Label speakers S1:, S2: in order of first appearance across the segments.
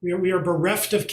S1: We are bereft of.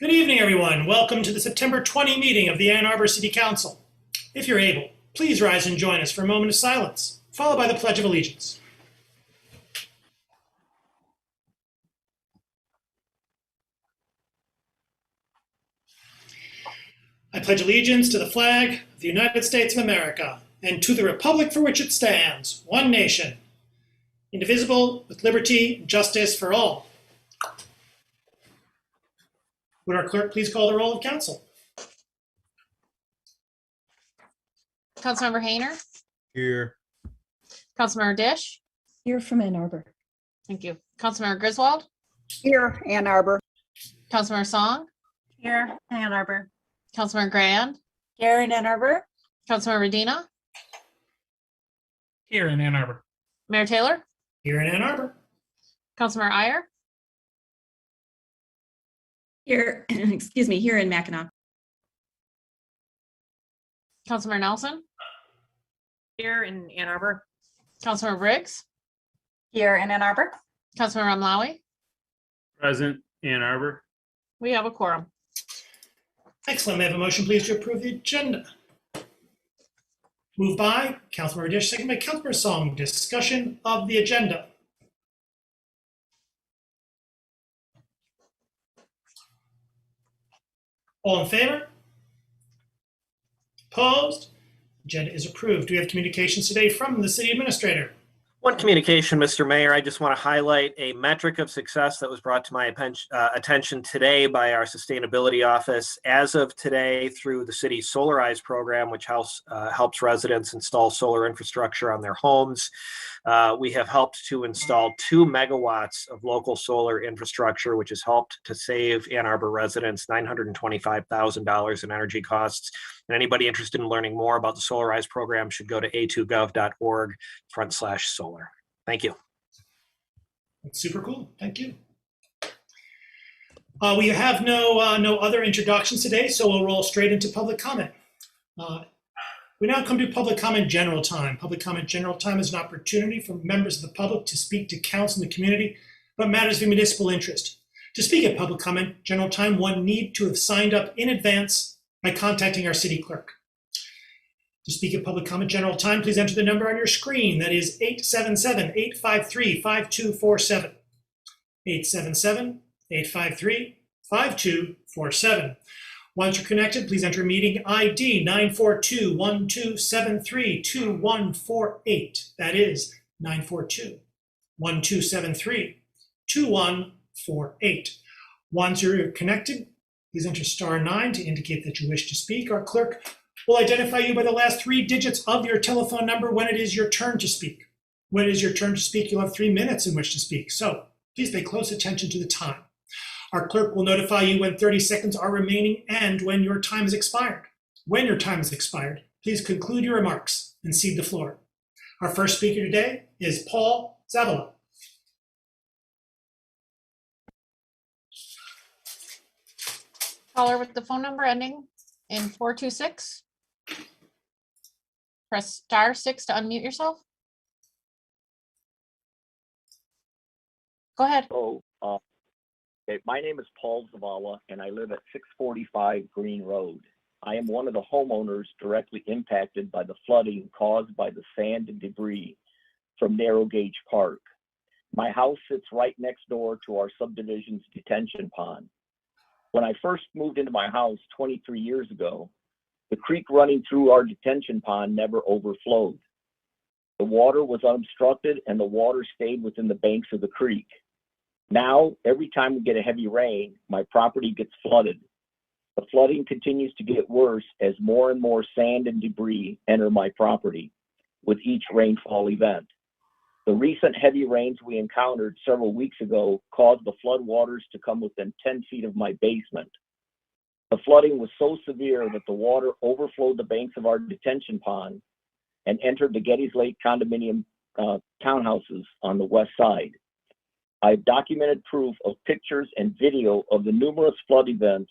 S1: Good evening, everyone. Welcome to the September 20 meeting of the Ann Arbor City Council. If you're able, please rise and join us for a moment of silence, followed by the Pledge of Allegiance. I pledge allegiance to the flag of the United States of America and to the republic for which it stands, one nation, indivisible, with liberty and justice for all. Would our clerk please call the roll of council?
S2: Councilmember Hayner,
S3: Here.
S2: Councilmember Dish.
S4: Here from Ann Arbor.
S2: Thank you. Councilmember Griswold,
S5: Here, Ann Arbor.
S2: Councilmember Song,
S6: Here, Ann Arbor.
S2: Councilmember Grand,
S6: Here in Ann Arbor.
S2: Councilmember Medina,
S7: Here in Ann Arbor.
S2: Mayor Taylor,
S1: Here in Ann Arbor.
S2: Councilmember Iyer,
S4: Here, excuse me, here in Mackinac.
S2: Councilmember Nelson,
S6: Here in Ann Arbor.
S2: Councilmember Briggs,
S6: Here in Ann Arbor.
S2: Councilmember Ramlawi.
S7: Present, Ann Arbor.
S2: We have a quorum.
S1: Excellent. May I have a motion, please, to approve the agenda? Moved by Councilmember Dish, second by Councilmember Song. Discussion of the agenda. All in favor? Opposed? Agenda is approved. Do we have communications today from the city administrator?
S8: One communication, Mr. Mayor. I just want to highlight a metric of success that was brought to my attention today by our sustainability office. As of today, through the city's Solarize program, which helps residents install solar infrastructure on their homes, we have helped to install 2 megawatts of local solar infrastructure, which has helped to save Ann Arbor residents $925,000 in energy costs. And anybody interested in learning more about the Solarize program should go to a2gov.org/solar. Thank you.
S1: That's super cool. Thank you. We have no other introductions today, so we'll roll straight into public comment. We now come to public comment general time. Public comment general time is an opportunity for members of the public to speak to council and the community about matters of municipal interest. To speak at public comment general time, one need to have signed up in advance by contacting our city clerk. To speak at public comment general time, please enter the number on your screen. That is 877-853-5247. 877-853-5247. Once you're connected, please enter meeting ID 942-1273-2148. That is 942-1273-2148. Once you're connected, please enter *9 to indicate that you wish to speak. Our clerk will identify you by the last 3 digits of your telephone number when it is your turn to speak. When it is your turn to speak, you'll have 3 minutes in which to speak. So please pay close attention to the time. Our clerk will notify you when 30 seconds are remaining and when your time has expired. When your time has expired, please conclude your remarks and cede the floor. Our first speaker today is Paul Zavala.
S2: Caller with the phone number ending in 426. Press *6 to unmute yourself. Go ahead.
S9: Okay, my name is Paul Zavala, and I live at 645 Green Road.
S3: I am one of the homeowners directly impacted by the flooding caused by the sand and debris from Narrow Gauge Park. My house sits right next door to our subdivision's detention pond. When I first moved into my house 23 years ago, the creek running through our detention pond never overflowed. The water was unobstructed and the water stayed within the banks of the creek. Now, every time we get a heavy rain, my property gets flooded. The flooding continues to get worse as more and more sand and debris enter my property with each rainfall event. The recent heavy rains we encountered several weeks ago caused the flood waters to come within 10 feet of my basement. The flooding was so severe that the water overflowed the banks of our detention pond and entered the Gettys Lake condominium townhouses on the west side. I've documented proof of pictures and video of the numerous flood events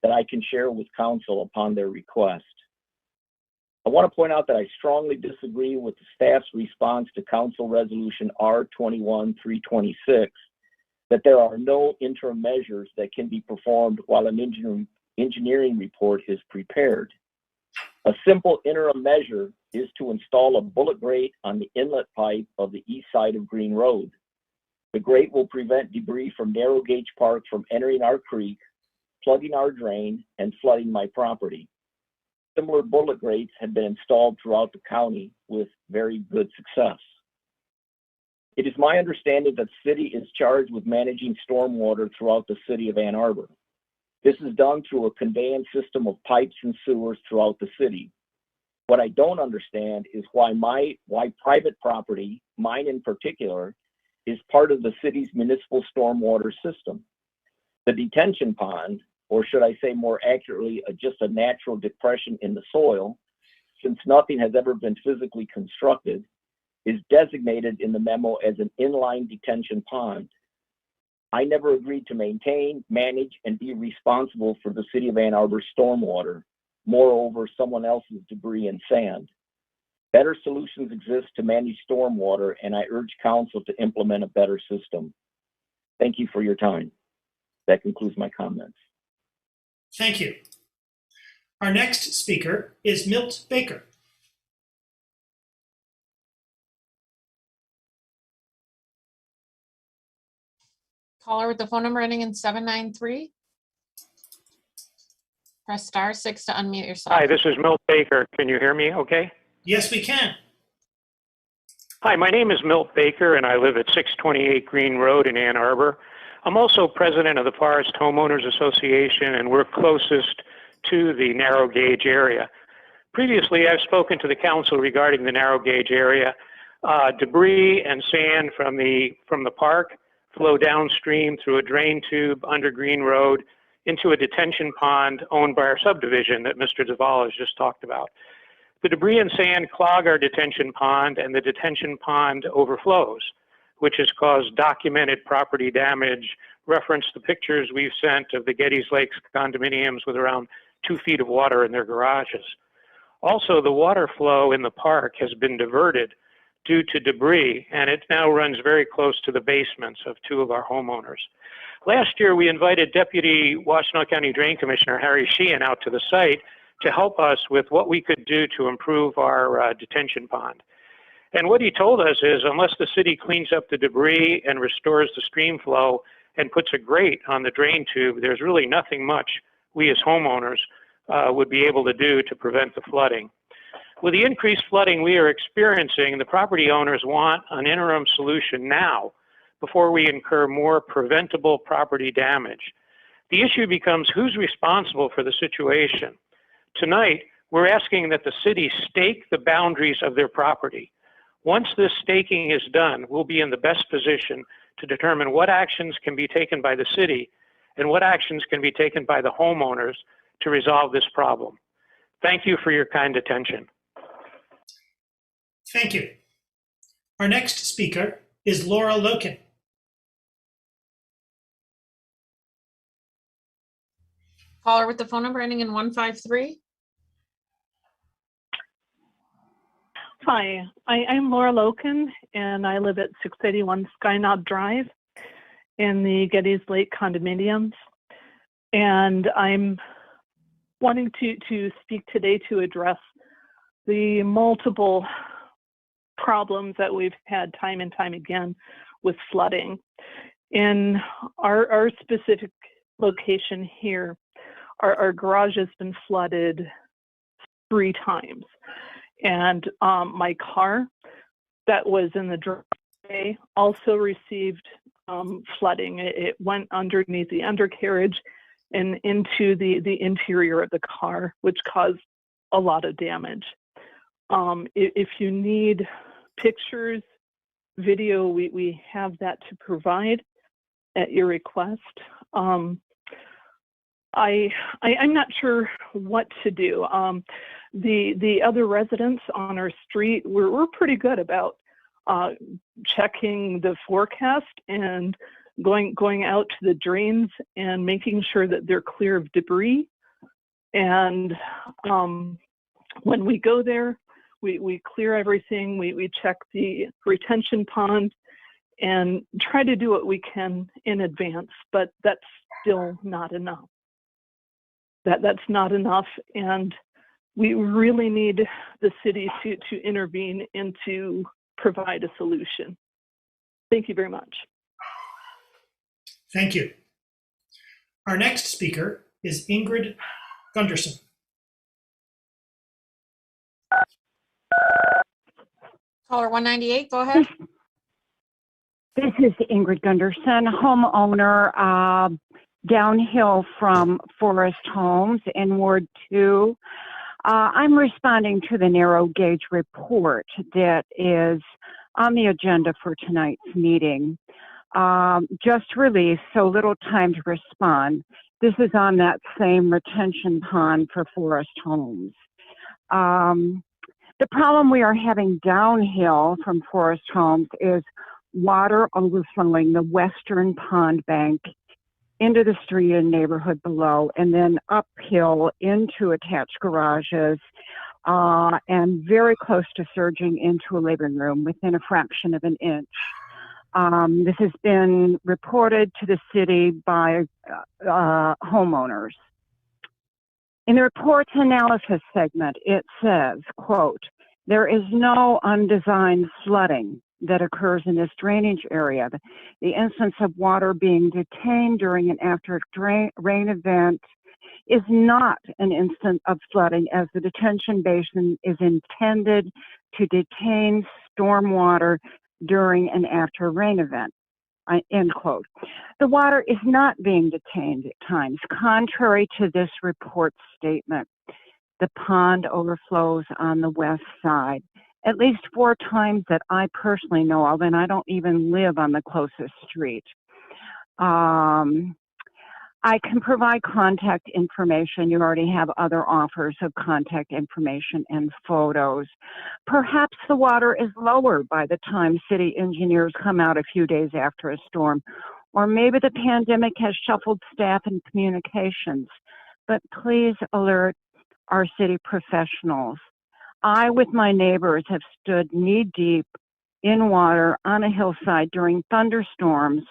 S3: that I can share with council upon their request. I want to point out that I strongly disagree with the staff's response to Council Resolution R21-326 that there are no interim measures that can be performed while an engineering report is prepared. A simple interim measure is to install a bullet grate on the inlet pipe of the east side of Green Road. The grate will prevent debris from Narrow Gauge Park from entering our creek, plugging our drain, and flooding my property. Similar bullet grates have been installed throughout the county with very good success. It is my understanding that the city is charged with managing stormwater throughout the city of Ann Arbor. This is done through a conveyance system of pipes and sewers throughout the city. What I don't understand is why private property, mine in particular, is part of the city's municipal stormwater system. The detention pond, or should I say more accurately, just a natural depression in the soil, since nothing has ever been physically constructed, is designated in the memo as an inline detention pond. I never agreed to maintain, manage, and be responsible for the city of Ann Arbor's stormwater, moreover, someone else's debris and sand. Better solutions exist to manage stormwater, and I urge council to implement a better system. Thank you for your time. That concludes my comments.
S1: Thank you. Our next speaker is Milt Baker.
S2: Caller with the phone number ending in 793. Press *6 to unmute yourself.
S9: Hi, this is Milt Baker. Can you hear me okay?
S1: Yes, we can.
S9: Hi, my name is Milt Baker, and I live at 628 Green Road in Ann Arbor. I'm also president of the Forest Homeowners Association, and we're closest to the narrow gauge area. Previously, I've spoken to the council regarding the narrow gauge area. Debris and sand from the park flow downstream through a drain tube under Green Road into a detention pond owned by our subdivision that Mr. Duvall has just talked about. The debris and sand clog our detention pond, and the detention pond overflows, which has caused documented property damage. Reference the pictures we've sent of the Gettys Lake condominiums with around 2 feet of water in their garages. Also, the water flow in the park has been diverted due to debris, and it now runs very close to the basements of 2 of our homeowners. Last year, we invited Deputy Washtenaw County Drain Commissioner Harry Sheehan out to the site to help us with what we could do to improve our detention pond. And what he told us is, unless the city cleans up the debris and restores the stream flow and puts a grate on the drain tube, there's really nothing much we as homeowners would be able to do to prevent the flooding. With the increased flooding we are experiencing, the property owners want an interim solution now before we incur more preventable property damage. The issue becomes who's responsible for the situation. Tonight, we're asking that the city stake the boundaries of their property. Once this staking is done, we'll be in the best position to determine what actions can be taken by the city and what actions can be taken by the homeowners to resolve this problem. Thank you for your kind attention.
S1: Thank you. Our next speaker is Laura Loken.
S2: Caller with the phone number ending in 153.
S10: Hi, I'm Laura Loken, and I live at 681 Skynod Drive in the Gettys Lake condominiums. And I'm wanting to speak today to address the multiple problems that we've had time and time again with flooding. In our specific location here, our garage has been flooded 3 times. And my car that was in the driveway also received flooding. It went underneath the undercarriage and into the interior of the car, which caused a lot of damage. If you need pictures, video, we have that to provide at your request. I'm not sure what to do. The other residents on our street, we're pretty good about checking the forecast and going out to the drains and making sure that they're clear of debris. And when we go there, we clear everything. We check the retention pond and try to do what we can in advance, but that's still not enough. That's not enough, and we really need the city to intervene and to provide a solution. Thank you very much.
S1: Thank you. Our next speaker is Ingrid Gunderson.
S2: Caller 198, go ahead.
S5: This is Ingrid Gunderson, homeowner downhill from Forest Homes in Ward 2. I'm responding to the narrow gauge report that is on the agenda for tonight's meeting. Just released, so little time to respond. This is on that same retention pond for Forest Homes. The problem we are having downhill from Forest Homes is water overflowing the western pond bank into the street and neighborhood below, and then uphill into attached garages, and very close to surging into a living room within a fraction of an inch. This has been reported to the city by homeowners. In the report's analysis segment, it says, quote, "There is no undesigned flooding that occurs in this drainage area. The instance of water being detained during and after a rain event is not an instance of flooding, as the detention basin is intended to detain stormwater during and after a rain event." End quote. The water is not being detained at times. Contrary to this report's statement, the pond overflows on the west side at least 4 times that I personally know of, and I don't even live on the closest street. I can provide contact information. You already have other offers of contact information and photos. Perhaps the water is lower by the time city engineers come out a few days after a storm, or maybe the pandemic has shuffled staff and communications. But please alert our city professionals. I, with my neighbors, have stood knee-deep in water on a hillside during thunderstorms,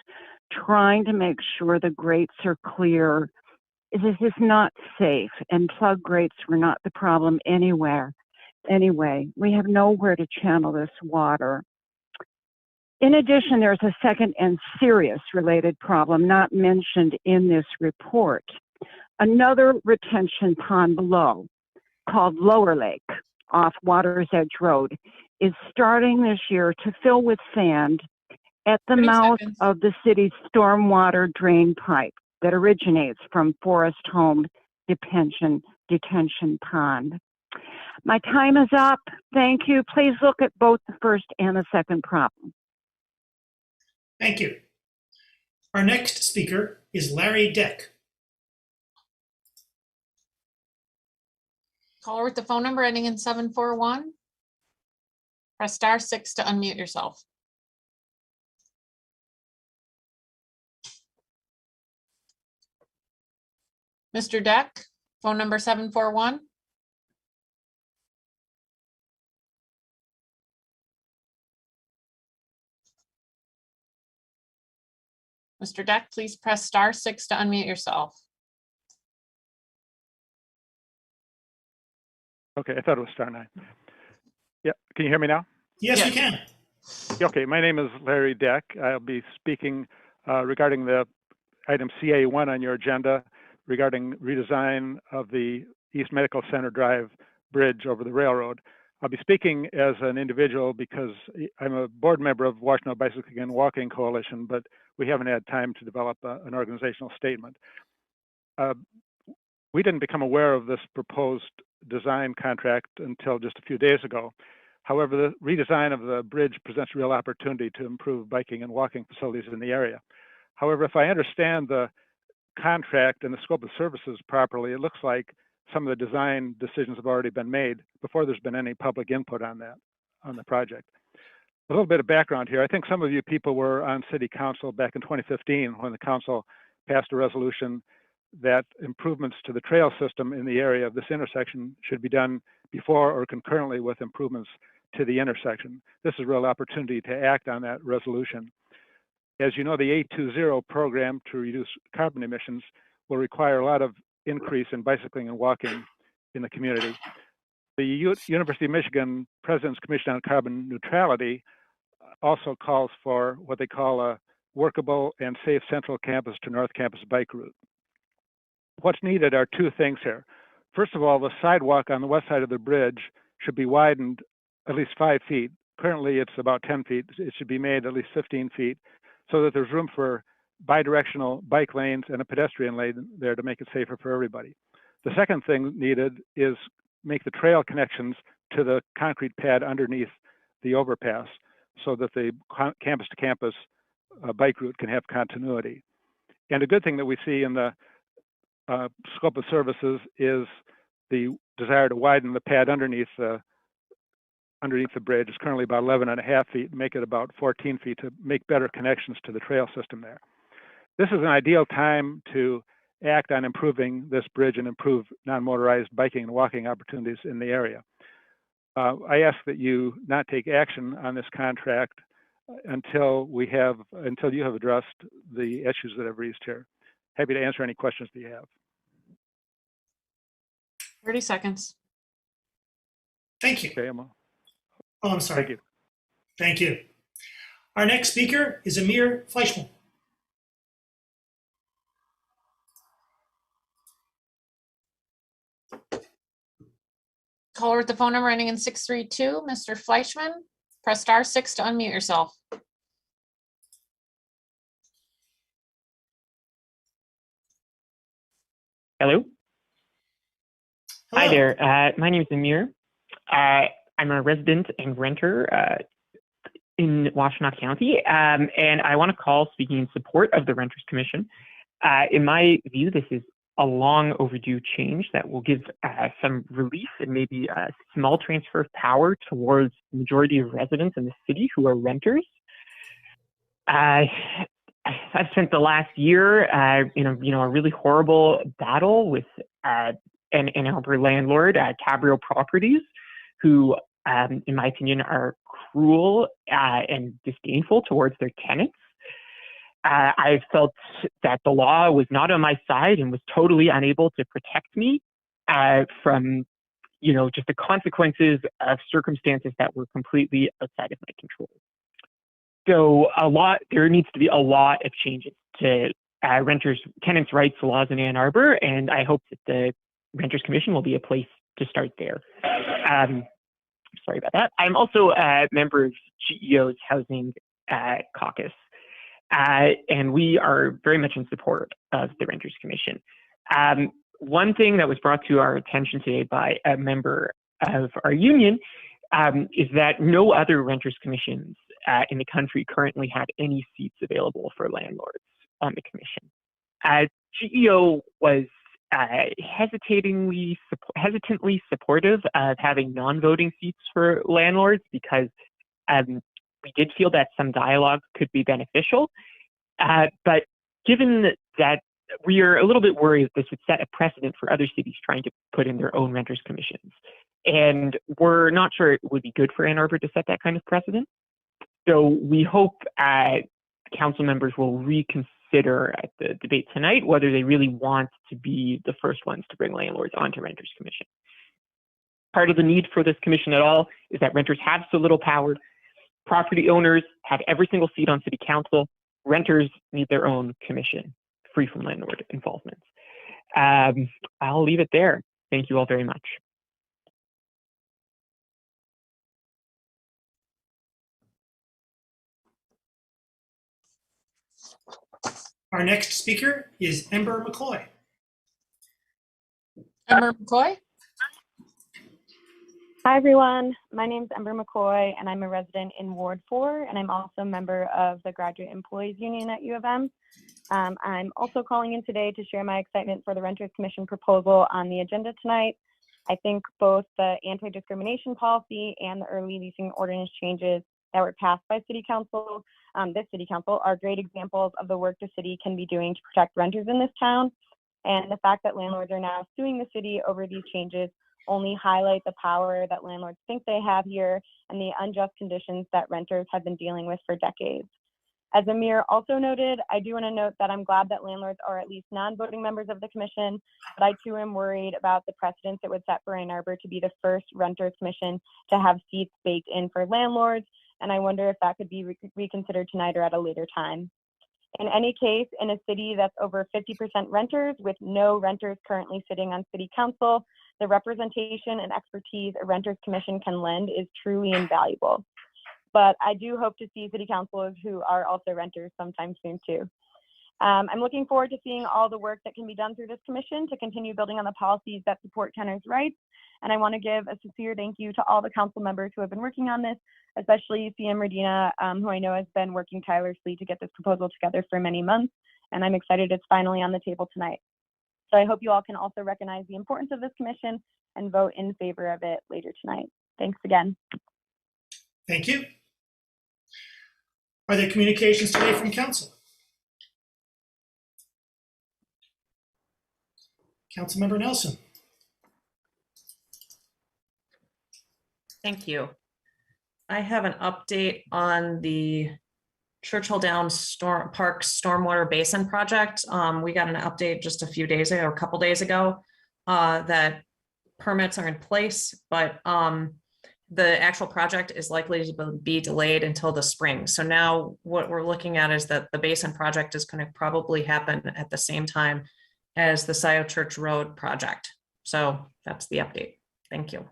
S5: trying to make sure the grates are clear. This is not safe, and plug grates were not the problem anywhere. Anyway, we have nowhere to channel this water. In addition, there's a second and serious related problem not mentioned in this report. Another retention pond below, called Lower Lake, off Water's Edge Road, is starting this year to fill with sand at the
S2: 30
S5: mouth
S2: seconds.
S5: of the city's stormwater drain pipe that originates from Forest Home detention pond. My time is up. Thank you. Please look at both the first and the second problem.
S1: Thank you. Our next speaker is Larry Deck.
S2: Caller with the phone number ending in 741. Press *6 to unmute yourself. Mr. Deck, phone number 741. Mr. Deck, please press *6 to unmute yourself.
S11: Okay, I thought it was star 9. Yeah, can you hear me now?
S1: Yes, we can.
S11: Okay, my name is Larry Deck. I'll be speaking regarding the item CA1 on your agenda regarding redesign of the East Medical Center Drive bridge over the railroad. I'll be speaking as an individual because I'm a board member of Washington Bicycling and Walking Coalition, but we haven't had time to develop an organizational statement. We didn't become aware of this proposed design contract until just a few days ago. However, the redesign of the bridge presents a real opportunity to improve biking and walking facilities in the area. However, if I understand the contract and the scope of services properly, it looks like some of the design decisions have already been made before there's been any public input on the project. A little bit of background here. I think some of you people were on city council back in 2015 when the council passed a resolution that improvements to the trail system in the area of this intersection should be done before or concurrently with improvements to the intersection. This is a real opportunity to act on that resolution. As you know, the 820 program to reduce carbon emissions will require a lot of increase in bicycling and walking in the community. The University of Michigan President's Commission on Carbon Neutrality also calls for what they call a workable and safe central campus to North Campus bike route. What's needed are two things here. First of all, the sidewalk on the west side of the bridge should be widened at least 5 feet. Currently, it's about 10 feet. It should be made at least 15 feet so that there's room for bidirectional bike lanes and a pedestrian lane there to make it safer for everybody. The second thing needed is make the trail connections to the concrete pad underneath the overpass so that the campus to campus bike route can have continuity. And a good thing that we see in the scope of services is the desire to widen the pad underneath the bridge. It's currently about 11.5 feet, make it about 14 feet to make better connections to the trail system there. This is an ideal time to act on improving this bridge and improve non-motorized biking and walking opportunities in the area. I ask that you not take action on this contract until you have addressed the issues that I've raised here. Happy to answer any questions that you have.
S2: 30 seconds.
S1: Thank you.
S11: Okay, Emma.
S1: Oh, I'm sorry.
S11: Thank you.
S1: Thank you. Our next speaker is Ember Fleischman.
S2: Caller with the phone number ending in 632, Mr. Fleischman. Press star 6 to unmute yourself.
S12: Hello.
S1: Hello.
S12: Hi there. My name is Amir. I'm a resident and renter in Washtenaw County, and I want to call speaking in support of the Renters Commission. In my view, this is a long overdue change that will give some relief and maybe a small transfer of power towards the majority of residents in the city who are renters. I've spent the last year in a really horrible battle with an Ann Arbor landlord, Cabrio Properties, who, in my opinion, are cruel and disdainful towards their tenants. I felt that the law was not on my side and was totally unable to protect me from, just the consequences of circumstances that were completely outside of my control. So there needs to be a lot of changes to tenants' rights laws in Ann Arbor, and I hope that the Renters Commission will be a place to start there. Sorry about that. I'm also a member of GEO's Housing Caucus, and we are very much in support of the Renters Commission. One thing that was brought to our attention today by a member of our union is that no other Renters Commissions in the country currently have any seats available for landlords on the commission. GEO was hesitantly supportive of having non-voting seats for landlords because we did feel that some dialogue could be beneficial. But given that we are a little bit worried that this would set a precedent for other cities trying to put in their own renters commissions. And we're not sure it would be good for Ann Arbor to set that kind of precedent. So we hope council members will reconsider at the debate tonight whether they really want to be the first ones to bring landlords onto Renters Commission. Part of the need for this commission at all is that renters have so little power. Property owners have every single seat on city council. Renters need their own commission, free from landlord involvement. I'll leave it there. Thank you all very much.
S1: Our next speaker is Ember Mccoy.
S2: Ember Mccoy?
S13: Hi, everyone. My name is Ember Mccoy, and I'm a resident in Ward 4, and I'm also a member of the Graduate Employees Union at U of M. I'm also calling in today to share my excitement for the Renters Commission proposal on the agenda tonight. I think both the anti-discrimination policy and the early leasing ordinance changes that were passed by City Council, this City Council, are great examples of the work the city can be doing to protect renters in this town. And the fact that landlords are now suing the city over these changes only highlight the power that landlords think they have here and the unjust conditions that renters have been dealing with for decades. As Amir also noted, I do want to note that I'm glad that landlords are at least non-voting members of the commission, but I too am worried about the precedence it would set for Ann Arbor to be the first renters commission to have seats baked in for landlords, and I wonder if that could be reconsidered tonight or at a later time. In any case, in a city that's over 50% renters with no renters currently sitting on city council, the representation and expertise a renters commission can lend is truly invaluable. But I do hope to see city councilors who are also renters sometime soon too. I'm looking forward to seeing all the work that can be done through this commission to continue building on the policies that support tenants' rights. And I want to give a sincere thank you to all the council members who have been working on this, especially CM Redina, who I know has been working tirelessly to get this proposal together for many months. And I'm excited it's finally on the table tonight. So I hope you all can also recognize the importance of this commission and vote in favor of it later tonight. Thanks again.
S1: Thank you. Are there communications today from council? Councilmember Nelson.
S6: Thank you. I have an update on the Churchill Downs Park Stormwater Basin project. We got an update just a few days ago, or a couple days ago, that permits are in place, but the actual project is likely to be delayed until the spring. So now what we're looking at is that the Basin project is going to probably happen at the same time as the Scioto Church Road project. So that's the update. Thank you.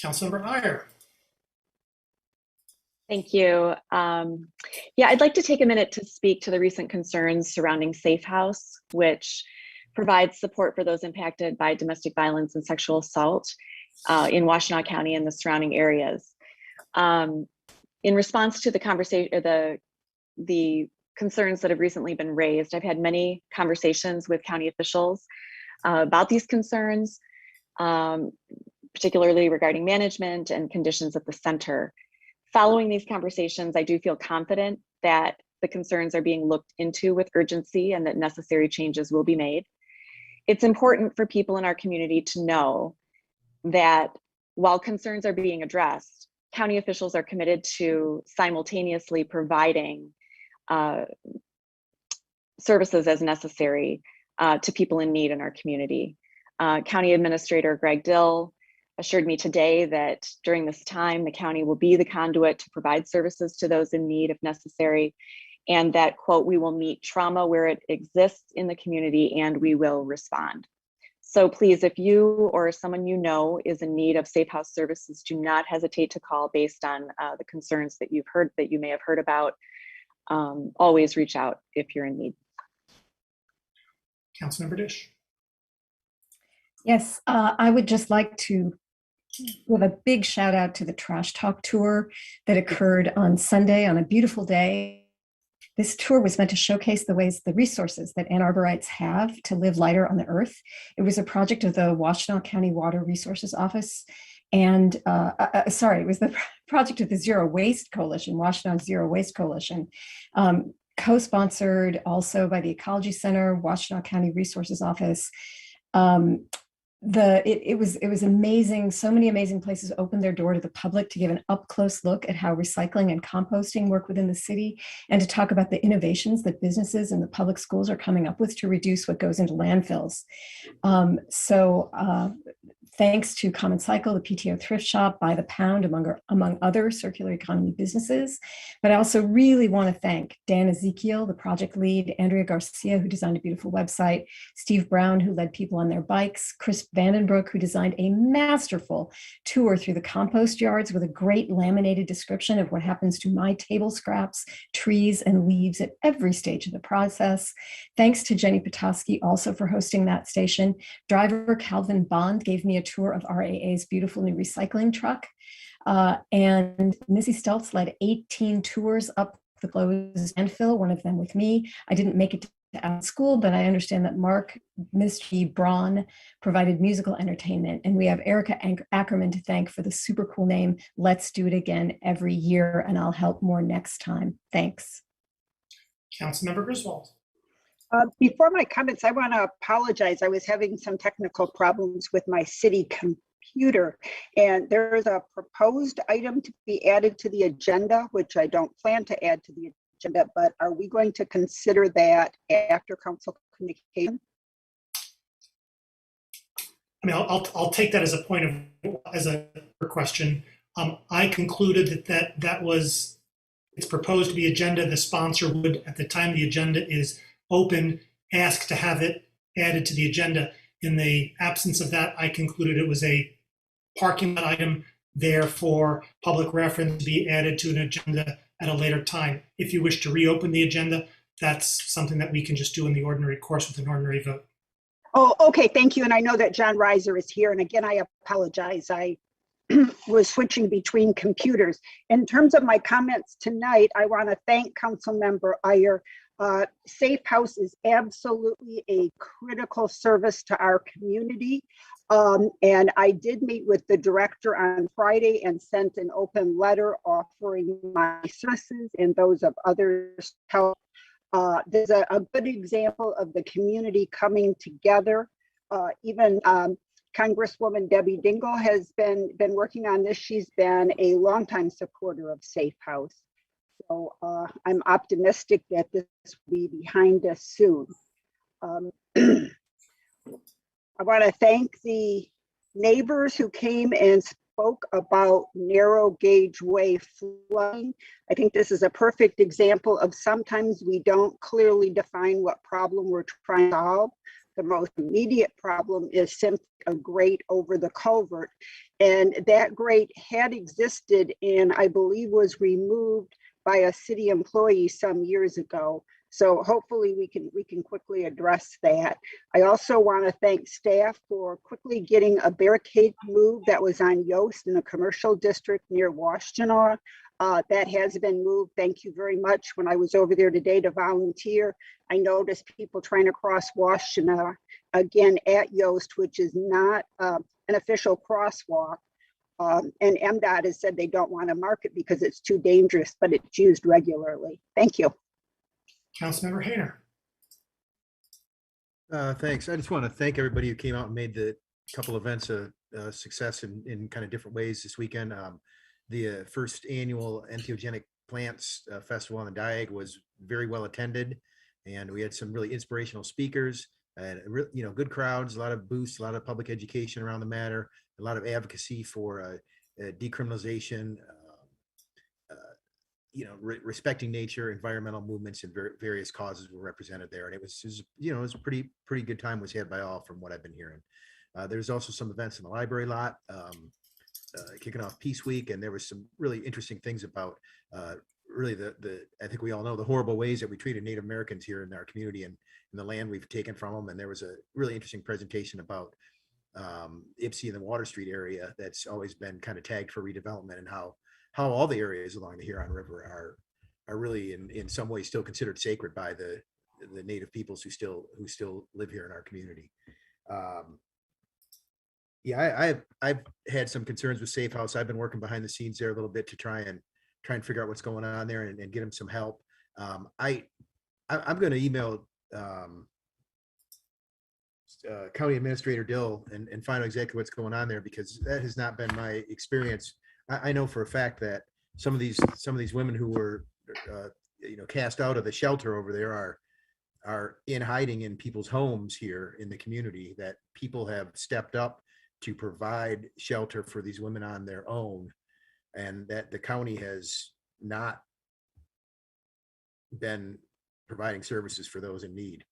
S1: Councilmember Iyer.
S14: Thank you. Yeah, I'd like to take a minute to speak to the recent concerns surrounding Safe House, which provides support for those impacted by domestic violence and sexual assault in Washtenaw County and the surrounding areas. In response to the conversation, the concerns that have recently been raised, I've had many conversations with county officials about these concerns, particularly regarding management and conditions at the center. Following these conversations, I do feel confident that the concerns are being looked into with urgency and that necessary changes will be made. It's important for people in our community to know that while concerns are being addressed, county officials are committed to simultaneously providing services as necessary to people in need in our community. County Administrator Greg Dill assured me today that during this time, the county will be the conduit to provide services to those in need if necessary, and that, quote, we will meet trauma where it exists in the community and we will respond. So please, if you or someone you know is in need of Safe House services, do not hesitate to call based on the concerns that you may have heard about. Always reach out if you're in need.
S1: Councilmember Dish.
S15: Yes, I would just like to give a big shout out to the Trash Talk tour that occurred on Sunday on a beautiful day. This tour was meant to showcase the resources that Ann Arborites have to live lighter on the earth. It was a project of the Washtenaw County Water Resources Office. And it was the project of the Zero Waste Coalition, Washtenaw Zero Waste Coalition, co-sponsored also by the Ecology Center, Washtenaw County Resources Office, it was amazing. So many amazing places opened their door to the public to give an up close look at how recycling and composting work within the city, and to talk about the innovations that businesses and the public schools are coming up with to reduce what goes into landfills. Thanks to Common Cycle, the PTO Thrift Shop, By the Pound, among other circular economy businesses. But I also really want to thank Dan Ezekiel, the project lead, Andrea Garcia, who designed a beautiful website, Steve Brown, who led people on their bikes, Chris Vandenbroek, who designed a masterful tour through the compost yards with a great laminated description of what happens to my table scraps, trees, and leaves at every stage of the process. Thanks to Jenny Petoskey also for hosting that station. Driver Calvin Bond gave me a tour of RAA's beautiful new recycling truck. And Missy Stelz led 18 tours up the closed landfill, one of them with me. I didn't make it to school, but I understand that Mark Misty Braun provided musical entertainment. And we have Erica Ackerman to thank for the super cool name, Let's Do It Again every year, and I'll help more next time. Thanks.
S1: Councilmember Griswold.
S16: Before my comments, I want to apologize. I was having some technical problems with my city computer, and there is a proposed item to be added to the agenda, which I don't plan to add to the agenda, but are we going to consider that after council communication?
S1: I mean, I'll take that as a point of, as a question. I concluded that was, it's proposed to be agenda. The sponsor would, at the time the agenda is open, ask to have it added to the agenda. In the absence of that, I concluded it was a parking lot item, therefore public reference to be added to an agenda at a later time. If you wish to reopen the agenda, that's something that we can just do in the ordinary course with an ordinary vote.
S16: Oh, okay, thank you. And I know that John Reiser is here. And again, I apologize. I was switching between computers. In terms of my comments tonight, I want to thank Councilmember Iyer. Safe House is absolutely a critical service to our community. And I did meet with the director on Friday and sent an open letter offering my services and those of others. There's a good example of the community coming together. Even Congresswoman Debbie Dingell has been working on this. She's been a longtime supporter of Safe House. So I'm optimistic that this will be behind us soon. I want to thank the neighbors who came and spoke about narrow gauge way flooding. I think this is a perfect example of sometimes we don't clearly define what problem we're trying to solve. The most immediate problem is simply a grate over the culvert. And that grate had existed and I believe was removed by a city employee some years ago. So hopefully we can quickly address that. I also want to thank staff for quickly getting a barricade moved that was on Yost in a commercial district near Washtenaw. That has been moved. Thank you very much. When I was over there today to volunteer, I noticed people trying to cross Washtenaw again at Yost, which is not an official crosswalk. And MDOT has said they don't want to mark it because it's too dangerous, but it's used regularly. Thank you.
S1: Councilmember Hayner.
S17: Thanks. I just want to thank everybody who came out and made the couple events a success in kind of different ways this weekend. The first annual Entheogenic Plants Festival on the Diag was very well attended, and we had some really inspirational speakers and good crowds, a lot of booths, a lot of public education around the matter, a lot of advocacy for decriminalization, respecting nature, environmental movements, and various causes were represented there. And it was a pretty good time was had by all from what I've been hearing. There's also some events in the library lot, kicking off Peace Week. And there was some really interesting things about really I think we all know the horrible ways that we treated Native Americans here in our community and the land we've taken from them. And there was a really interesting presentation about Ypsi and the Water Street area that's always been kind of tagged for redevelopment, and how all the areas along the Huron River are really in some ways still considered sacred by the Native peoples who still live here in our community. I've had some concerns with Safe House. I've been working behind the scenes there a little bit to try and figure out what's going on there and get them some help. I'm going to email County Administrator Dill and find out exactly what's going on there, because that has not been my experience. I know for a fact that some of these women who were cast out of the shelter over there are in hiding in people's homes here in the community, that people have stepped up to provide shelter for these women on their own, and that the county has not been providing services for those in need.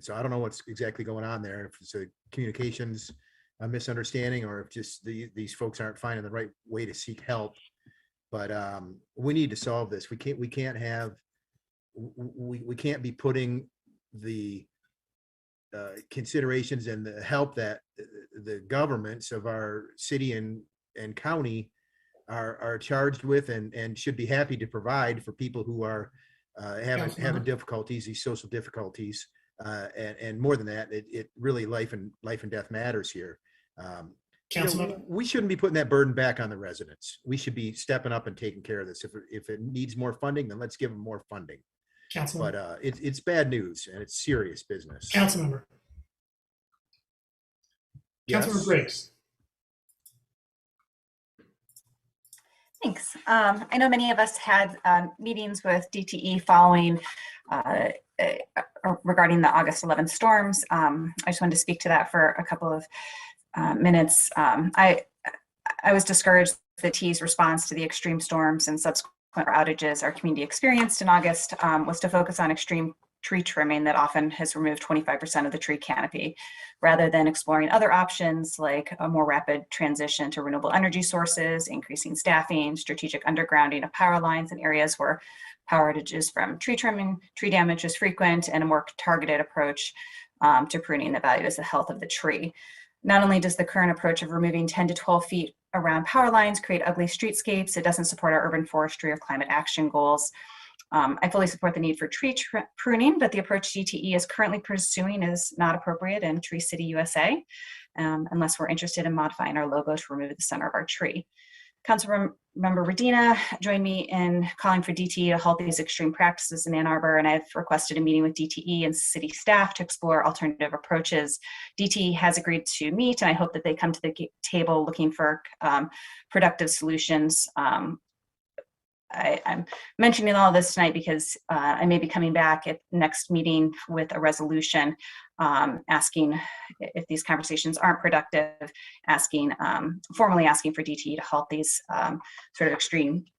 S17: So I don't know what's exactly going on there, if it's a communications misunderstanding, or if just these folks aren't finding the right way to seek help. But we need to solve this. We can't be putting the considerations and the help that the governments of our city and county are charged with and should be happy to provide for people who are having difficulties, these social difficulties. And more than that, it really life and death matters here. We shouldn't be putting that burden back on the residents. We should be stepping up and taking care of this. If it needs more funding, then let's give them more funding. But it's bad news, and it's serious business.
S1: Councilmember.
S17: Yes.
S1: Councilmember Briggs.
S18: Thanks. I know many of us had meetings with DTE following regarding the August 11th storms. I just wanted to speak to that for a couple of minutes. I was discouraged with the T's response to the extreme storms and subsequent outages our community experienced in August was to focus on extreme tree trimming that often has removed 25% of the tree canopy, rather than exploring other options like a more rapid transition to renewable energy sources, increasing staffing, strategic undergrounding of power lines in areas where power outages from tree trimming, tree damage is frequent, and a more targeted approach to pruning that values the health of the tree. Not only does the current approach of removing 10 to 12 feet around power lines create ugly streetscapes, it doesn't support our urban forestry or climate action goals. I fully support the need for tree pruning, but the approach DTE is currently pursuing is not appropriate in Tree City, USA, unless we're interested in modifying our logo to remove the center of our tree. Councilmember Radina joined me in calling for DTE to halt these extreme practices in Ann Arbor, and I've requested a meeting with DTE and city staff to explore alternative approaches. DTE has agreed to meet, and I hope that they come to the table looking for productive solutions. I'm mentioning all of this tonight because I may be coming back at next meeting with a resolution asking, if these conversations aren't productive, formally asking for DTE to halt these sort of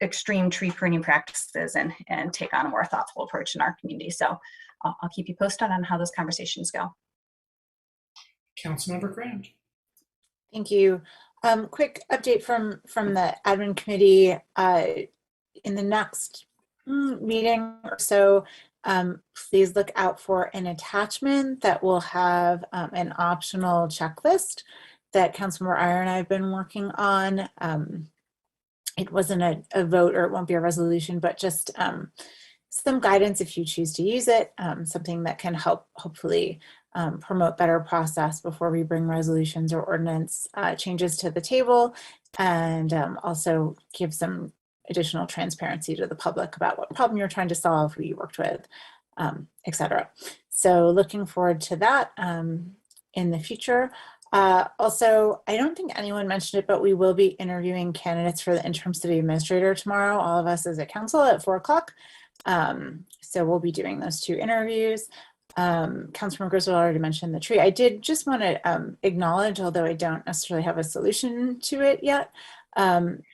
S18: extreme tree pruning practices and take on a more thoughtful approach in our community. So I'll keep you posted on how those conversations go.
S1: Councilmember Grant.
S19: Thank you. Quick update from the admin committee. In the next meeting or so, please look out for an attachment that will have an optional checklist that Councilmember Iyer and I have been working on. It wasn't a vote, or it won't be a resolution, but just some guidance if you choose to use it, something that can help hopefully promote better process before we bring resolutions or ordinance changes to the table, and also give some additional transparency to the public about what problem you're trying to solve, who you worked with, etc. So looking forward to that in the future. Also, I don't think anyone mentioned it, but we will be interviewing candidates for the interim city administrator tomorrow, all of us as a council at 4 o'clock. So we'll be doing those 2 interviews. Councilman Griswold already mentioned the tree. I did just want to acknowledge, although I don't necessarily have a solution to it yet,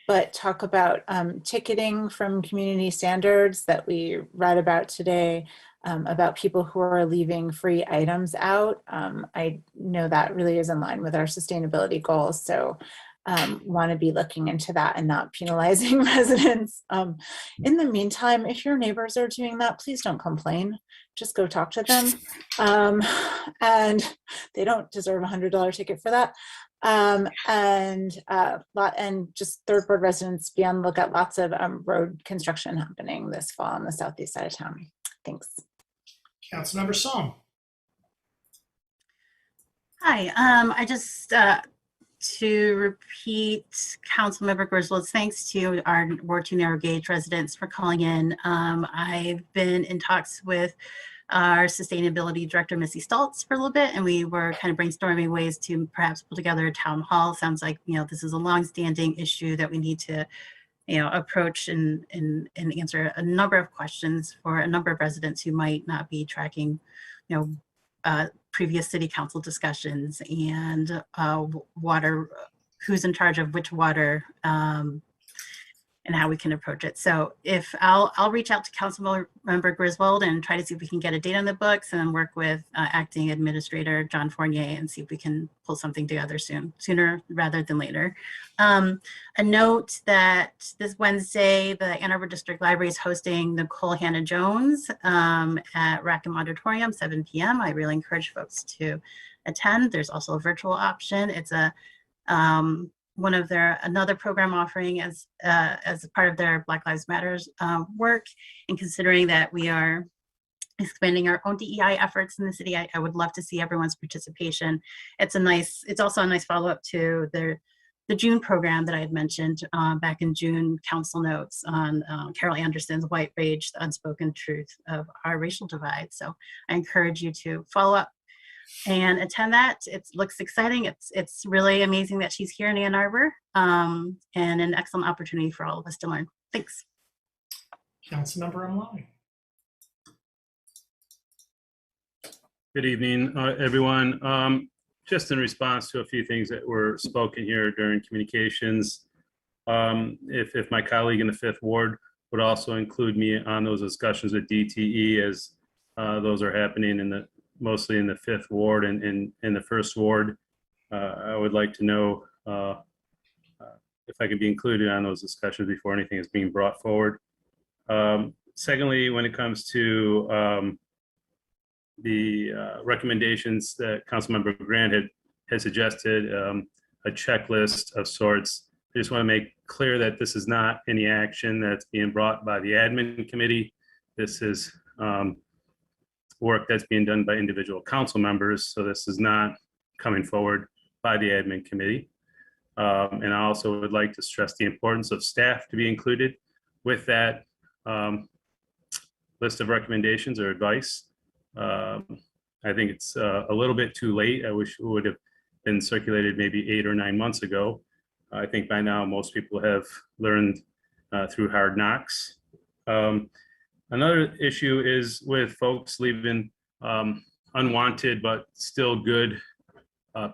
S19: but talk about ticketing from community standards that we read about today, about people who are leaving free items out. I know that really is in line with our sustainability goals, so want to be looking into that and not penalizing residents. In the meantime, if your neighbors are doing that, please don't complain. Just go talk to them. And they don't deserve a $100 ticket for that. And just Third Ward residents, be on the lookout. Lots of road construction happening this fall on the southeast side of town. Thanks.
S1: Councilmember Song.
S20: Hi, I just to repeat Councilmember Griswold's thanks to our Ward 2 narrow gauge residents for calling in. I've been in talks with our sustainability director, Missy Stoltz, for a little bit, and we were kind of brainstorming ways to perhaps pull together a town hall. Sounds like, this is a longstanding issue that we need to, approach and answer a number of questions for a number of residents who might not be tracking, previous city council discussions and water, who's in charge of which water, and how we can approach it. So if I'll reach out to Councilmember Griswold and try to see if we can get a date on the books, and then work with Acting Administrator John Fournier and see if we can pull something together sooner rather than later. A note that this Wednesday, the Ann Arbor District Library is hosting Nicole Hannah Jones at Rackham Auditorium, 7 p.m. I really encourage folks to attend. There's also a virtual option. It's a another program offering as part of their Black Lives Matters work, and considering that we are expanding our own DEI efforts in the city, I would love to see everyone's participation. It's also a nice follow-up to the June program that I had mentioned back in June, council notes on Carol Anderson's White Rage, the Unspoken Truth of Our Racial Divide. So I encourage you to follow up and attend that. It looks exciting. It's really amazing that she's here in Ann Arbor, and an excellent opportunity for all of us to learn. Thanks.
S1: Councilmember Online.
S7: Good evening, everyone. Just in response to a few things that were spoken here during communications, if my colleague in the 5th Ward would also include me on those discussions with DTE, as those are happening mostly in the 5th Ward and in the 1st Ward. I would like to know if I could be included on those discussions before anything is being brought forward. Secondly, when it comes to the recommendations that Councilmember Grant had suggested, a checklist of sorts, I just want to make clear that this is not any action that's being brought by the admin committee. This is work that's being done by individual council members. So this is not coming forward by the admin committee. And I also would like to stress the importance of staff to be included with that list of recommendations or advice. I think it's a little bit too late. I wish it would have been circulated maybe 8 or 9 months ago. I think by now most people have learned through hard knocks. Another issue is with folks leaving unwanted but still good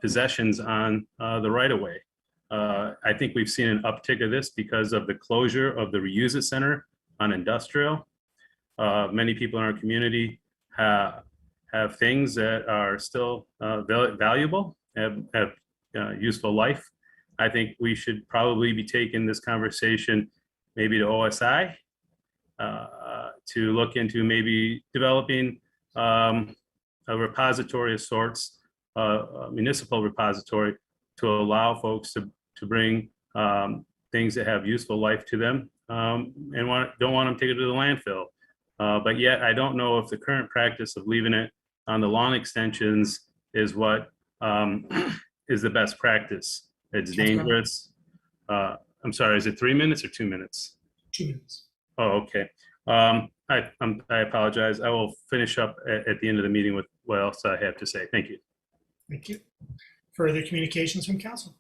S7: possessions on the right-of-way. I think we've seen an uptick of this because of the closure of the Reuse It Center on Industrial. Many people in our community have things that are still valuable, have useful life. I think we should probably be taking this conversation maybe to OSI, to look into maybe developing a repository of sorts, a municipal repository, to allow folks to bring things that have useful life to them, and don't want them taken to the landfill. But yet I don't know if the current practice of leaving it on the lawn extensions is what is the best practice. It's dangerous. I'm sorry, is it 3 minutes or 2 minutes?
S1: 2 minutes.
S7: Oh, okay. I apologize. I will finish up at the end of the meeting with what else I have to say. Thank you.
S1: Thank you. Further communications from council?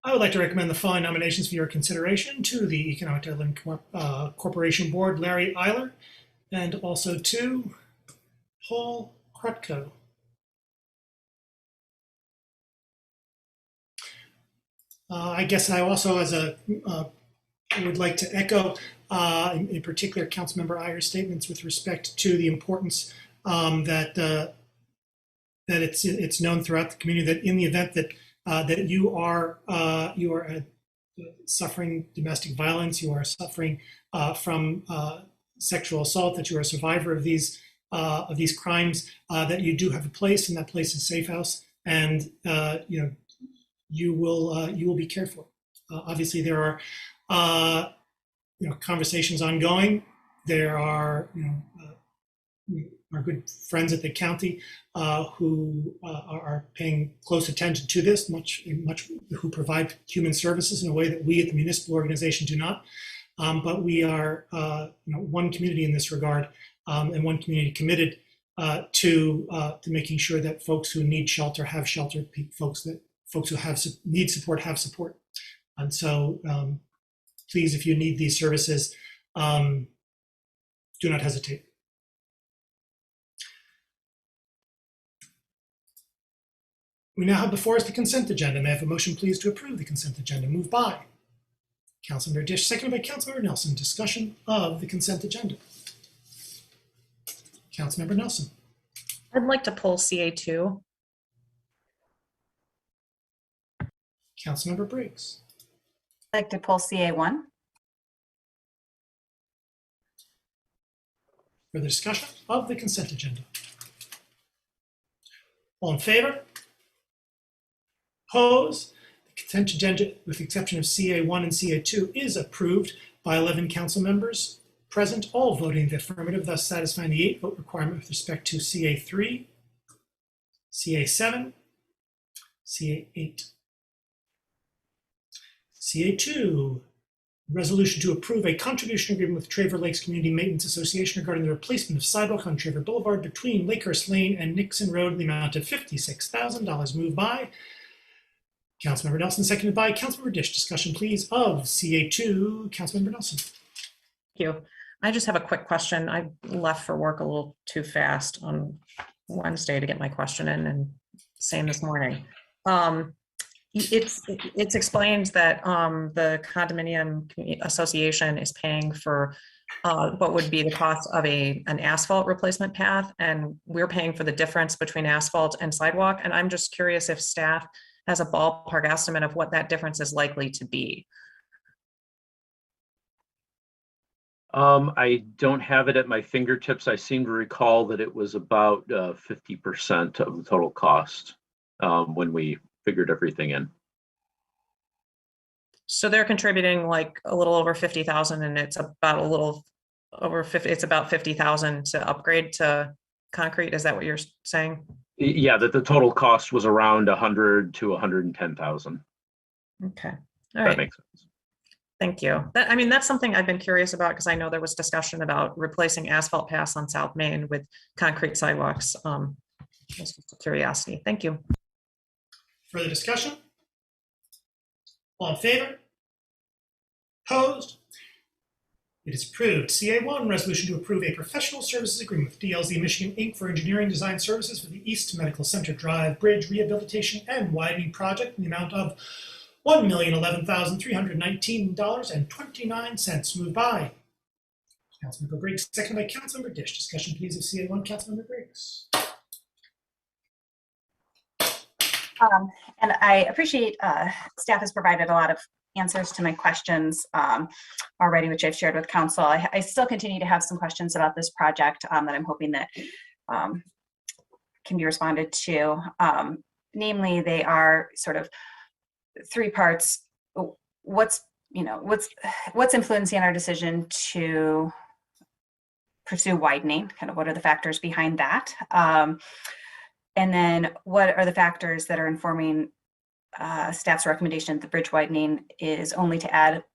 S1: I would like to recommend the following nominations for your consideration: to the Economic Development Corporation Board, Larry Eiler, and also to Paul Krutko. I guess I also, would like to echo, in particular, Councilmember Iyer's statements with respect to the importance that it's known throughout the community that in the event that you are suffering domestic violence, you are suffering from sexual assault, that you are a survivor of these crimes, that you do have a place, and that place is Safe House, and you will be cared for. Obviously, there are conversations ongoing. There are our good friends at the county who are paying close attention to this, who provide human services in a way that we at the municipal organization do not. But we are one community in this regard, and one community committed to making sure that folks who need shelter have shelter, folks who need support have support. And so please, if you need these services, do not hesitate. We now have before us the consent agenda. May I have a motion, please, to approve the consent agenda? Moved by Councilmember Dish, seconded by Councilmember Nelson. Discussion of the consent agenda. Councilmember Nelson.
S6: I'd like to pull CA2.
S1: Councilmember Briggs.
S18: I'd like to pull CA1.
S1: Further discussion of the consent agenda? All in favor? Opposed? The consent agenda, with the exception of CA1 and CA2, is approved by 11 council members present, all voting the affirmative, thus satisfying the 8-vote requirement with respect to CA3, CA7, CA8. CA2, resolution to approve a contribution agreement with Traver Lakes Community Maintenance Association regarding the replacement of sidewalk on Traver Boulevard between Lakehurst Lane and Nixon Road in the amount of $56,000. Moved by Councilmember Nelson, seconded by Councilmember Dish. Discussion, please, of CA2. Councilmember Nelson.
S6: Thank you. I just have a quick question. I left for work a little too fast on Wednesday to get my question in, and same this morning. It's explained that the condominium association is paying for what would be the cost of an asphalt replacement path, and we're paying for the difference between asphalt and sidewalk. And I'm just curious if staff has a ballpark estimate of what that difference is likely to be.
S21: I don't have it at my fingertips. I seem to recall that it was about 50% of the total cost when we figured everything in.
S6: So they're contributing like a little over 50,000, and it's about a little over 50. It's about 50,000 to upgrade to concrete. Is that what you're saying?
S21: Yeah, that the total cost was around 100 to 110,000.
S6: Okay, all
S21: That
S6: right.
S21: makes sense.
S6: Thank you. I mean, that's something I've been curious about because I know there was discussion about replacing asphalt paths on South Main with concrete sidewalks. Just a curiosity. Thank you.
S1: Further discussion? All in favor? Opposed? It is approved. CA1, resolution to approve a professional services agreement with DLZ Michigan, Inc. for engineering design services for the East Medical Center Drive Bridge Rehabilitation and Widening Project in the amount of $1,011,319.29. Moved by Councilmember Briggs, seconded by Councilmember Dish. Discussion, please, of CA1. Councilmember Briggs.
S18: And I appreciate staff has provided a lot of answers to my questions already, which I've shared with council. I still continue to have some questions about this project that I'm hoping that can be responded to. Namely, they are sort of three parts. What's influencing our decision to pursue widening? Kind of what are the factors behind that? And then what are the factors that are informing staff's recommendation that the bridge widening is only to add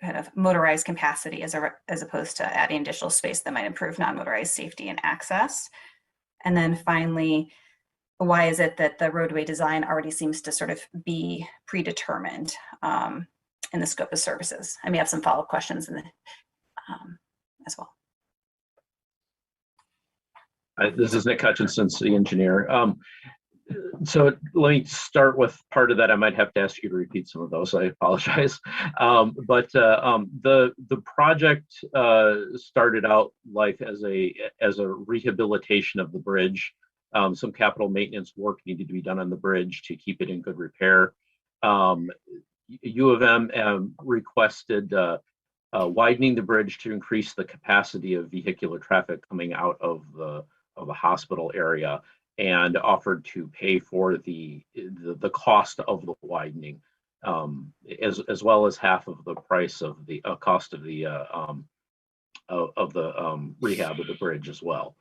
S18: kind of motorized capacity as opposed to adding additional space that might improve non-motorized safety and access? And then finally, why is it that the roadway design already seems to sort of be predetermined in the scope of services? I may have some follow-up questions in the, as well.
S21: This is Nick Hutchinson, city engineer. So let me start with part of that. I might have to ask you to repeat some of those. I apologize. But the project started out life as a rehabilitation of the bridge. Some capital maintenance work needed to be done on the bridge to keep it in good repair. U of M requested widening the bridge to increase the capacity of vehicular traffic coming out of the hospital area, and offered to pay for the cost of the widening, as well as half of the price of the cost of the rehab of the bridge as well.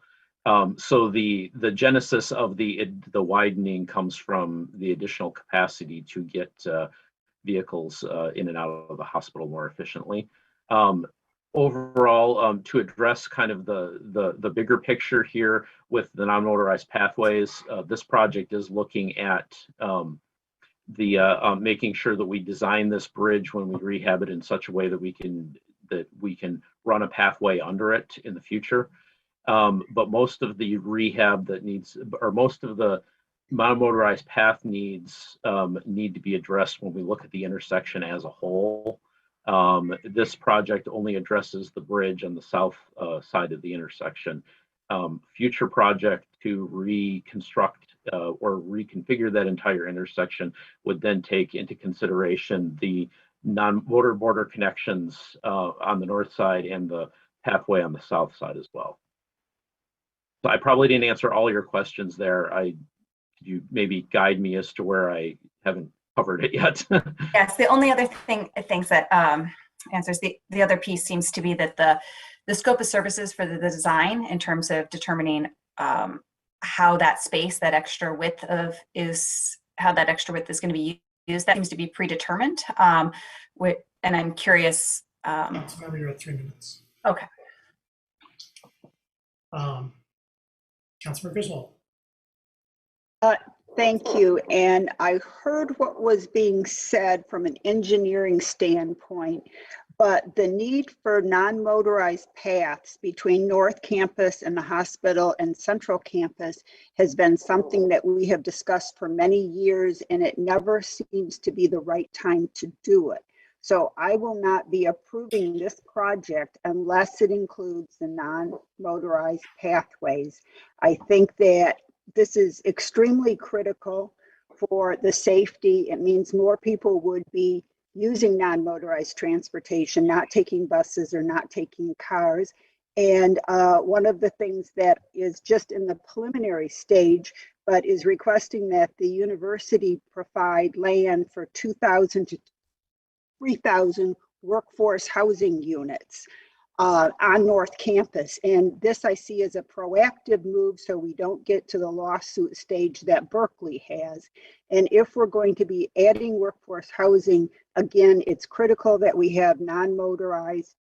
S21: So the genesis of the widening comes from the additional capacity to get vehicles in and out of the hospital more efficiently. Overall, to address kind of the bigger picture here with the non-motorized pathways, this project is looking at making sure that we design this bridge when we rehab it in such a way that we can run a pathway under it in the future. But most of the rehab that needs, or most of the non-motorized path needs need to be addressed when we look at the intersection as a whole. This project only addresses the bridge on the south side of the intersection. Future project to reconstruct or reconfigure that entire intersection would then take into consideration the non-motor border connections on the north side and the pathway on the south side as well. So I probably didn't answer all your questions there. Could you maybe guide me as to where I haven't covered it yet?
S18: Yes, the only other things that answers the other piece seems to be that the scope of services for the design in terms of determining how that space, that extra width is going to be used, that seems to be predetermined. And I'm curious.
S1: Councilmember, you're at 3 minutes.
S18: Okay.
S1: Councilmember Griswold.
S16: Thank you. And I heard what was being said from an engineering standpoint, but the need for non-motorized paths between North Campus and the hospital and Central Campus has been something that we have discussed for many years, and it never seems to be the right time to do it. So I will not be approving this project unless it includes the non-motorized pathways. I think that this is extremely critical for the safety. It means more people would be using non-motorized transportation, not taking buses or not taking cars. And one of the things that is just in the preliminary stage, but is requesting that the university provide land for 2,000 to 3,000 workforce housing units on North Campus. And this I see as a proactive move so we don't get to the lawsuit stage that Berkeley has. And if we're going to be adding workforce housing, again, it's critical that we have non-motorized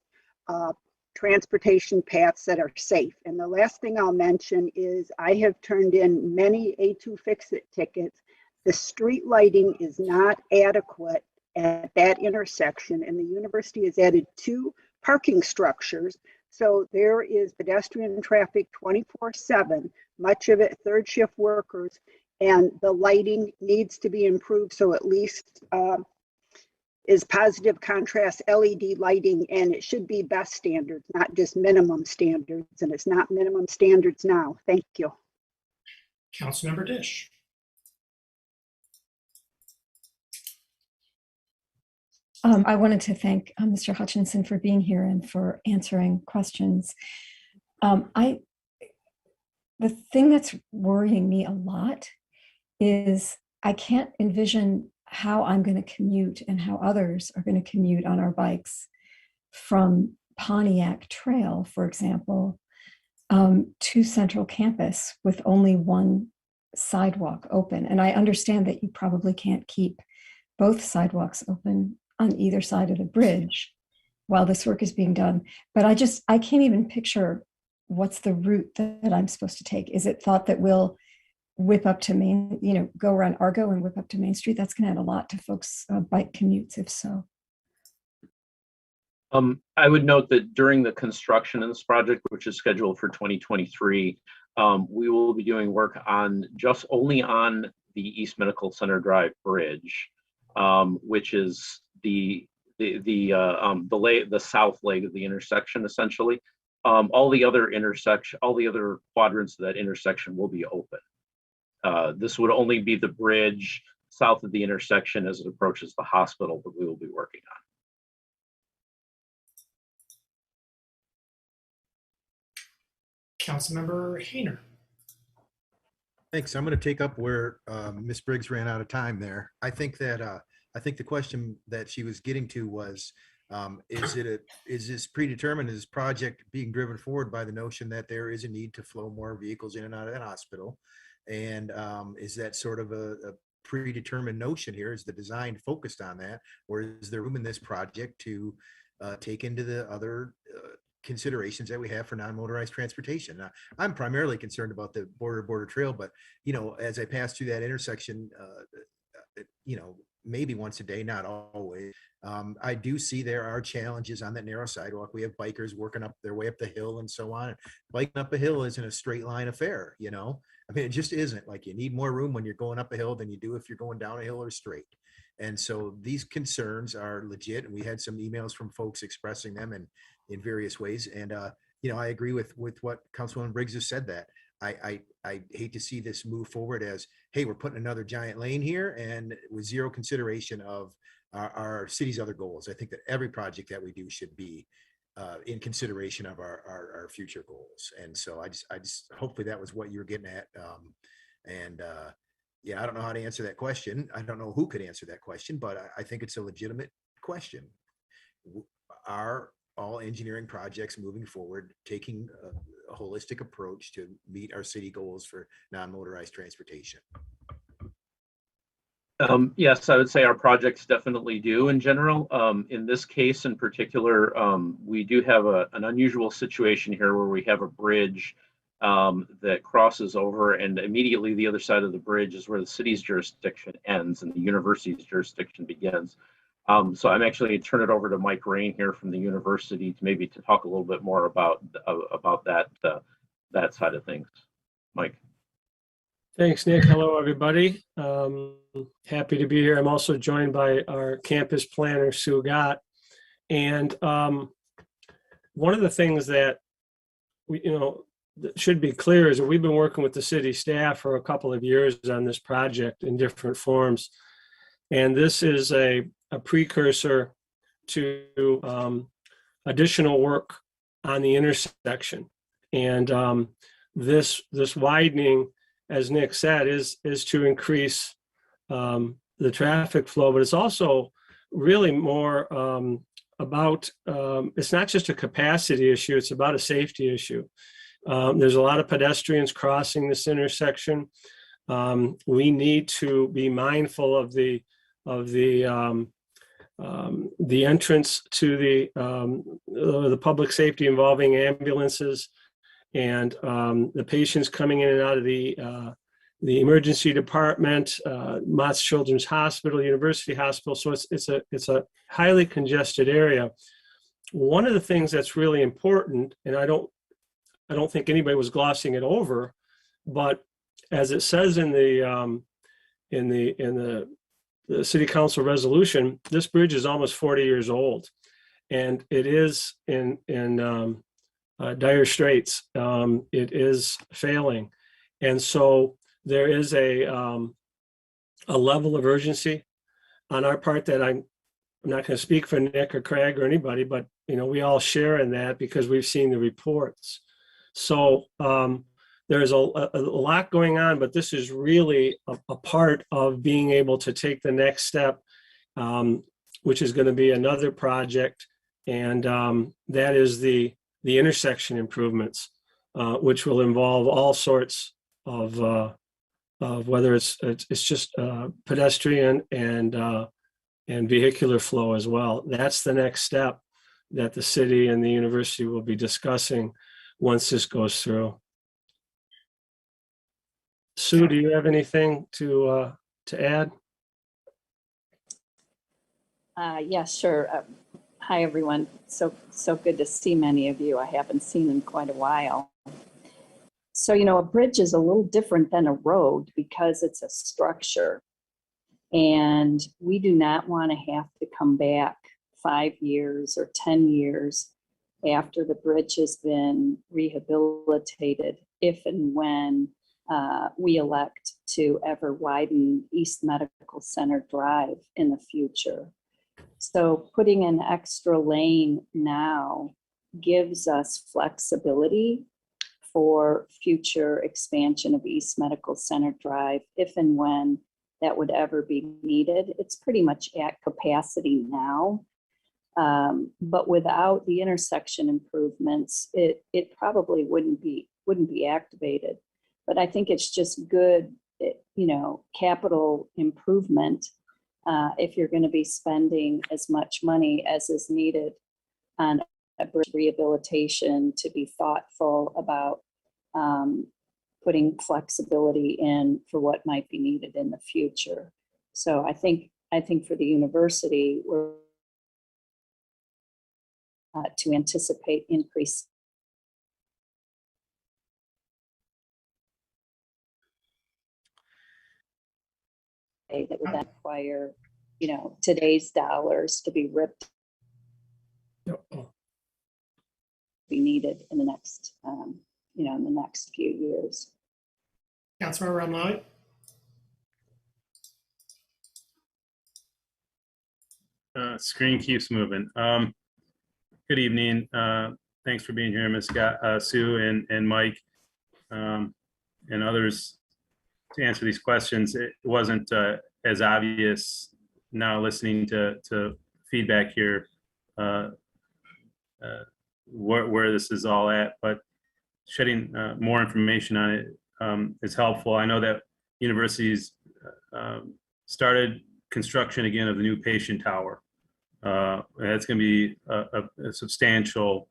S16: transportation paths that are safe. And the last thing I'll mention is I have turned in many A2 Fix-It tickets. The street lighting is not adequate at that intersection, and the university has added 2 parking structures. So there is pedestrian traffic 24/7, much of it third shift workers, and the lighting needs to be improved. So at least is positive contrast LED lighting, and it should be best standards, not just minimum standards. And it's not minimum standards now. Thank you.
S1: Councilmember Dish.
S15: I wanted to thank Mr. Hutchinson for being here and for answering questions. The thing that's worrying me a lot is I can't envision how I'm going to commute and how others are going to commute on our bikes from Pontiac Trail, for example, to Central Campus with only one sidewalk open. And I understand that you probably can't keep both sidewalks open on either side of the bridge while this work is being done. But I can't even picture what's the route that I'm supposed to take. Is it thought that we'll whip up to go around Argo and whip up to Main Street? That's gonna add a lot to folks' bike commutes, if so.
S21: I would note that during the construction of this project, which is scheduled for 2023, we will be doing work only on the East Medical Center Drive Bridge, which is the south leg of the intersection, essentially. All the other quadrants of that intersection will be open. This would only be the bridge south of the intersection as it approaches the hospital that we will be working on.
S1: Councilmember Hayner.
S17: Thanks. I'm going to take up where Ms. Briggs ran out of time there. I think the question that she was getting to was Is this predetermined? Is this project being driven forward by the notion that there is a need to flow more vehicles in and out of that hospital? And is that sort of a predetermined notion here? Is the design focused on that, or is there room in this project to take into the other considerations that we have for non-motorized transportation? Now, I'm primarily concerned about the border trail, but as I pass through that intersection, maybe once a day, not always. I do see there are challenges on that narrow sidewalk. We have bikers working up their way up the hill and so on. Biking up a hill isn't a straight line affair, I mean, it just isn't. Like, you need more room when you're going up a hill than you do if you're going down a hill or straight. And so these concerns are legit. And we had some emails from folks expressing them in various ways. And, I agree with what Councilwoman Briggs has said, that I hate to see this move forward as, hey, we're putting another giant lane here and with zero consideration of our city's other goals. I think that every project that we do should be in consideration of our future goals. And so I just hopefully that was what you were getting at. I don't know how to answer that question. I don't know who could answer that question, but I think it's a legitimate question. Are all engineering projects moving forward taking a holistic approach to meet our city goals for non-motorized transportation?
S21: Yes, I would say our projects definitely do in general. In this case in particular, we do have an unusual situation here where we have a bridge that crosses over, and immediately the other side of the bridge is where the city's jurisdiction ends and the university's jurisdiction begins. So I'm actually going to turn it over to Mike Rain here from the university to talk a little bit more about that side of things. Mike.
S4: Thanks, Nick. Hello, everybody. Happy to be here. I'm also joined by our campus planner, Sue Gott. And one of the things that that should be clear is that we've been working with the city staff for a couple of years on this project in different forms. And this is a precursor to additional work on the intersection. And this widening, as Nick said, is to increase the traffic flow, but it's also really more about, it's not just a capacity issue, it's about a safety issue. There's a lot of pedestrians crossing this intersection. We need to be mindful of the entrance to the public safety involving ambulances and the patients coming in and out of the emergency department, Mott's Children's Hospital, University Hospital. So it's a highly congested area. One of the things that's really important, and I don't think anybody was glossing it over, but as it says in the city council resolution, this bridge is almost 40 years old, and it is in dire straits. It is failing, and so there is a level of urgency on our part that I'm not going to speak for Nick or Craig or anybody, but we all share in that because we've seen the reports. So there's a lot going on, but this is really a part of being able to take the next step, which is going to be another project, and that is the intersection improvements, which will involve all sorts of whether it's just pedestrian and vehicular flow as well. That's the next step that the city and the university will be discussing once this goes through. Sue, do you have anything to add?
S22: Yes, sure. Hi, everyone. So good to see many of you. I haven't seen in quite a while. So, a bridge is a little different than a road because it's a structure. And we do not want to have to come back 5 years or 10 years after the bridge has been rehabilitated, if and when we elect to ever widen East Medical Center Drive in the future. So putting an extra lane now gives us flexibility for future expansion of East Medical Center Drive, if and when that would ever be needed. It's pretty much at capacity now. But without the intersection improvements, it probably wouldn't be activated. But I think it's just good, capital improvement if you're going to be spending as much money as is needed on a bridge rehabilitation, to be thoughtful about putting flexibility in for what might be needed in the future. So I think for the university, we're to anticipate increase. That would then require, today's dollars to be ripped, be needed in the next, in the next few years.
S1: Councilmember Romali?
S7: Screen keeps moving. Good evening. Thanks for being here, Ms. Sue and Mike, and others to answer these questions. It wasn't as obvious now listening to feedback here where this is all at, but shedding more information on it is helpful. I know that universities started construction again of the new patient tower. That's going to be a substantial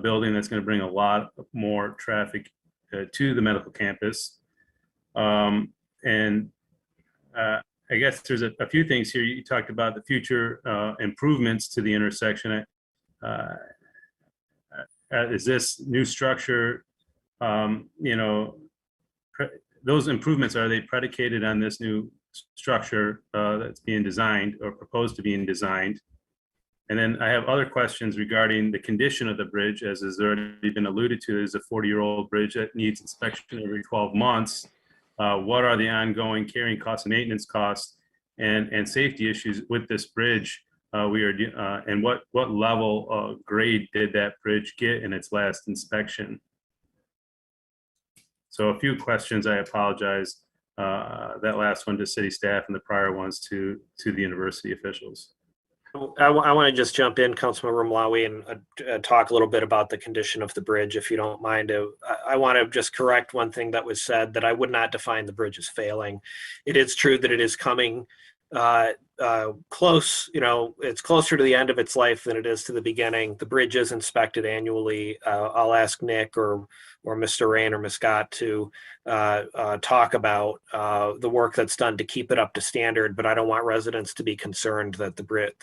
S7: building that's going to bring a lot more traffic to the medical campus. And I guess there's a few things here. You talked about the future improvements to the intersection. Is this new structure, those improvements, are they predicated on this new structure that's being designed or proposed to being designed? And then I have other questions regarding the condition of the bridge, as has already been alluded to. There's a 40-year-old bridge that needs inspection every 12 months. What are the ongoing carrying costs and maintenance costs and safety issues with this bridge? And what level of grade did that bridge get in its last inspection? So a few questions. I apologize. That last one to city staff and the prior ones to the university officials.
S3: I want to just jump in, Councilmember Malawi, and talk a little bit about the condition of the bridge, if you don't mind. I want to just correct one thing that was said, that I would not define the bridge as failing. It is true that it is coming close, it's closer to the end of its life than it is to the beginning. The bridge is inspected annually. I'll ask Nick or Mr. Rain or Ms. Scott to talk about the work that's done to keep it up to standard, but I don't want residents to be concerned that the bridge,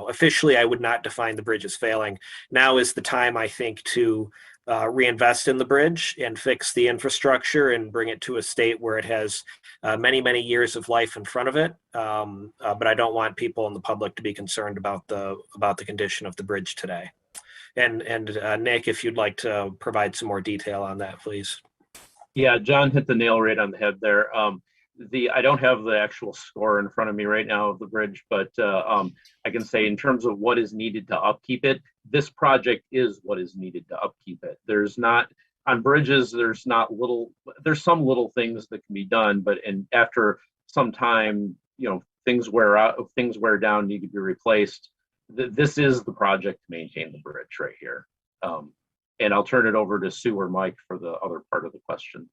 S3: officially I would not define the bridge as failing. Now is the time, I think, to reinvest in the bridge and fix the infrastructure and bring it to a state where it has many, many years of life in front of it. But I don't want people in the public to be concerned about the condition of the bridge today. And Nick, if you'd like to provide some more detail on that, please.
S21: Yeah, John hit the nail right on the head there. I don't have the actual score in front of me right now of the bridge, but I can say in terms of what is needed to upkeep it, this project is what is needed to upkeep it. There's not, on bridges, there's some little things that can be done, but after some time, things wear out, things wear down, need to be replaced. This is the project to maintain the bridge right here. And I'll turn it over to Sue or Mike for the other part of the question.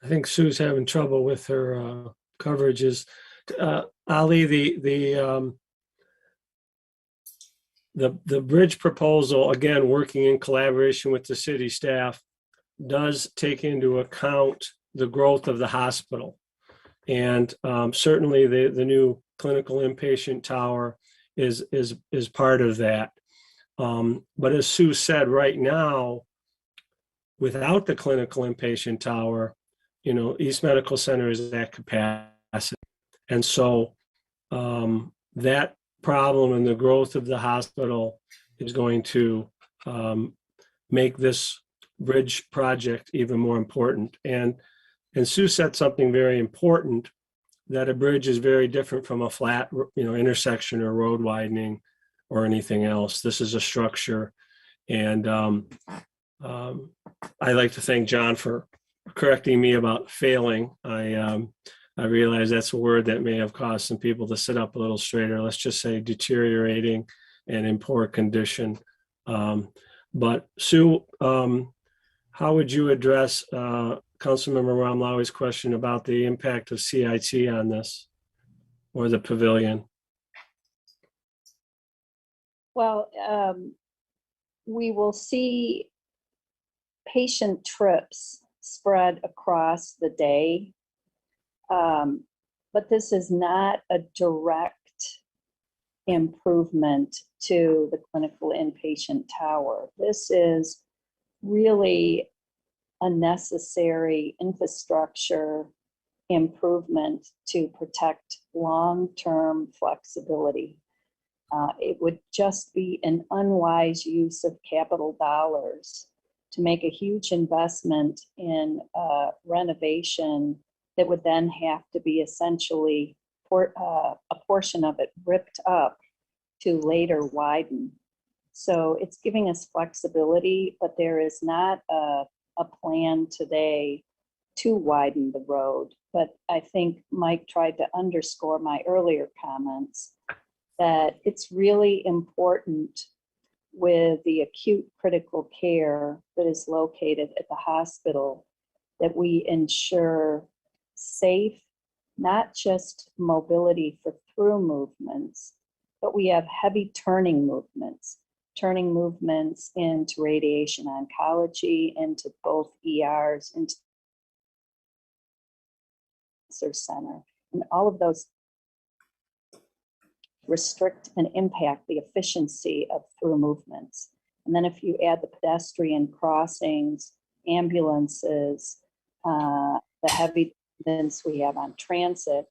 S4: I think Sue's having trouble with her coverages. Ali, the bridge proposal, again, working in collaboration with the city staff, does take into account the growth of the hospital. And certainly the new clinical inpatient tower is part of that. But as Sue said, right now, without the clinical inpatient tower, East Medical Center is at capacity. And so that problem and the growth of the hospital is going to make this bridge project even more important. And Sue said something very important, that a bridge is very different from a flat, intersection or road widening or anything else. This is a structure. And I'd like to thank John for correcting me about failing. I I realize that's a word that may have caused some people to sit up a little straighter. Let's just say deteriorating and in poor condition. But Sue, how would you address Councilmember Ramlawi's question about the impact of CIT on this or the pavilion?
S22: Well, we will see patient trips spread across the day, but this is not a direct improvement to the clinical inpatient tower. This is really a necessary infrastructure improvement to protect long-term flexibility. It would just be an unwise use of capital dollars to make a huge investment in renovation that would then have to be essentially a portion of it ripped up to later widen. So it's giving us flexibility, but there is not a plan today to widen the road. But I think Mike tried to underscore my earlier comments that it's really important with the acute critical care that is located at the hospital that we ensure safe, not just mobility for through movements, but we have heavy turning movements into radiation oncology, into both ERs, into cancer center, and all of those restrict and impact the efficiency of through movements. And then if you add the pedestrian crossings, ambulances, the heavy dependence we have on transit,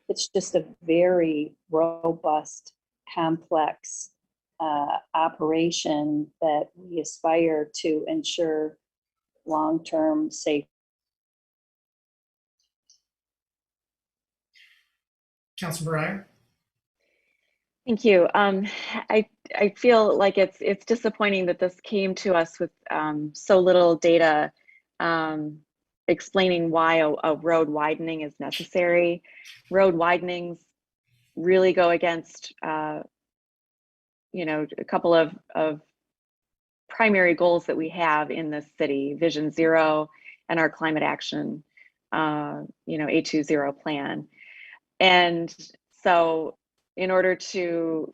S22: it's just a very robust, complex operation that we aspire to ensure long-term safe.
S1: Councilor Breyer?
S14: Thank you. I feel like it's disappointing that this came to us with so little data explaining why a road widening is necessary. Road widenings really go against a couple of primary goals that we have in this city: Vision Zero and our climate action, A20 plan. And so in order to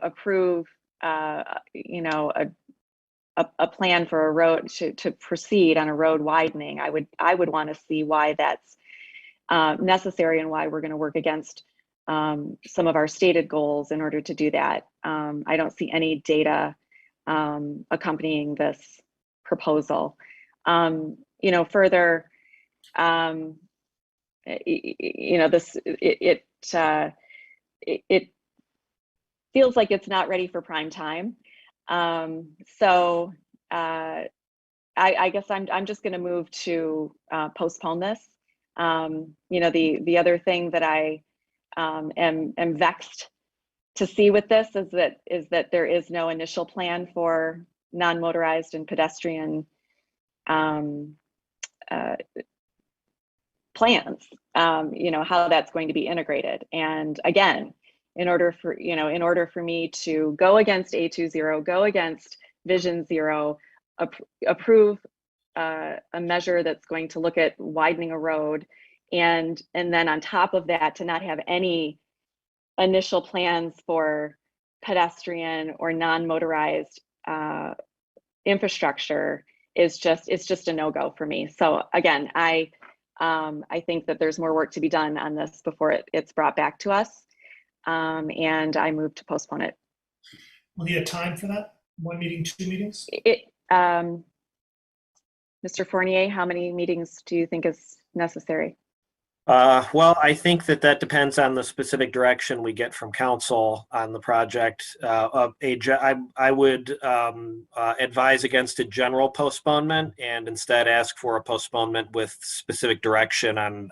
S14: approve, a plan for a road to proceed on a road widening, I would want to see why that's necessary and why we're going to work against some of our stated goals in order to do that. I don't see any data accompanying this proposal. Further, it feels like it's not ready for prime time. So I guess I'm just going to move to postpone this. The other thing that I am vexed to see with this is that there is no initial plan for non-motorized and pedestrian plans, how that's going to be integrated. And again, in order for me to go against A20, go against Vision Zero, approve a measure that's going to look at widening a road, and then on top of that, to not have any initial plans for pedestrian or non-motorized infrastructure it's just a no-go for me. So again, I think that there's more work to be done on this before it's brought back to us, and I move to postpone it.
S1: Will you have time for that? 1 meeting, 2 meetings?
S14: Mr. Fournier, how many meetings do you think is necessary?
S3: Well, I think that depends on the specific direction we get from council on the project. I would advise against a general postponement and instead ask for a postponement with specific direction on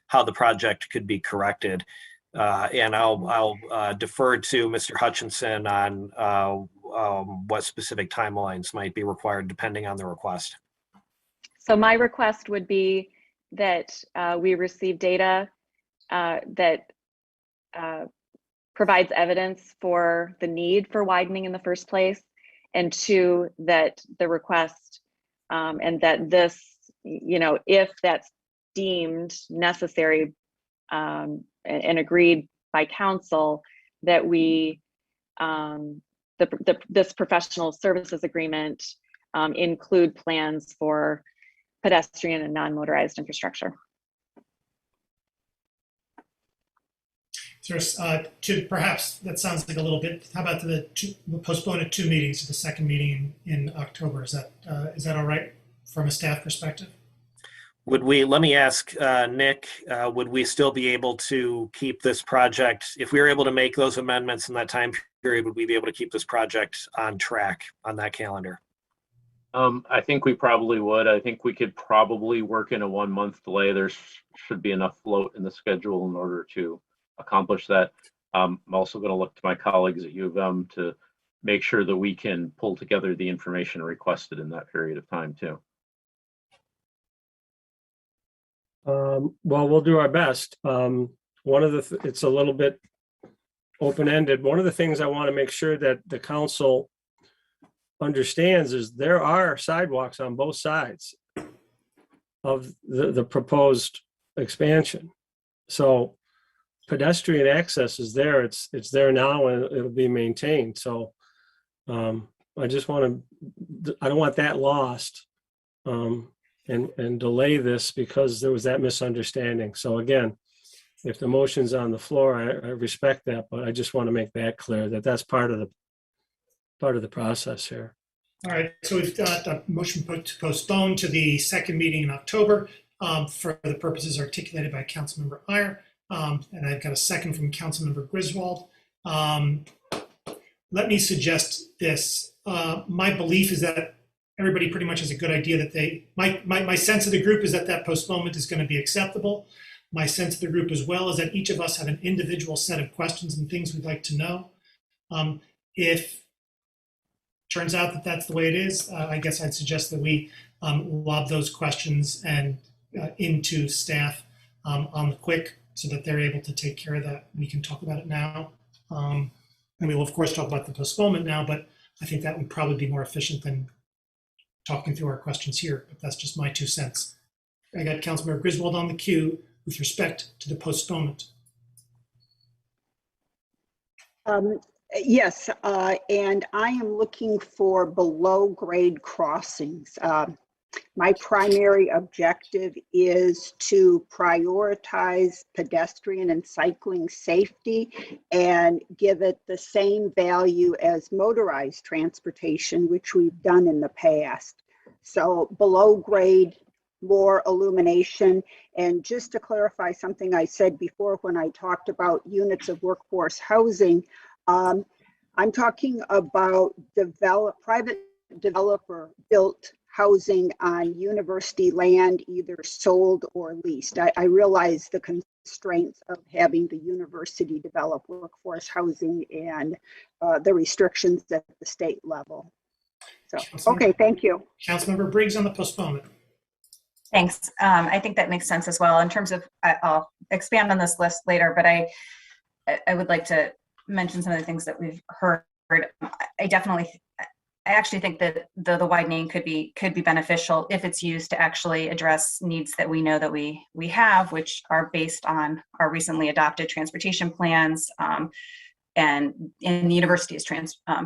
S3: how the project could be corrected. And I'll defer to Mr. Hutchinson on what specific timelines might be required depending on the request.
S14: So my request would be that we receive data that provides evidence for the need for widening in the first place, and two, that the request and that this, if that's deemed necessary and agreed by council, that we this professional services agreement include plans for pedestrian and non-motorized infrastructure.
S1: To perhaps that sounds like a little bit. How about we'll postpone it 2 meetings to the second meeting in October? Is that all right from a staff perspective?
S3: Let me ask Nick, would we still be able to keep this project, if we were able to make those amendments in that time period, would we be able to keep this project on track on that calendar?
S21: I think we probably would. I think we could probably work in a 1-month delay. There should be enough float in the schedule in order to accomplish that. I'm also going to look to my colleagues at U of M to make sure that we can pull together the information requested in that period of time too.
S4: Well, we'll do our best. It's a little bit open-ended. One of the things I want to make sure that the council understands is there are sidewalks on both sides of the proposed expansion. So pedestrian access is there. It's there now, and it'll be maintained. So I just want to, I don't want that lost and delay this because there was that misunderstanding. So again, if the motion's on the floor, I respect that, but I just want to make that clear that that's part of the process here.
S1: All right, so we've got a motion to postpone to the second meeting in October for the purposes articulated by Councilmember Iyer. And I've got a second from Councilmember Griswold. Let me suggest this. My belief is that everybody pretty much has a good idea that my sense of the group is that postponement is going to be acceptable. My sense of the group as well is that each of us have an individual set of questions and things we'd like to know. If turns out that that's the way it is, I guess I'd suggest that we lob those questions and into staff on the quick so that they're able to take care of that. We can talk about it now. And we will, of course, talk about the postponement now, but I think that would probably be more efficient than talking through our questions here, but that's just my 2 cents. I got Councilmember Griswold on the queue with respect to the postponement.
S16: Yes, and I am looking for below grade crossings. My primary objective is to prioritize pedestrian and cycling safety and give it the same value as motorized transportation, which we've done in the past. So below grade, more illumination. And just to clarify something I said before when I talked about units of workforce housing, I'm talking about private developer built housing on university land, either sold or leased. I realize the constraints of having the university develop workforce housing and the restrictions at the state level. So, okay, thank you.
S1: Councilmember Briggs on the postponement.
S18: Thanks. I think that makes sense as well in terms of, I'll expand on this list later, but I would like to mention some of the things that we've heard. I actually think that the widening could be beneficial if it's used to actually address needs that we know that we have, which are based on our recently adopted transportation plans and in the university's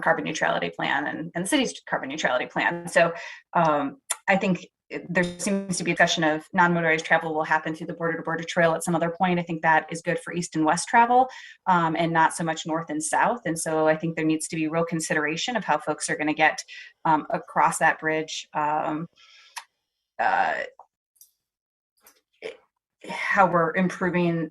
S18: carbon neutrality plan and the city's carbon neutrality plan. So I think there seems to be a discussion of non-motorized travel will happen through the border-to-border trail at some other point. I think that is good for east and west travel and not so much north and south. And so I think there needs to be real consideration of how folks are going to get across that bridge, how we're improving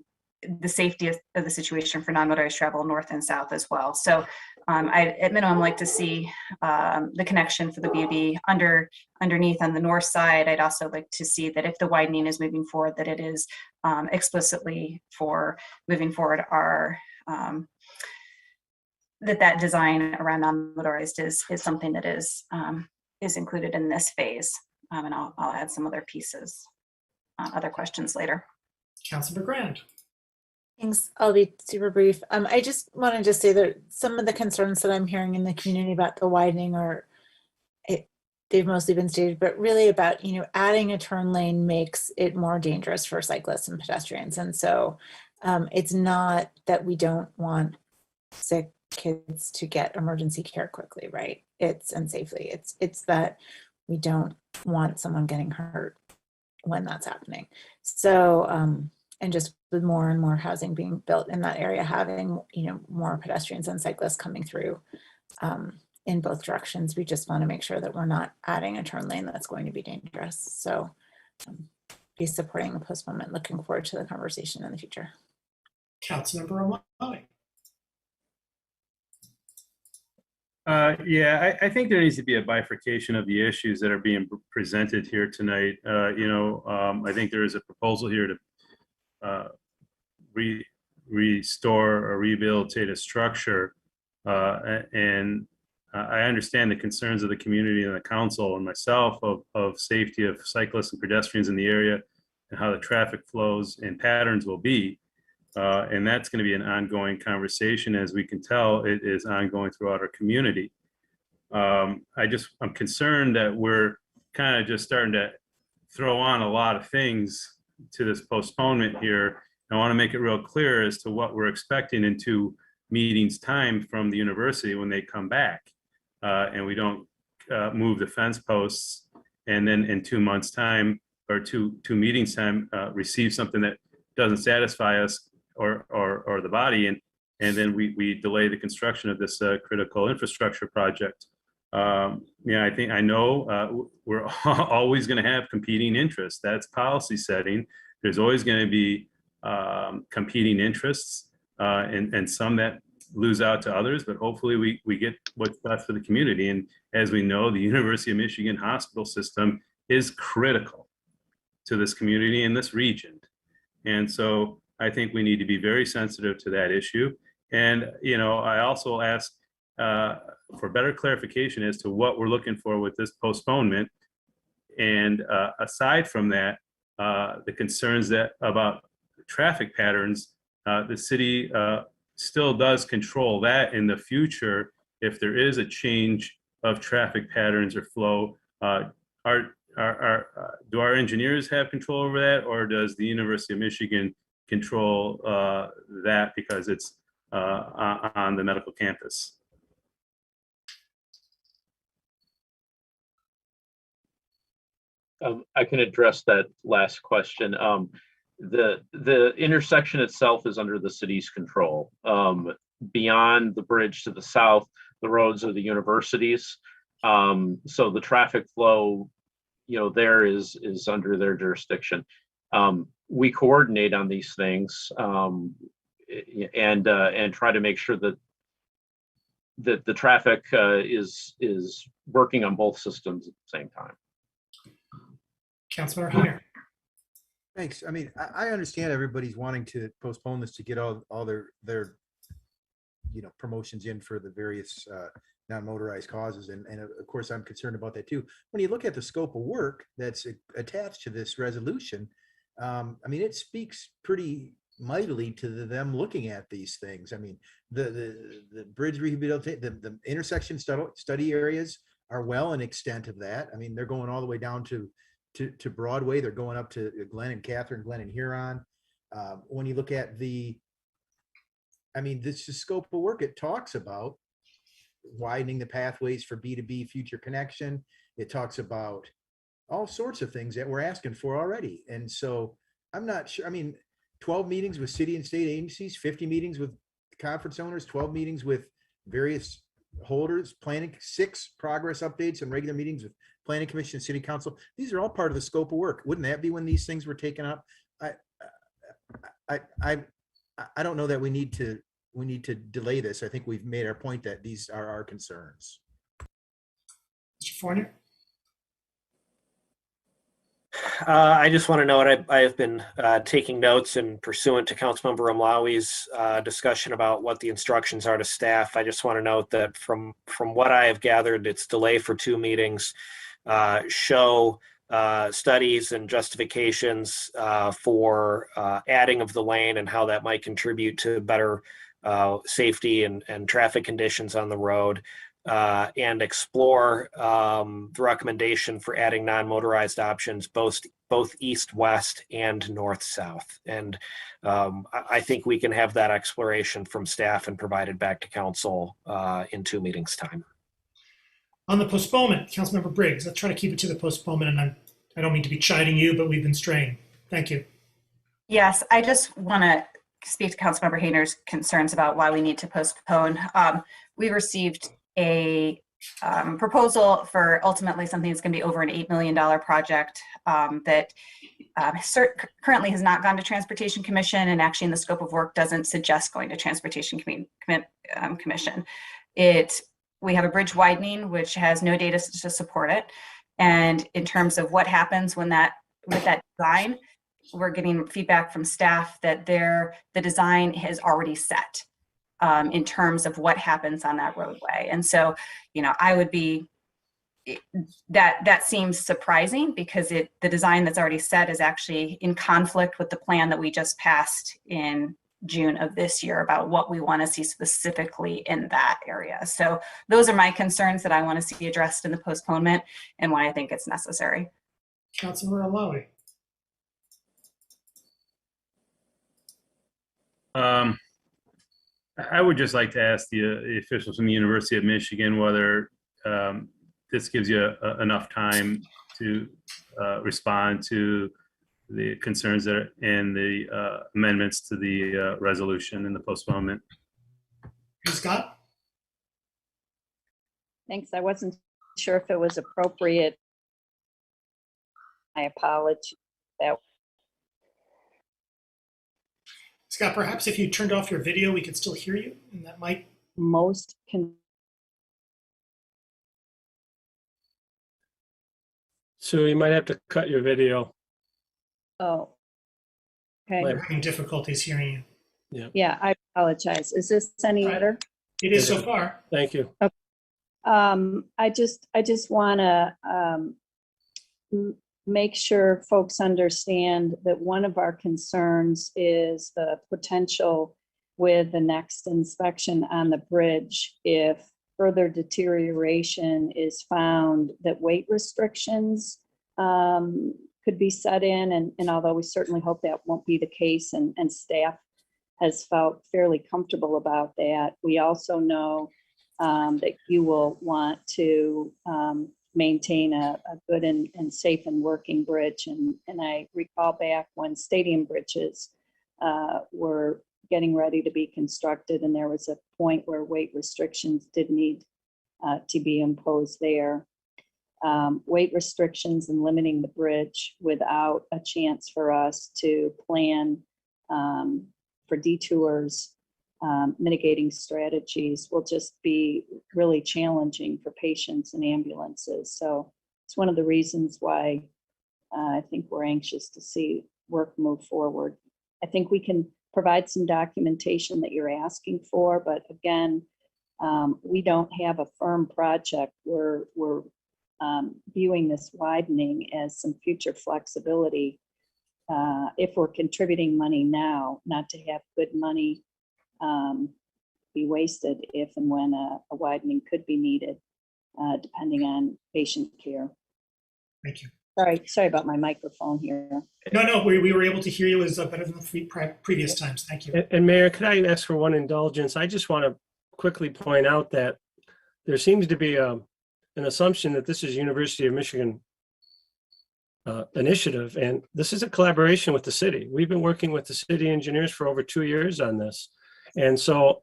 S18: the safety of the situation for non-motorized travel north and south as well. So I, at minimum, like to see the connection for the B&B underneath on the north side. I'd also like to see that if the widening is moving forward, that it is explicitly for moving forward our that design around non-motorized is something that is included in this phase. And I'll add some other pieces. other questions later.
S1: Councilmember Grand.
S19: Thanks. I'll be super brief. I just wanted to say that some of the concerns that I'm hearing in the community about the widening they've mostly been stated, but really about, adding a turn lane makes it more dangerous for cyclists and pedestrians. And so it's not that we don't want sick kids to get emergency care quickly, right? And safely. It's that we don't want someone getting hurt when that's happening. So, and just with more and more housing being built in that area, having, more pedestrians and cyclists coming through in both directions, we just want to make sure that we're not adding a turn lane that's going to be dangerous. So be supporting the postponement. Looking forward to the conversation in the future.
S1: Councilmember O'Malley.
S7: Yeah, I think there needs to be a bifurcation of the issues that are being presented here tonight. I think there is a proposal here to restore or rehabilitate a structure, and I understand the concerns of the community and the council and myself of safety of cyclists and pedestrians in the area and how the traffic flows and patterns will be. And that's going to be an ongoing conversation. As we can tell, it is ongoing throughout our community. I'm concerned that we're kind of just starting to throw on a lot of things to this postponement here. I want to make it real clear as to what we're expecting in 2 meetings time from the university when they come back. And we don't move the fence posts and then in 2 months time or two meetings time receive something that doesn't satisfy us or the body, and then we delay the construction of this critical infrastructure project. I know we're always going to have competing interests. That's policy setting. There's always going to be competing interests, and some that lose out to others, but hopefully we get what's best for the community. And as we know, the University of Michigan hospital system is critical to this community and this region. And so I think we need to be very sensitive to that issue. And, I also ask for better clarification as to what we're looking for with this postponement. And aside from that, the concerns about traffic patterns, the city still does control that in the future. If there is a change of traffic patterns or flow, do our engineers have control over that, or does the University of Michigan control that because it's on the medical campus?
S21: I can address that last question. The intersection itself is under the city's control. Beyond the bridge to the south, the roads are the universities. So the traffic flow, there is under their jurisdiction. We coordinate on these things and try to make sure that the traffic is working on both systems at the same time.
S1: Councilmember Hunter.
S17: Thanks. I mean, I understand everybody's wanting to postpone this to get all their promotions in for the various non-motorized causes. And of course, I'm concerned about that too. When you look at the scope of work that's attached to this resolution, it speaks pretty mightily to them looking at these things. I mean, the bridge rehabilitation, the intersection study areas are well in extent of that. I mean, they're going all the way down to Broadway. They're going up to Glen and Catherine, Glen and Huron. When you look at this is the scope of work. It talks about widening the pathways for B2B future connection. It talks about all sorts of things that we're asking for already. And so I'm not sure. 12 meetings with city and state agencies, 50 meetings with conference owners, 12 meetings with various holders, planning, 6 progress updates and regular meetings with planning commission and city council. These are all part of the scope of work. Wouldn't that be when these things were taken up? I don't know that we need to delay this. I think we've made our point that these are our concerns.
S1: Mr. Fournier.
S3: I just want to note I have been taking notes and pursuant to Councilmember Omlawi's discussion about what the instructions are to staff. I just want to note that from what I have gathered, its delay for 2 meetings show studies and justifications for adding of the lane and how that might contribute to better safety and traffic conditions on the road, and explore the recommendation for adding non-motorized options both east-west and north-south. And I think we can have that exploration from staff and provided back to council in 2 meetings' time.
S1: On the postponement, Councilmember Briggs, let's try to keep it to the postponement, and I don't mean to be chiding you, but we've been straying. Thank you.
S18: Yes, I just want to speak to Councilmember Hayner's concerns about why we need to postpone. We received a proposal for ultimately something that's going to be over an $8 million project that currently has not gone to Transportation Commission, and actually in the scope of work doesn't suggest going to Transportation Commission. We have a bridge widening, which has no data to support it. And in terms of what happens when with that design, we're getting feedback from staff that the design is already set in terms of what happens on that roadway. And so, I would be, that seems surprising because the design that's already set is actually in conflict with the plan that we just passed in June of this year about what we want to see specifically in that area. So those are my concerns that I want to see addressed in the postponement and why I think it's necessary.
S1: Councilor Alawi.
S7: I would just like to ask the officials from the University of Michigan whether this gives you enough time to respond to the concerns and the amendments to the resolution and the postponement.
S1: Scott?
S22: Thanks. I wasn't sure if it was appropriate. I apologize.
S1: Scott, perhaps if you turned off your video, we could still hear you, and that might.
S22: Most can.
S4: So you might have to cut your video.
S22: Oh, okay.
S1: We're having difficulties hearing you.
S22: Yeah, I apologize. Is this any better?
S1: It is so far.
S4: Thank you.
S22: Okay. I just want to make sure folks understand that one of our concerns is the potential with the next inspection on the bridge if further deterioration is found, that weight restrictions could be set in, and although we certainly hope that won't be the case, and staff has felt fairly comfortable about that, we also know that you will want to maintain a good and safe and working bridge. And I recall back when stadium bridges were getting ready to be constructed, and there was a point where weight restrictions did need to be imposed there. Weight restrictions and limiting the bridge without a chance for us to plan for detours, mitigating strategies will just be really challenging for patients and ambulances. So it's one of the reasons why I think we're anxious to see work move forward. I think we can provide some documentation that you're asking for, but again, we don't have a firm project. We're viewing this widening as some future flexibility if we're contributing money now, not to have good money be wasted if and when a widening could be needed, depending on patient care.
S1: Thank you.
S22: Sorry about my microphone here.
S1: No, we were able to hear you as better than the previous times. Thank you.
S4: And Mayor, could I ask for one indulgence? I just want to quickly point out that there seems to be an assumption that this is University of Michigan initiative, and this is a collaboration with the city. We've been working with the city engineers for over 2 years on this. And so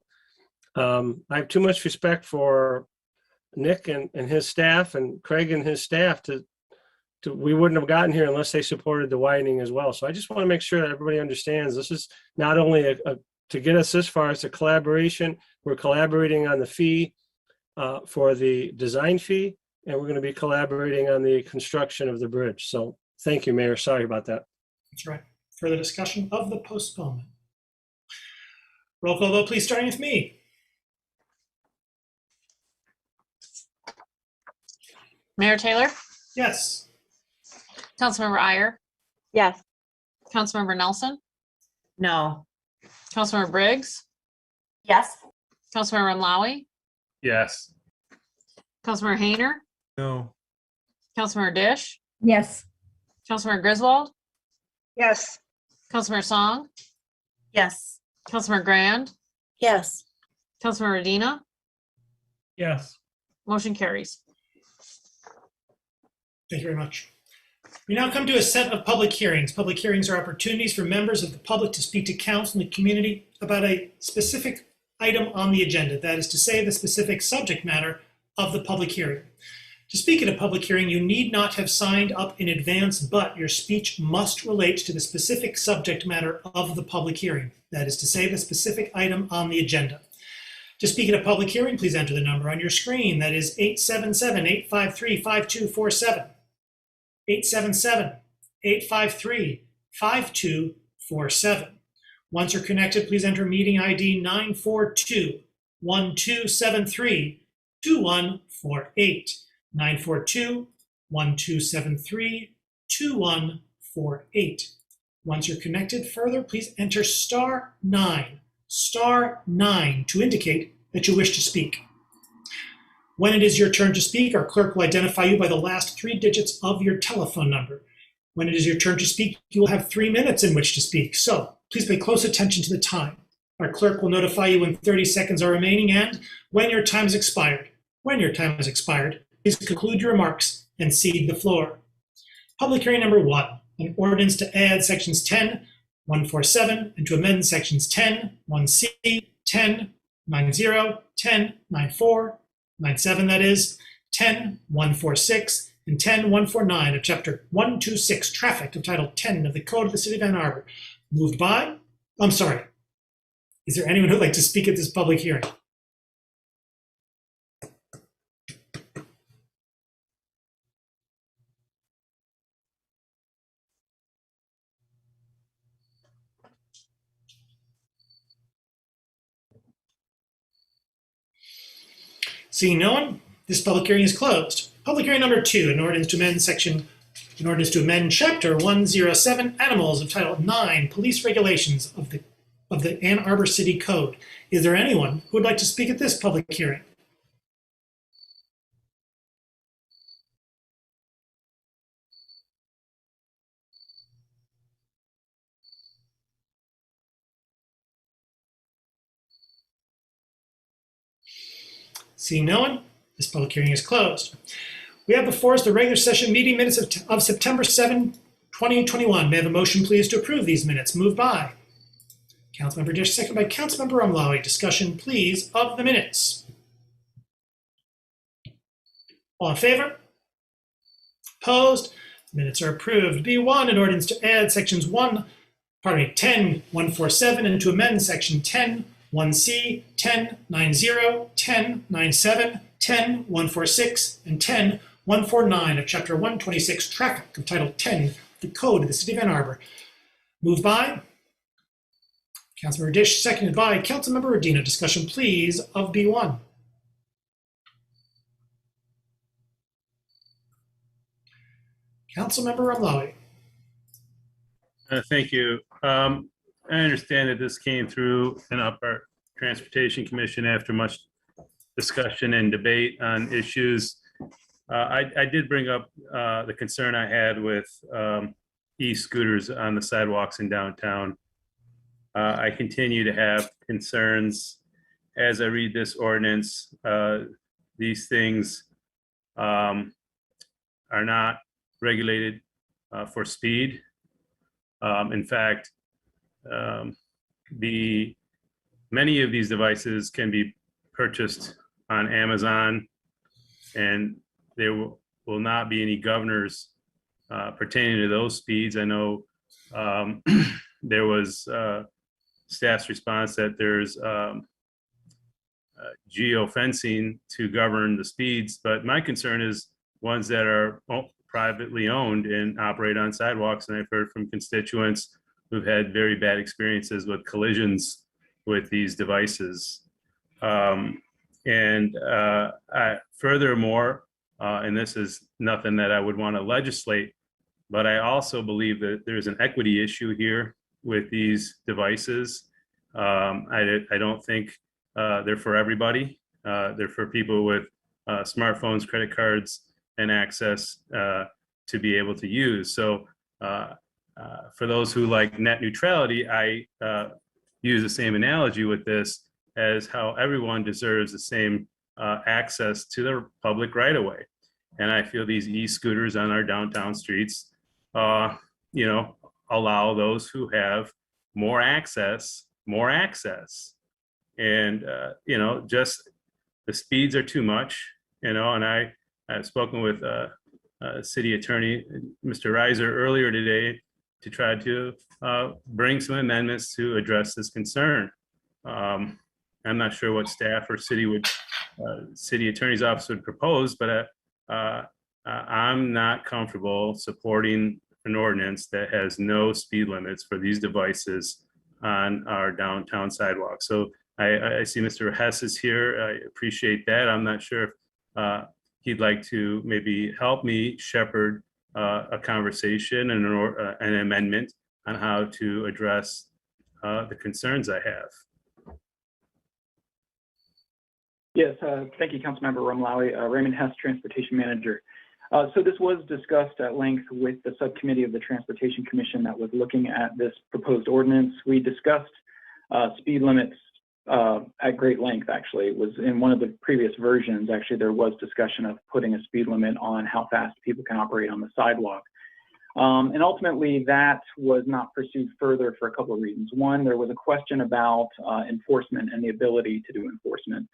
S4: I have too much respect for Nick and his staff and Craig and his staff we wouldn't have gotten here unless they supported the widening as well. So I just want to make sure that everybody understands this is not only to get us this far, it's a collaboration. We're collaborating on the fee for the design fee, and we're going to be collaborating on the construction of the bridge. So thank you, Mayor. Sorry about that.
S1: That's right. Further discussion of the postponement. Roll call vote, please, starting with me.
S2: Mayor Taylor?
S1: Yes.
S2: Councilmember Iyer,
S14: Yes.
S2: Councilmember Nelson,
S6: No.
S2: Councilmember Briggs,
S18: Yes.
S2: Councilmember Mlawi,
S7: Yes.
S2: Councilmember Hayner,
S17: No.
S2: Councilmember Dish,
S15: Yes.
S2: Councilmember Griswold,
S16: Yes.
S2: Councilmember Song,
S20: Yes.
S2: Councilmember Grand,
S19: Yes.
S2: Councilmember Medina,
S4: Yes.
S2: motion carries.
S1: Thank you very much. We now come to a set of public hearings. Public hearings are opportunities for members of the public to speak to council and the community about a specific item on the agenda. That is to say, the specific subject matter of the public hearing. To speak at a public hearing, you need not have signed up in advance, but your speech must relate to the specific subject matter of the public hearing. That is to say, the specific item on the agenda. To speak at a public hearing, please enter the number on your screen. That is 877-853-5247. 877-853-5247. Once you're connected, please enter meeting ID 942-1273-2148. 942-1273-2148. Once you're connected further, please enter *9 to indicate that you wish to speak. When it is your turn to speak, our clerk will identify you by the last 3 digits of your telephone number. When it is your turn to speak, you will have 3 minutes in which to speak. So please pay close attention to the time. Our clerk will notify you when 30 seconds are remaining and when your time has expired. When your time has expired, please conclude your remarks and cede the floor. Public hearing number 1, an ordinance to add sections 10-147 and to amend sections 10-1C, 10-90, 10-94, 97, that is, 10-146, and 10-149 of Chapter 126, Traffic of Title 10 of the Code of the City of Ann Arbor. Moved by, is there anyone who'd like to speak at this public hearing? Seeing no one, this public hearing is closed. Public hearing number 2, an ordinance to amend Chapter 107, Animals of Title 9, Police Regulations of the Ann Arbor City Code. Is there anyone who would like to speak at this public hearing? Seeing no one, this public hearing is closed. We have before us the regular session meeting minutes of September 7, 2021. May I have a motion, please, to approve these minutes? Moved by Councilmember Dish, second by Councilmember Mlawi. Discussion, please, of the minutes. All in favor? Opposed? Minutes are approved. B1, an ordinance to add sections 10-147 and to amend section 10-1C, 10-90, 10-97, 10-146, and 10-149 of Chapter 126, Traffic of Title 10 of the Code of the City of Ann Arbor. Moved by Councilmember Dish, seconded by Councilmember Medina. Discussion, please, of B1. Councilmember Mlawi.
S7: Thank you. I understand that this came through an Upper Transportation Commission after much discussion and debate on issues. I did bring up the concern I had with e-scooters on the sidewalks in downtown. I continue to have concerns as I read this ordinance. These things are not regulated for speed. In fact, many of these devices can be purchased on Amazon, and there will not be any governors pertaining to those speeds. I know there was staff's response that there's geofencing to govern the speeds, but my concern is ones that are privately owned and operate on sidewalks. And I've heard from constituents who've had very bad experiences with collisions with these devices. Furthermore, and this is nothing that I would want to legislate, But I also believe that there's an equity issue here with these devices. I don't think they're for everybody. They're for people with smartphones, credit cards, and access to be able to use. So for those who like net neutrality, I use the same analogy with this as how everyone deserves the same access to the public right of way. And I feel these e-scooters on our downtown streets, you know, allow those who have more access. And, you know, just the speeds are too much, you know, and I've spoken with City Attorney, Mr. Reiser, earlier today to try to bring some amendments to address this concern. I'm not sure what staff or city attorney's office would propose, but I'm not comfortable supporting an ordinance that has no speed limits for these devices on our downtown sidewalk. So I see Mr. Hess is here. I appreciate that. I'm not sure if he'd like to maybe help me shepherd a conversation and an amendment on how to address the concerns I have.
S8: Yes, thank you, Councilmember Rumlawi. Raymond Hess, Transportation Manager. So this was discussed at length with the subcommittee of the Transportation Commission that was looking at this proposed ordinance. We discussed speed limits at great length, actually. It was in one of the previous versions, actually, there was discussion of putting a speed limit on how fast people can operate on the sidewalk. And ultimately, that was not pursued further for a couple of reasons. One, there was a question about enforcement and the ability to do enforcement.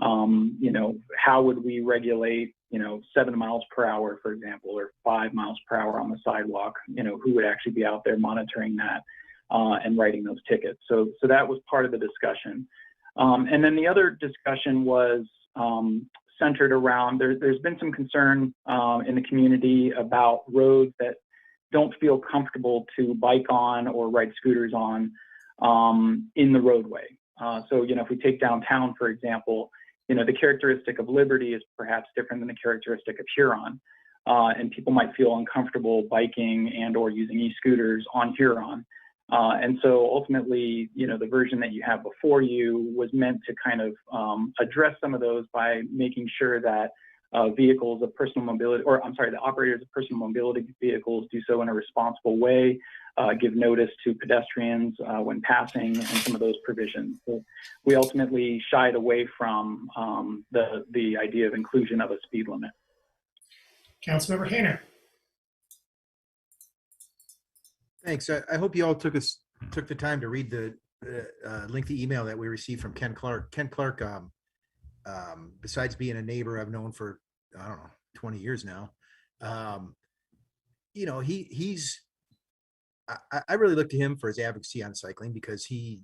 S8: You know, how would we regulate, you know, 7 miles per hour, for example, or 5 miles per hour on the sidewalk? You know, who would actually be out there monitoring that and writing those tickets? So that was part of the discussion. And then the other discussion was centered around, there's been some concern in the community about roads that don't feel comfortable to bike on or ride scooters on in the roadway. So, you know, if we take downtown, for example, you know, the characteristic of Liberty is perhaps different than the characteristic of Huron. And people might feel uncomfortable biking and or using e-scooters on Huron. And so ultimately, you know, the version that you have before you was meant to kind of address some of those by making sure that vehicles of personal mobility, or I'm sorry, the operators of personal mobility vehicles do so in a responsible way, give notice to pedestrians when passing, and some of those provisions. So we ultimately shied away from the idea of inclusion of a speed limit.
S1: Councilmember Hayner.
S17: Thanks. I hope you all took the time to read the lengthy email that we received from Ken Clark. Ken Clark, besides being a neighbor I've known for, I don't know, 20 years now, you know, I really look to him for his advocacy on cycling, because he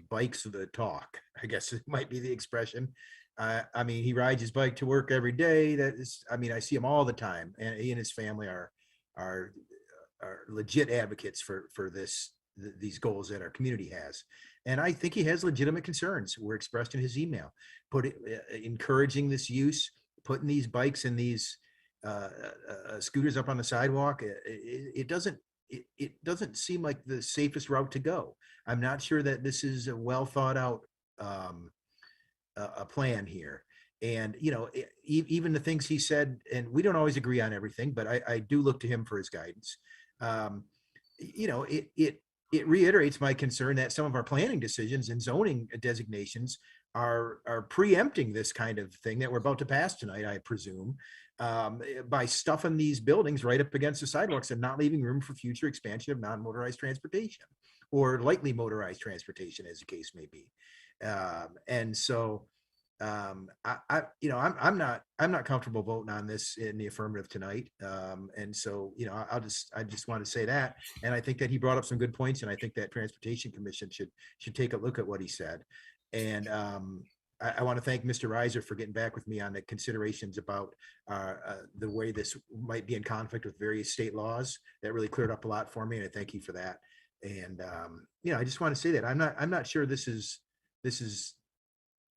S17: bikes the talk, I guess it might be the expression. I mean, he rides his bike to work every day. That is, I mean, I see him all the time, and he and his family are legit advocates for these goals that our community has. And I think he has legitimate concerns were expressed in his email, encouraging this use, putting these bikes and these scooters up on the sidewalk. It doesn't seem like the safest route to go. I'm not sure that this is a well thought out a plan here. And, you know, even the things he said, and we don't always agree on everything, but I do look to him for his guidance. You know, it reiterates my concern that some of our planning decisions and zoning designations are preempting this kind of thing that we're about to pass tonight, I presume, by stuffing these buildings right up against the sidewalks and not leaving room for future expansion of non-motorized transportation, or lightly motorized transportation, as the case may be. And so, you know, I'm not comfortable voting on this in the affirmative tonight. And so, you know, I just want to say that. And I think that he brought up some good points, and I think that Transportation Commission should take a look at what he said. And I want to thank Mr. Reiser for getting back with me on the considerations about the way this might be in conflict with various state laws. That really cleared up a lot for me, and I thank you for that. And you know, I just want to say that I'm not sure this is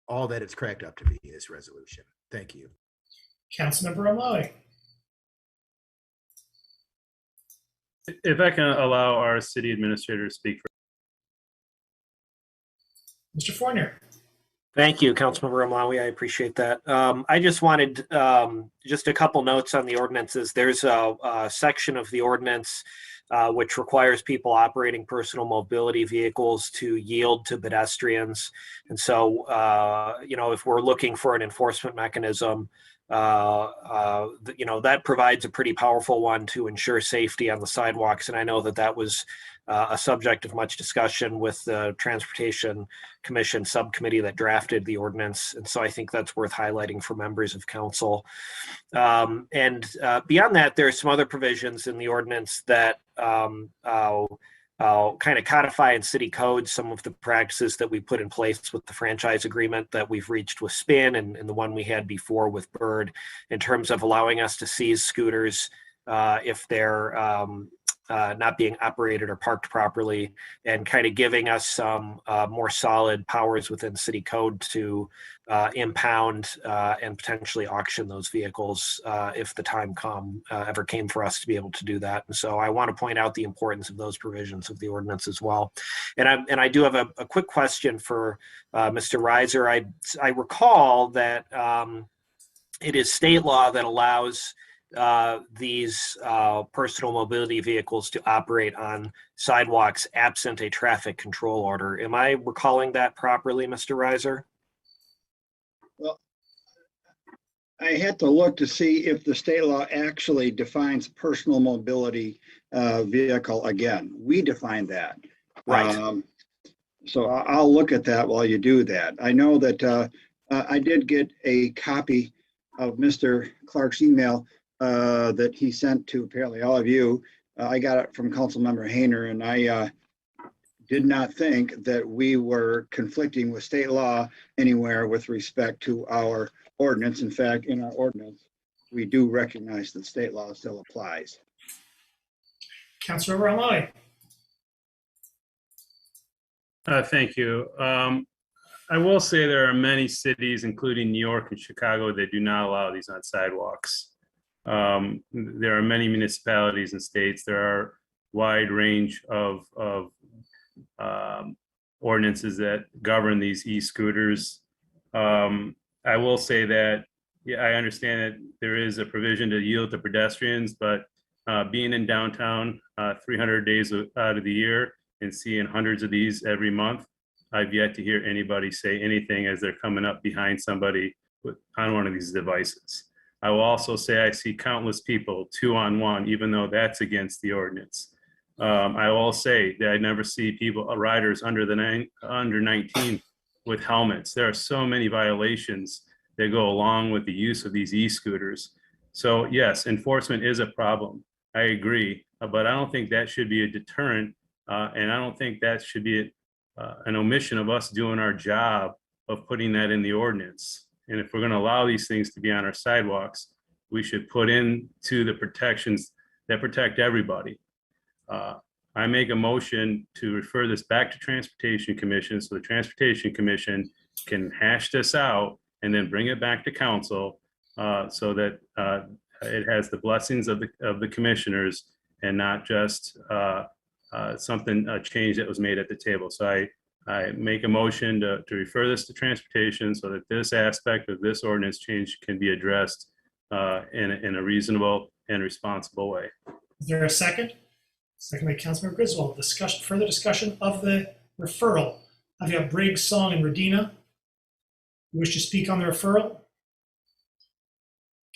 S17: all that it's cracked up to be, this resolution. Thank you.
S1: Councilmember O'Malley.
S7: If I can allow our city administrator to speak.
S1: Mr. Fournier.
S3: Thank you, Councilmember Umlawi. I appreciate that. I just wanted just a couple notes on the ordinances. There's a section of the ordinance which requires people operating personal mobility vehicles to yield to pedestrians. And so, if we're looking for an enforcement mechanism, that provides a pretty powerful one to ensure safety on the sidewalks. And I know that was a subject of much discussion with the Transportation Commission subcommittee that drafted the ordinance. And so I think that's worth highlighting for members of council. And beyond that, there are some other provisions in the ordinance that kind of codify in city code some of the practices that we put in place with the franchise agreement that we've reached with Spin and the one we had before with Bird, in terms of allowing us to seize scooters if they're not being operated or parked properly, and kind of giving us some more solid powers within city code to impound and potentially auction those vehicles if the time ever came for us to be able to do that. And so I want to point out the importance of those provisions of the ordinance as well. And I do have a quick question for Mr. Reiser. I recall that it is state law that allows these personal mobility vehicles to operate on sidewalks absent a traffic control order. Am I recalling that properly, Mr. Reiser?
S9: Well, I had to look to see if the state law actually defines personal mobility vehicle again. We define that.
S3: Right.
S9: So I'll look at that while you do that. I know that I did get a copy of Mr. Clark's email that he sent to apparently all of you. I got it from Councilmember Hayner, and I did not think that we were conflicting with state law anywhere with respect to our ordinance. In fact, in our ordinance, we do recognize that state law still applies.
S1: Councilmember Umlawi.
S7: Thank you. I will say there are many cities, including New York and Chicago, that do not allow these on sidewalks. There are many municipalities and states. There are wide range of ordinances that govern these e-scooters. I will say that, yeah, I understand that there is a provision to yield to pedestrians, but being in downtown 300 days out of the year and seeing hundreds of these every month, I've yet to hear anybody say anything as they're coming up behind somebody on one of these devices. I will also say I see countless people 2-on-1, even though that's against the ordinance. I will say that I never see people, riders under 19 with helmets. There are so many violations that go along with the use of these e-scooters. So yes, enforcement is a problem. I agree, but I don't think that should be a deterrent, and I don't think that should be an omission of us doing our job of putting that in the ordinance. And if we're going to allow these things to be on our sidewalks, we should put into the protections that protect everybody. I make a motion to refer this back to Transportation Commission so the Transportation Commission can hash this out and then bring it back to council so that it has the blessings of the commissioners and not just a change that was made at the table. So I make a motion to refer this to transportation so that this aspect of this ordinance change can be addressed in a reasonable and responsible way.
S1: Is there a second? Second by Councilmember Griswold. Further discussion of the referral. I've got Briggs, Song, and Radina. You wish to speak on the referral?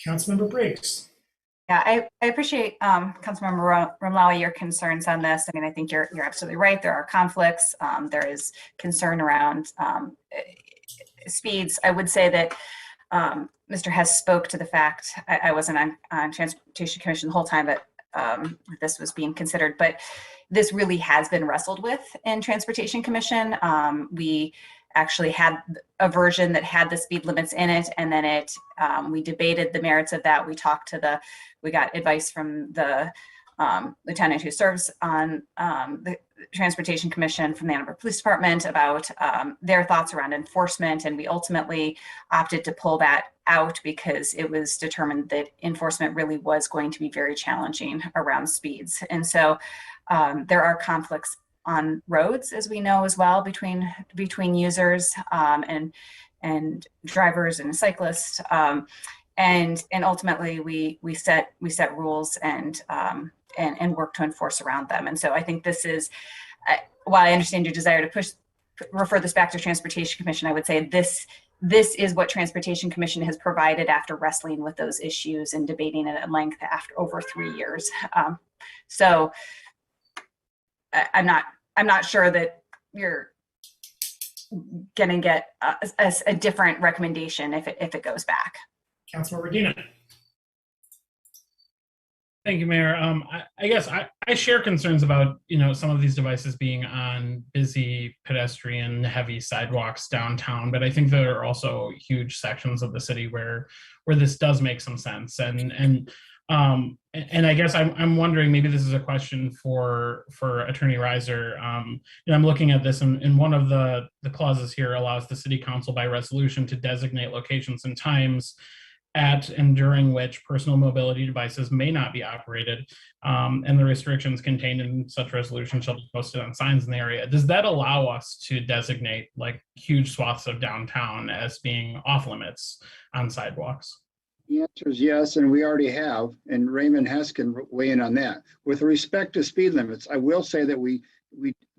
S1: Councilmember Briggs.
S18: Yeah, I appreciate Councilmember Rumlawi, your concerns on this. I mean, I think you're absolutely right. There are conflicts. There is concern around speeds. I would say that Mr. Hess spoke to the fact, I wasn't on Transportation Commission the whole time, but this was being considered, but this really has been wrestled with in Transportation Commission. We actually had a version that had the speed limits in it, and then we debated the merits of that. We got advice from the lieutenant who serves on the Transportation Commission from the Ann Arbor Police Department about their thoughts around enforcement. And we ultimately opted to pull that out because it was determined that enforcement really was going to be very challenging around speeds. And so there are conflicts on roads, as we know as well, between users and drivers and cyclists. And ultimately we set rules and work to enforce around them. And so I think this is, while I understand your desire to refer this back to Transportation Commission, I would say this is what Transportation Commission has provided after wrestling with those issues and debating it at length after over 3 years. So I'm not sure that you're gonna get a different recommendation if it goes back.
S1: Councilor Medina.
S5: Thank you, Mayor. I guess I share concerns about, some of these devices being on busy pedestrian heavy sidewalks downtown, but I think there are also huge sections of the city where this does make some sense. And I guess I'm wondering, maybe this is a question for Attorney Reiser. I'm looking at this, and one of the clauses here allows the city council by resolution to designate locations and times at and during which personal mobility devices may not be operated, and the restrictions contained in such resolution shall be posted on signs in the area. Does that allow us to designate like huge swaths of downtown as being off limits on sidewalks?
S9: The answer is yes, and we already have, and Raymond Hess can weigh in on that. With respect to speed limits, I will say that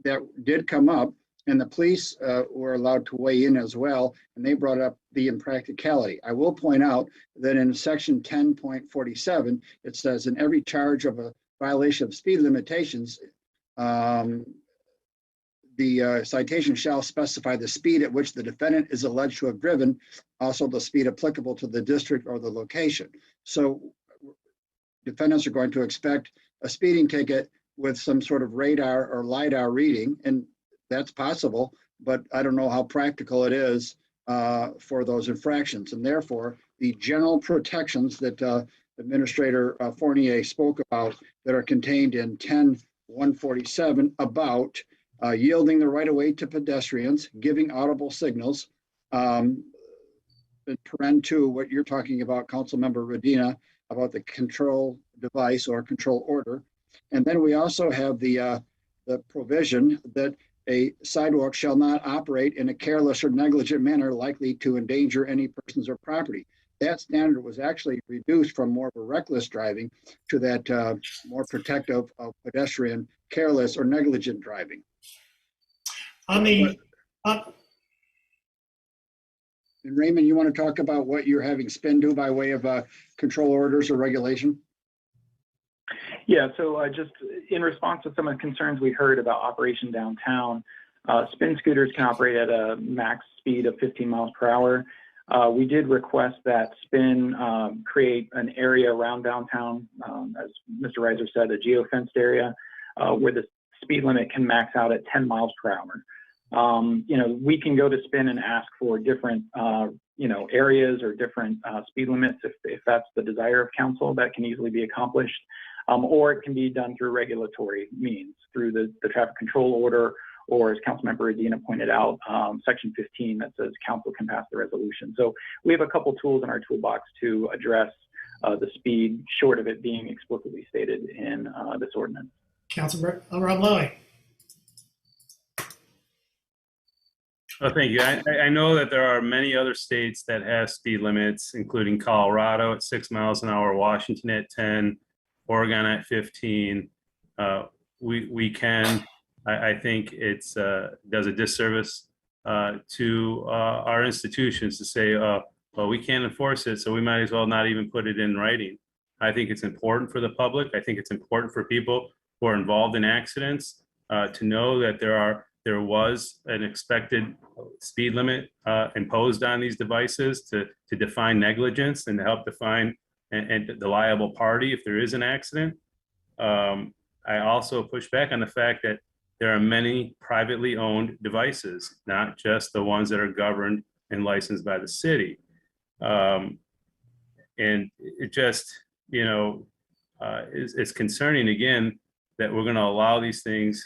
S9: that did come up, and the police were allowed to weigh in as well, and they brought up the impracticality. I will point out that in section 10.47, it says in every charge of a violation of speed limitations, the citation shall specify the speed at which the defendant is alleged to have driven, also the speed applicable to the district or the location. So defendants are going to expect a speeding ticket with some sort of radar or LiDAR reading, and that's possible, but I don't know how practical it is for those infractions. And therefore, the general protections that Administrator Fournier spoke about that are contained in 10.147 about yielding the right of way to pedestrians, giving audible signals, in paren 2, what you're talking about, Councilmember Radina, about the control device or control order. And then we also have the provision that a sidewalk shall not operate in a careless or negligent manner likely to endanger any persons or property. That standard was actually reduced from more of a reckless driving to that more protective of pedestrian, careless or negligent driving.
S1: On the
S9: and Raymond, you want to talk about what you're having SPIN do by way of control orders or regulation?
S8: Yeah, so just in response to some of the concerns we heard about operation downtown, spin scooters can operate at a max speed of 15 miles per hour. We did request that spin create an area around downtown, as Mr. Reiser said, a geofenced area where the speed limit can max out at 10 miles per hour. We can go to spin and ask for different, areas or different speed limits if that's the desire of council. That can easily be accomplished. Or it can be done through regulatory means, through the traffic control order, or as Councilmember Adina pointed out, section 15 that says council can pass the resolution. So we have a couple tools in our toolbox to address the speed, short of it being explicitly stated in this ordinance.
S1: Councilor Lowy.
S7: Oh, thank you. I know that there are many other states that have speed limits, including Colorado at 6 miles an hour, Washington at 10, Oregon at 15. We can, I think it's does a disservice to our institutions to say, well, we can't enforce it, so we might as well not even put it in writing. I think it's important for the public. I think it's important for people who are involved in accidents to know that there was an expected speed limit imposed on these devices to define negligence and to help define and the liable party if there is an accident. I also push back on the fact that there are many privately owned devices, not just the ones that are governed and licensed by the city. And it just, is concerning again, that we're going to allow these things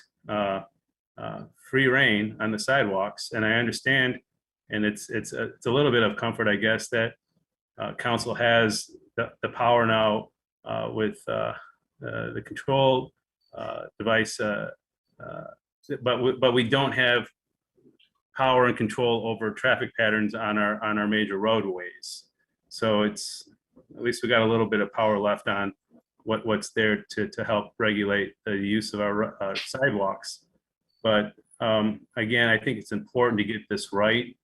S7: free reign on the sidewalks. And I understand, and it's a little bit of comfort, I guess, that council has the power now with the control device, but we don't have power and control over traffic patterns on our major roadways. So it's, at least we got a little bit of power left on what's there to help regulate the use of our sidewalks. But again, I think it's important to get this right.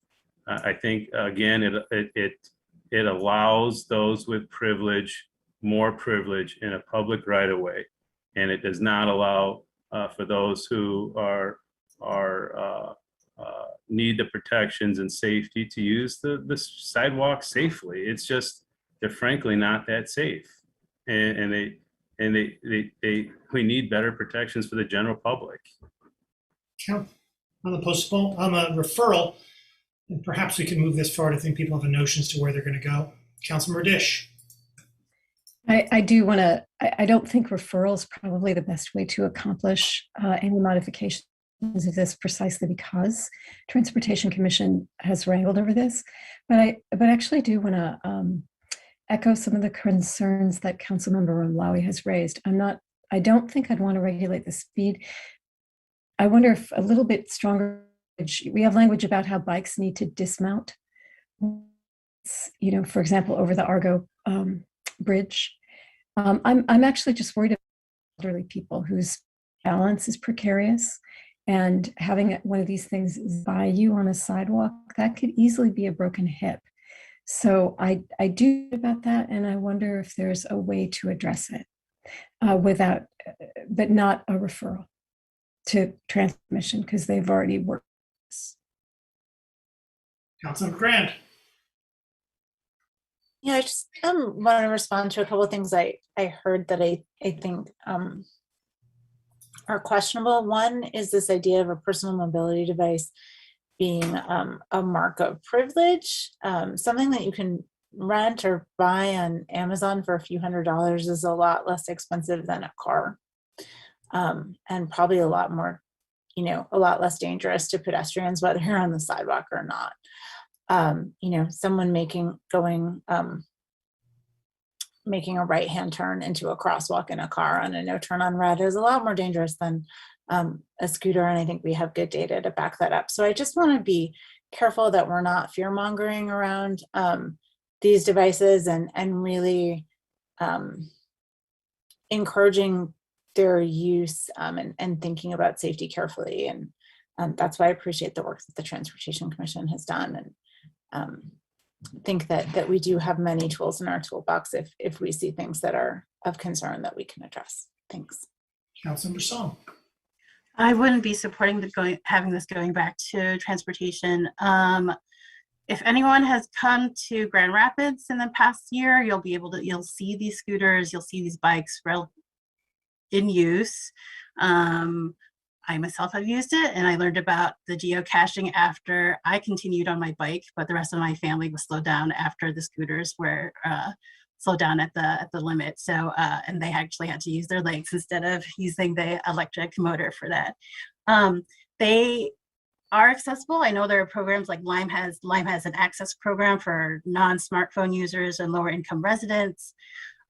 S7: I think again, it allows those with privilege more privilege in a public right of way, and it does not allow for those who are need the protections and safety to use the sidewalk safely. It's just, they're frankly not that safe, and we need better protections for the general public.
S1: On the referral, and perhaps we can move this forward. I think people have a notion as to where they're going to go. Councilmember Dish.
S15: I do want to, I don't think referral is probably the best way to accomplish any modifications of this, precisely because Transportation Commission has wrangled over this. But I actually do want to echo some of the concerns that Councilmember Romlawi has raised. I don't think I'd want to regulate the speed. I wonder if a little bit stronger, we have language about how bikes need to dismount, for example, over the Argo bridge. I'm actually just worried about elderly people whose balance is precarious, and having one of these things by you on a sidewalk, that could easily be a broken hip. So I do about that, and I wonder if there's a way to address it without, but not a referral to transmission, because they've already worked this.
S1: Councilman Grant.
S19: Yeah, I just want to respond to a couple of things I heard that I think are questionable. One is this idea of a personal mobility device being a mark of privilege. Something that you can rent or buy on Amazon for a few $100s is a lot less expensive than a car, and probably a lot more, a lot less dangerous to pedestrians, whether you're on the sidewalk or not. Someone making a right-hand turn into a crosswalk in a car on a no turn on red is a lot more dangerous than a scooter. And I think we have good data to back that up. So I just want to be careful that we're not fear mongering around these devices and really encouraging their use and thinking about safety carefully. And that's why I appreciate the work that the Transportation Commission has done. And think that we do have many tools in our toolbox if we see things that are of concern that we can address. Thanks.
S1: Councilmember Song.
S20: I wouldn't be supporting having this going back to transportation. If anyone has come to Grand Rapids in the past year, you'll see these scooters, you'll see these bikes in use. I myself have used it, and I learned about the geocaching after I continued on my bike, but the rest of my family was slowed down after the scooters were slowed down at the limit. So, and they actually had to use their legs instead of using the electric motor for that. They are accessible. I know there are programs like Lime has an access program for non-smartphone users and lower income residents.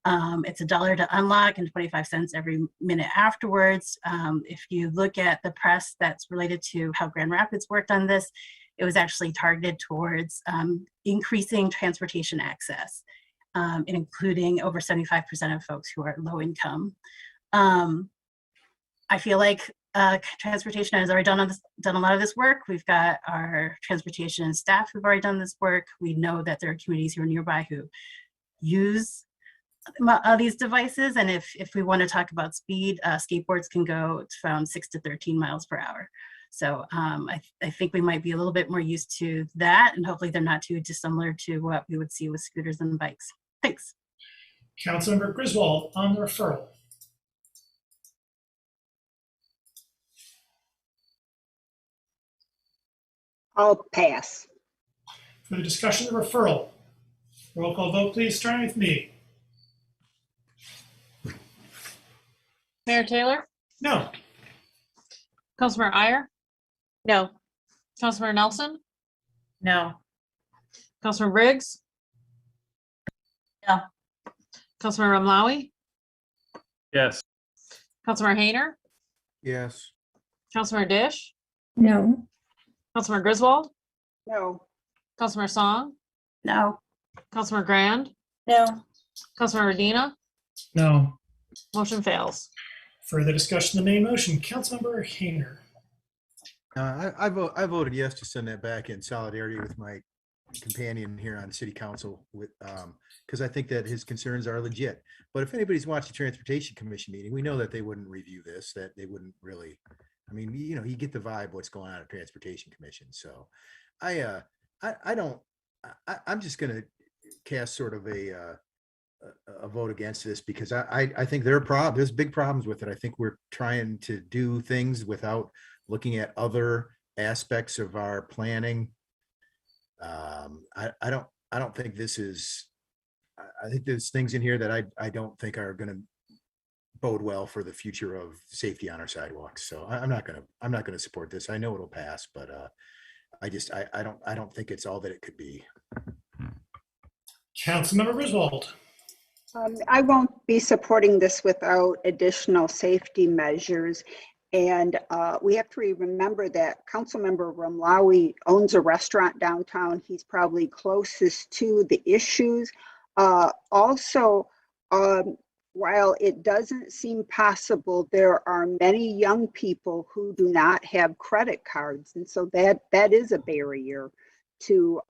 S20: It's $1 to unlock and 25 cents every minute afterwards. If you look at the press that's related to how Grand Rapids worked on this, it was actually targeted towards increasing transportation access, including over 75% of folks who are low income. I feel like transportation has already done a lot of this work. We've got our transportation staff who've already done this work. We know that there are communities who are nearby who use these devices, and if we want to talk about speed, skateboards can go from 6 to 13 miles per hour. So I think we might be a little bit more used to that, and hopefully they're not too dissimilar to what we would see with scooters and bikes. Thanks.
S1: Councilmember Griswold on the referral.
S16: I'll pass.
S1: For the discussion of the referral, roll call vote, please, starting with me.
S2: Mayor Taylor,
S1: No.
S2: Councilmember Iyer,
S14: No.
S2: Councilmember Nelson,
S6: No.
S2: Councilmember Briggs,
S20: No.
S2: Councilmember Ramlawi,
S7: Yes.
S2: Councilmember Hayner,
S17: Yes.
S2: Councilmember Dish,
S15: No.
S2: Councilmember Griswold,
S16: No.
S2: Councilmember Song,
S20: No.
S2: Councilmember Grand,
S19: No.
S2: Councilmember Medina,
S5: No.
S2: motion fails.
S1: Further discussion of the main motion. Councilmember Hayner.
S17: I voted yes to send that back in solidarity with my companion here on city council with, because I think that his concerns are legit. But if anybody's watched the Transportation Commission meeting, we know that they wouldn't review this, that they wouldn't really, I mean, you know, you get the vibe what's going on at Transportation Commission. So I'm just gonna cast sort of a vote against this because I think there's big problems with it. I think we're trying to do things without looking at other aspects of our planning. I don't think this is, I think there's things in here that I don't think are going to bode well for the future of safety on our sidewalks. So I'm not going to support this. I know it'll pass, but I don't think it's all that it could be.
S1: Councilmember Griswold.
S16: I won't be supporting this without additional safety measures. And we have to remember that Councilmember Ramlawi owns a restaurant downtown. He's probably closest to the issues. Also, while it doesn't seem possible, there are many young people who do not have credit cards. And so that is a barrier to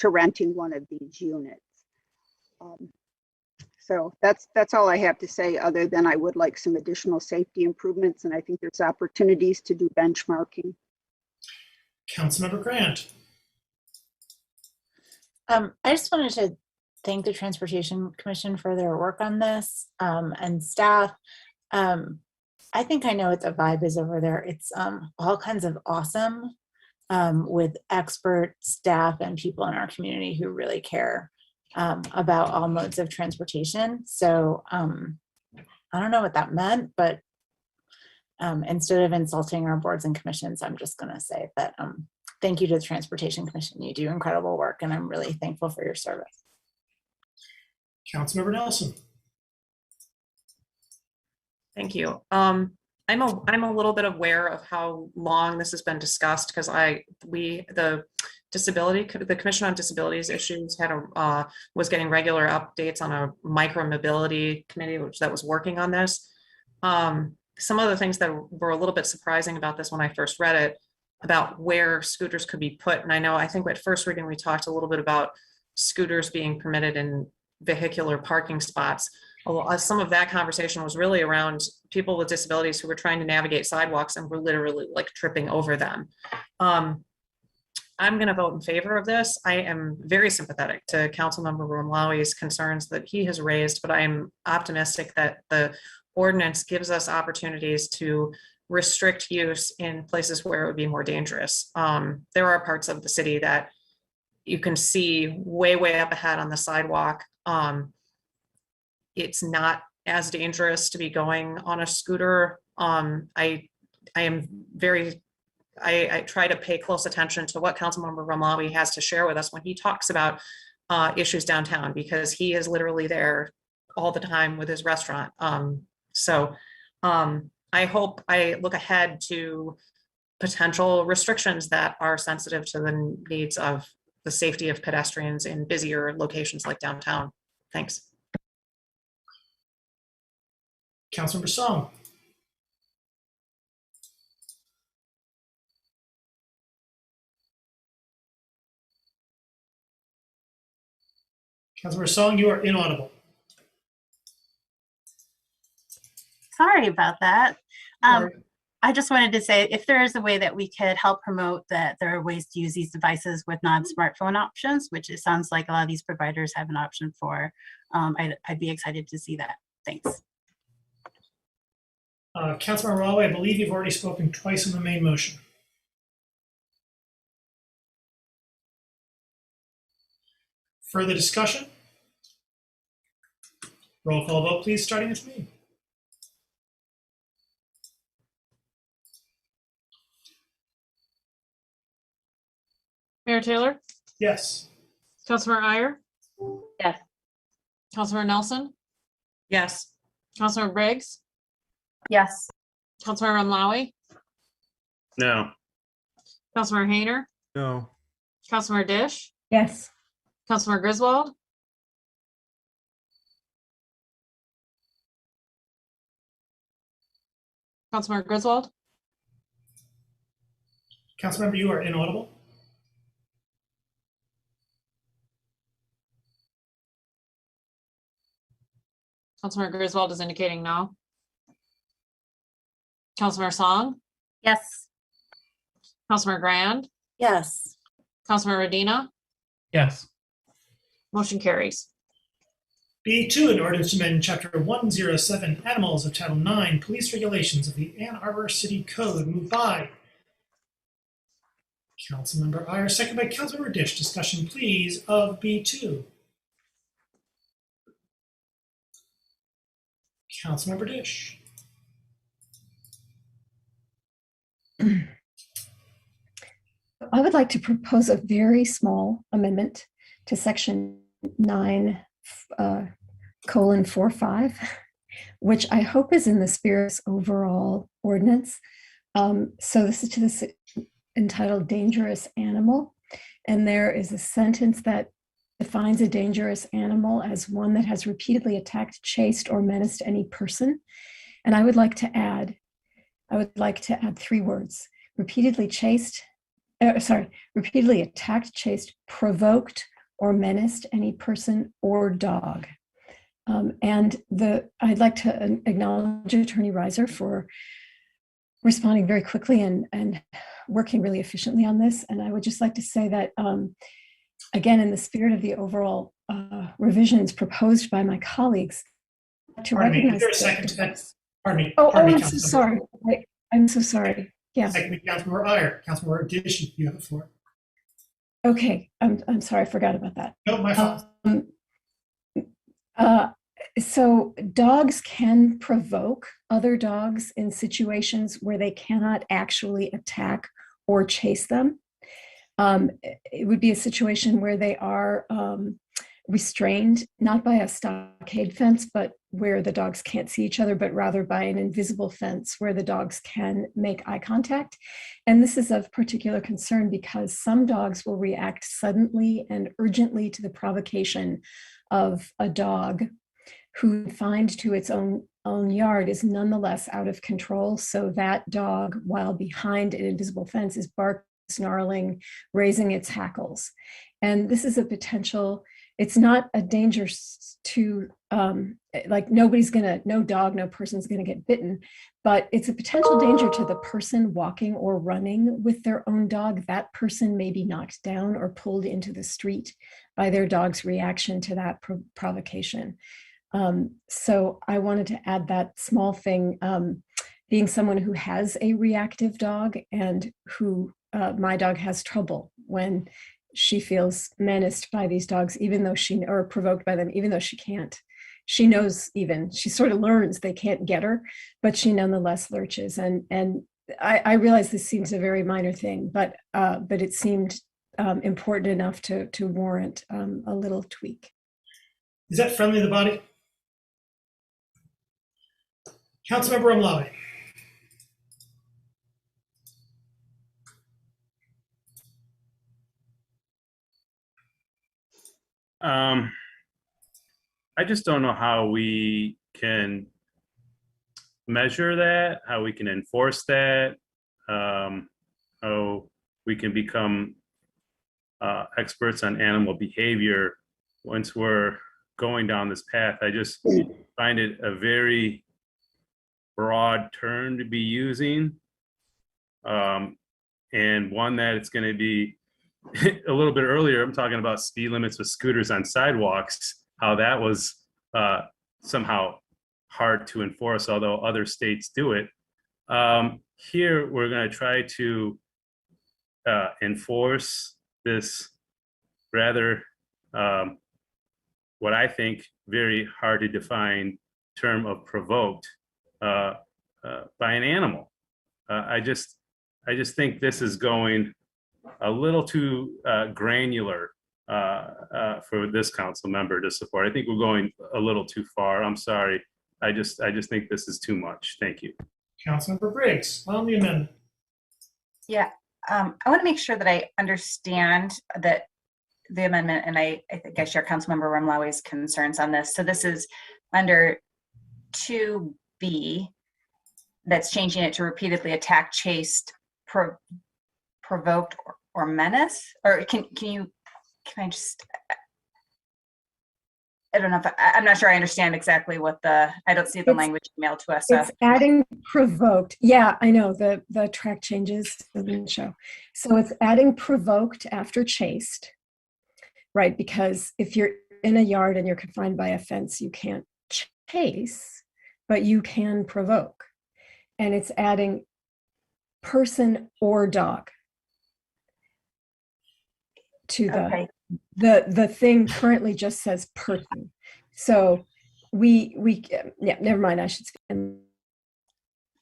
S16: renting one of these units. So that's all I have to say, other than I would like some additional safety improvements, and I think there's opportunities to do benchmarking.
S1: Councilmember Grant.
S19: I just wanted to thank the Transportation Commission for their work on this, and staff. I think I know what the vibe is over there. It's all kinds of awesome, with expert staff and people in our community who really care about all modes of transportation. So I don't know what that meant, but instead of insulting our boards and commissions, I'm just going to say that thank you to the Transportation Commission. You do incredible work, and I'm really thankful for your service.
S1: Councilmember Nelson.
S6: Thank you. I'm a little bit aware of how long this has been discussed because the Commission on Disabilities Issues was getting regular updates on a micro mobility committee that was working on this. Some of the things that were a little bit surprising about this when I first read it, about where scooters could be put. And I think at first reading, we talked a little bit about scooters being permitted in vehicular parking spots. Some of that conversation was really around people with disabilities who were trying to navigate sidewalks and were literally like tripping over them. I'm going to vote in favor of this. I am very sympathetic to Councilmember Ramlawi's concerns that he has raised, but I am optimistic that the ordinance gives us opportunities to restrict use in places where it would be more dangerous. There are parts of the city that you can see way up ahead on the sidewalk. It's not as dangerous to be going on a scooter. I try to pay close attention to what Councilmember Ramlawi has to share with us when he talks about issues downtown, because he is literally there all the time with his restaurant. I hope I look ahead to potential restrictions that are sensitive to the needs of the safety of pedestrians in busier locations like downtown. Thanks.
S1: Councilmember Song. Councilmember Song, you are inaudible.
S20: Sorry about that. I just wanted to say, if there is a way that we could help promote that there are ways to use these devices with non-smartphone options, which it sounds like a lot of these providers have an option for, I'd be excited to see that. Thanks.
S1: Councilmember Ramlawi, I believe you've already spoken twice on the main motion. Further discussion? Roll call vote, please, starting with me.
S2: Mayor Taylor,
S1: Yes.
S2: Councilmember Iyer,
S14: Yes.
S2: Councilmember Nelson,
S6: Yes.
S2: Councilmember Briggs,
S18: Yes.
S2: Councilmember Mlawi,
S7: No.
S2: Councilmember Hayner,
S17: No.
S2: Councilmember Dish,
S15: Yes.
S2: Councilmember Griswold, Councilmember Griswold,
S1: Councilmember, you are inaudible.
S2: Councilmember Griswold is indicating no. Councilmember Song,
S20: Yes.
S2: Councilmember Grand,
S19: Yes.
S2: Councilmember Radina,
S5: Yes.
S2: motion carries.
S1: B2, an ordinance to amend Chapter 107, Animals of Title 9, Police Regulations of the Ann Arbor City Code, moved by Councilmember Iyer, second by Councilmember Dish. Discussion, please, of B2. Councilmember Dish.
S15: I would like to propose a very small amendment to section 9:45, which I hope is in the spirit of overall ordinance. So this is to the entitled dangerous animal. And there is a sentence that defines a dangerous animal as one that has repeatedly attacked, chased, or menaced any person. And I would like to add 3 words: repeatedly repeatedly attacked, chased, provoked, or menaced any person or dog. I'd like to acknowledge Attorney Reiser for responding very quickly and working really efficiently on this. And I would just like to say that, again, in the spirit of the overall revisions proposed by my colleagues, to
S1: Pardon me, is
S15: recognize.
S1: there a second to that? Pardon me.
S15: Oh,
S1: Pardon me,
S15: I'm so sorry. I'm so sorry. Yeah.
S1: Second by Councilmember Iyer. Councilmember Dish, you have the floor.
S15: Okay. I'm sorry. I forgot about that.
S1: No, my fault.
S15: So dogs can provoke other dogs in situations where they cannot actually attack or chase them. It would be a situation where they are restrained, not by a stockade fence, but where the dogs can't see each other, but rather by an invisible fence where the dogs can make eye contact. And this is of particular concern because some dogs will react suddenly and urgently to the provocation of a dog who, confined to its own yard, is nonetheless out of control. So that dog, while behind an invisible fence, is barking, snarling, raising its hackles. And this is a potential, it's not a danger to, like no dog, no person's gonna get bitten, but it's a potential danger to the person walking or running with their own dog. That person may be knocked down or pulled into the street by their dog's reaction to that provocation. So I wanted to add that small thing, being someone who has a reactive dog and who my dog has trouble when she feels menaced by these dogs, even though or provoked by them, even though she can't. She knows she sort of learns they can't get her, but she nonetheless lurches. And I realize this seems a very minor thing, but it seemed important enough to warrant a little tweak.
S1: Is that friendly to the body? Councilmember Mlawi.
S7: I just don't know how we can measure that, how we can enforce that, how we can become experts on animal behavior once we're going down this path. I just find it a very broad term to be using, and one that it's going to be a little bit earlier. I'm talking about speed limits with scooters on sidewalks, how that was somehow hard to enforce, although other states do it. Here, we're going to try to enforce this rather, what I think, very hard to define term of provoked by an animal. I just think this is going a little too granular for this council member to support. I think we're going a little too far. I'm sorry. I just think this is too much. Thank you.
S1: Councilmember Briggs on the amendment.
S18: Yeah, I want to make sure that I understand that the amendment, and I think I share Councilmember Remlawi's concerns on this. So this is under 2B, that's changing it to repeatedly attack, chased, provoked, or menace? Or can I just, I don't know if I'm not sure I understand exactly what I don't see the language emailed to us.
S15: It's adding provoked. Yeah, I know the track changes doesn't show. So it's adding provoked after chased, right? Because if you're in a yard and you're confined by a fence, you can't chase, but you can provoke. And it's adding person or dog to the thing currently just says person. So we yeah, never mind. I should speak.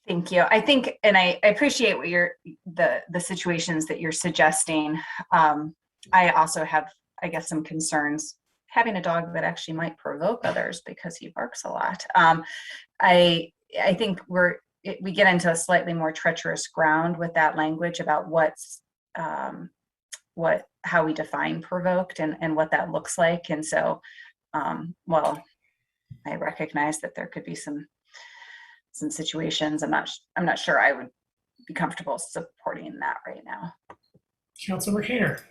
S18: Thank you. I think, and I appreciate what the situations that you're suggesting. I also have, I guess, some concerns having a dog that actually might provoke others because he barks a lot. I think we get into a slightly more treacherous ground with that language about how we define provoked and what that looks like. And so, well, I recognize that there could be some situations. I'm not sure I would be comfortable supporting that right now.
S1: Councilmember Hayner.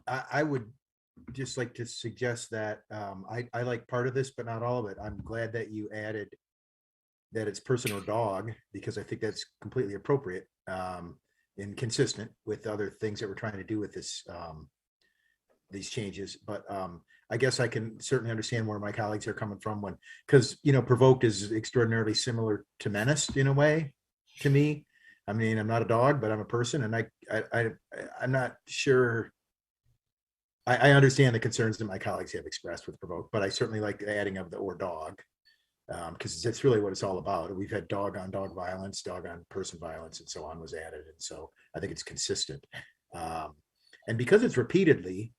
S17: I would just like to suggest that I like part of this, but not all of it. I'm glad that you added that it's person or dog, because I think that's completely appropriate and consistent with other things that we're trying to do with this these changes. But I guess I can certainly understand where my colleagues are coming from because provoked is extraordinarily similar to menaced in a way to me. I mean, I'm not a dog, but I'm a person, and I'm not sure. I understand the concerns that my colleagues have expressed with provoke, but I certainly like the adding of the or dog because that's really what it's all about. We've had dog on dog violence, dog on person violence, and so on was added, and so I think it's consistent. And because it's repeatedly,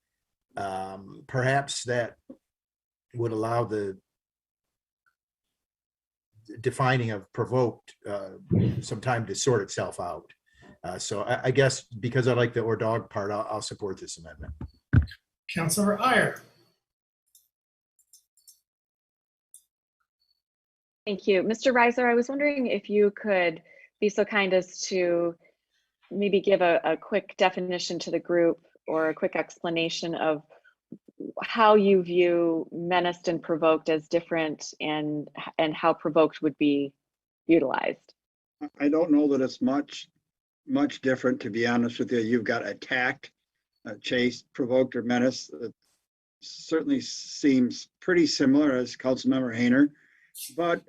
S17: perhaps that would allow the defining of provoked some time to sort itself out. So I guess because I like the or dog part, I'll support this amendment.
S1: Councilmember Iyer.
S14: Thank you. Mr. Reiser, I was wondering if you could be so kind as to maybe give a quick definition to the group or a quick explanation of how you view menaced and provoked as different and how provoked would be utilized.
S9: I don't know that it's much different, to be honest with you. You've got attacked, chased, provoked, or menaced. It certainly seems pretty similar as Councilmember Hayner, but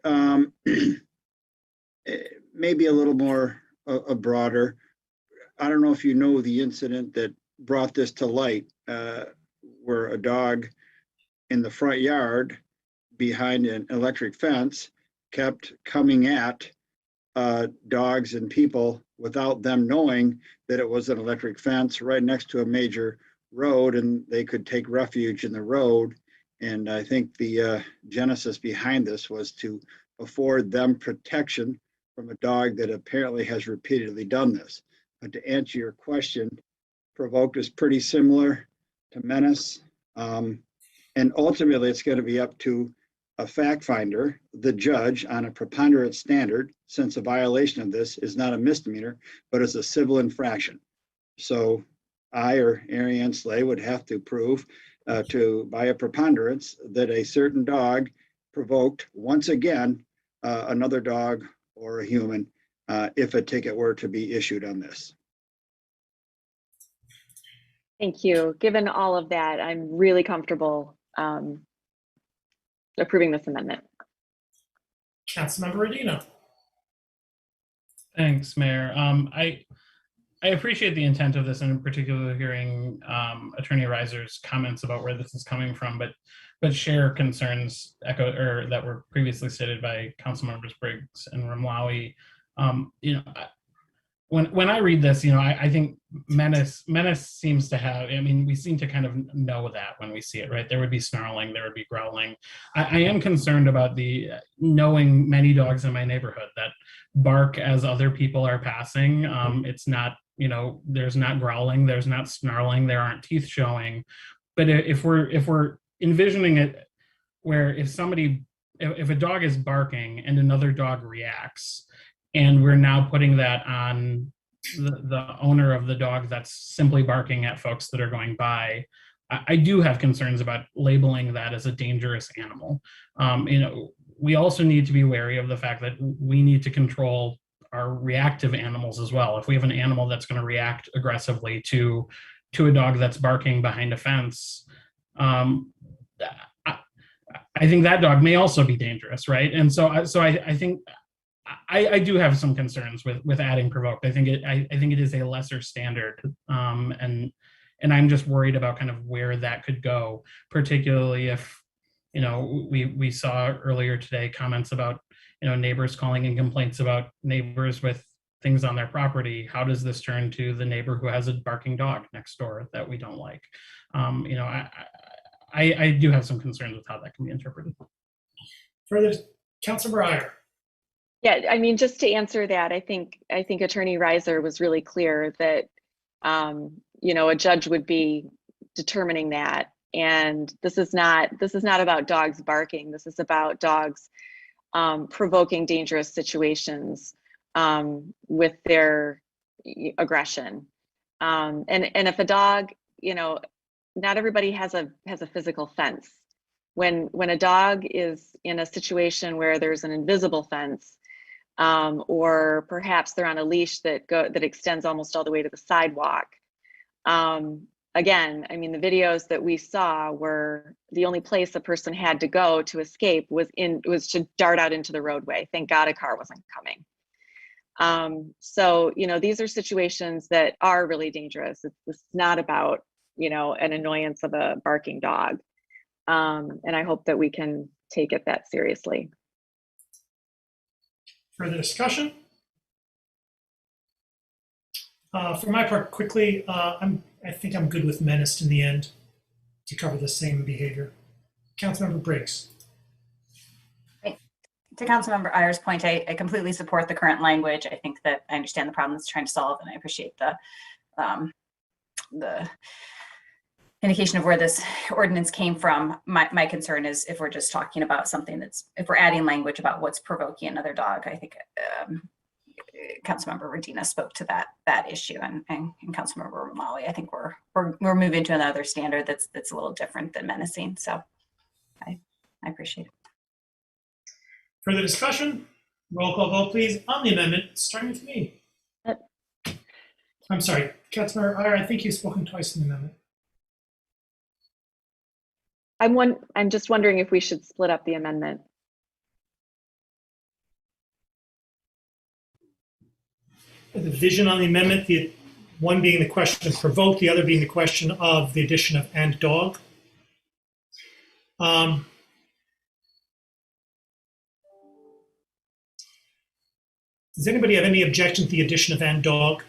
S9: maybe a little more broader. I don't know if you know the incident that brought this to light, where a dog in the front yard behind an electric fence kept coming at dogs and people without them knowing that it was an electric fence right next to a major road, and they could take refuge in the road. And I think the genesis behind this was to afford them protection from a dog that apparently has repeatedly done this. But to answer your question, provoked is pretty similar to menace. And ultimately, it's going to be up to a fact finder, the judge, on a preponderance standard, since a violation of this is not a misdemeanor, but is a civil infraction. So I or Ariane Slay would have to prove by a preponderance that a certain dog provoked, once again, another dog or a human if a ticket were to be issued on this.
S14: Thank you. Given all of that, I'm really comfortable approving this amendment.
S1: Councilmember Adino.
S5: Thanks, Mayor. I appreciate the intent of this, and in particular hearing Attorney Reiser's comments about where this is coming from, but share concerns that were previously stated by Councilmembers Briggs and Remlawi. when I read this, I think menace seems to have, we seem to kind of know that when we see it, right? There would be snarling, there would be growling. I am concerned about knowing many dogs in my neighborhood that bark as other people are passing. It's not, there's not growling, there's not snarling, there aren't teeth showing. But if we're envisioning it where if a dog is barking and another dog reacts, and we're now putting that on the owner of the dog that's simply barking at folks that are going by, I do have concerns about labeling that as a dangerous animal. We also need to be wary of the fact that we need to control our reactive animals as well. If we have an animal that's going to react aggressively to a dog that's barking behind a fence, I think that dog may also be dangerous, right? And so I think I do have some concerns with adding provoked. I think it is a lesser standard, and I'm just worried about kind of where that could go, particularly if we saw earlier today comments about neighbors calling in complaints about neighbors with things on their property. How does this turn to the neighbor who has a barking dog next door that we don't like? I do have some concerns with how that can be interpreted.
S1: Further, Councilor Breyer.
S14: Yeah, just to answer that, I think Attorney Reiser was really clear that a judge would be determining that, and this is not about dogs barking. This is about dogs provoking dangerous situations with their aggression, and if a dog, not everybody has a physical fence. When a dog is in a situation where there's an invisible fence, or perhaps they're on a leash that extends almost all the way to the sidewalk. Again, the videos that we saw were the only place a person had to go to escape was to dart out into the roadway. Thank God a car wasn't coming. So these are situations that are really dangerous. It's not about an annoyance of a barking dog, and I hope that we can take it that seriously.
S1: Further discussion? For my part, quickly, I think I'm good with menaced in the end to cover the same behavior. Councilmember Briggs.
S18: To Councilmember Ayer's point, I completely support the current language. I think that I understand the problem it's trying to solve, and I appreciate the indication of where this ordinance came from. My concern is if we're just talking about something if we're adding language about what's provoking another dog. I think Councilmember Radina spoke to that issue, and Councilmember Mccoy. I think we're moving to another standard that's a little different than menacing. So I appreciate it.
S1: Further discussion? Roll call vote, please, on the amendment, starting with me. I'm sorry, Councilmember Ayer, I think you've spoken twice in the amendment.
S14: I'm just wondering if we should split up the amendment.
S1: The vision on the amendment, the one being the question of provoke, the other being the question of the addition of and dog. Does anybody have any objection to the addition of and dog?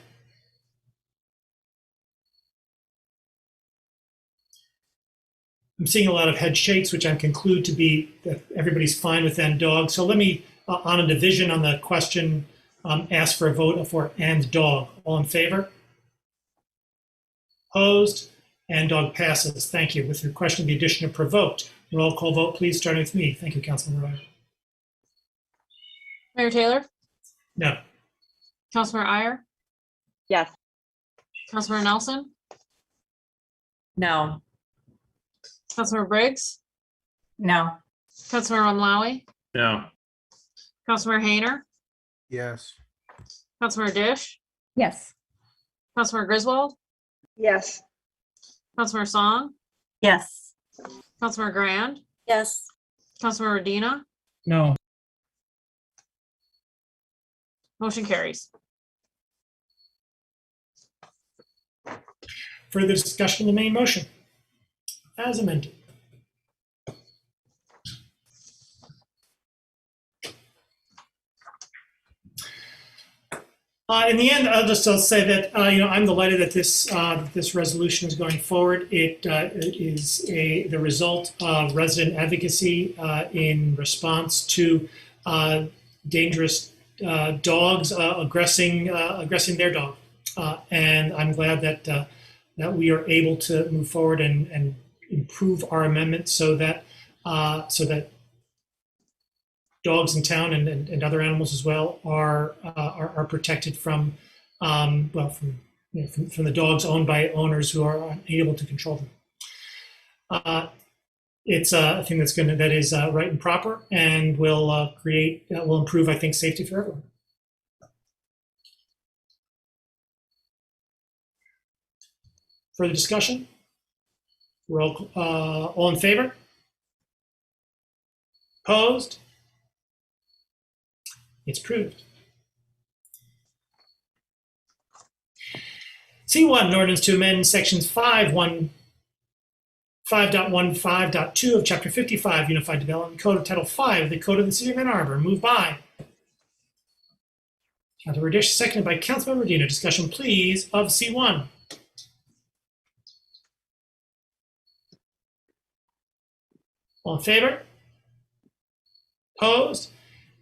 S1: I'm seeing a lot of head shakes, which I conclude to be that everybody's fine with and dog. So let me, on a division on the question, ask for a vote for and dog. All in favor? Opposed? And dog passes. Thank you. With your question of the addition of provoked, roll call vote, please, starting with me. Thank you, Councilman Ryan.
S2: Mayor Taylor?
S1: No.
S2: Councilmember Ayer?
S14: Yes.
S2: Councilmember Nelson?
S6: No.
S2: Councilmember Briggs?
S18: No.
S2: Councilmember Mccoy?
S7: No.
S2: Councilmember Hayner?
S17: Yes.
S2: Councilmember Dish?
S15: Yes.
S2: Councilmember Griswold?
S16: Yes.
S2: Councilmember Song?
S20: Yes.
S2: Councilmember Grand?
S19: Yes.
S2: Councilmember Radina?
S5: No.
S2: Motion carries.
S1: Further discussion of the main motion as amended. In the end, I'll say that I'm delighted that this resolution is going forward. It is the result of resident advocacy in response to dangerous dogs aggressing their dog, and I'm glad that we are able to move forward and improve our amendment so that dogs in town and other animals as well are protected from from the dogs owned by owners who are unable to control them. It's a thing that is right and proper and will improve, I think, safety for everyone. Further discussion? All in favor? Opposed? It's approved. C1, an ordinance to amend sections 5.15.2 of Chapter 55, Unified Development Code of Title 5 of the Code of the City of Ann Arbor. Moved by Councilmember Dish, seconded by Councilmember Dina. Discussion, please, of C1. All in favor? Opposed?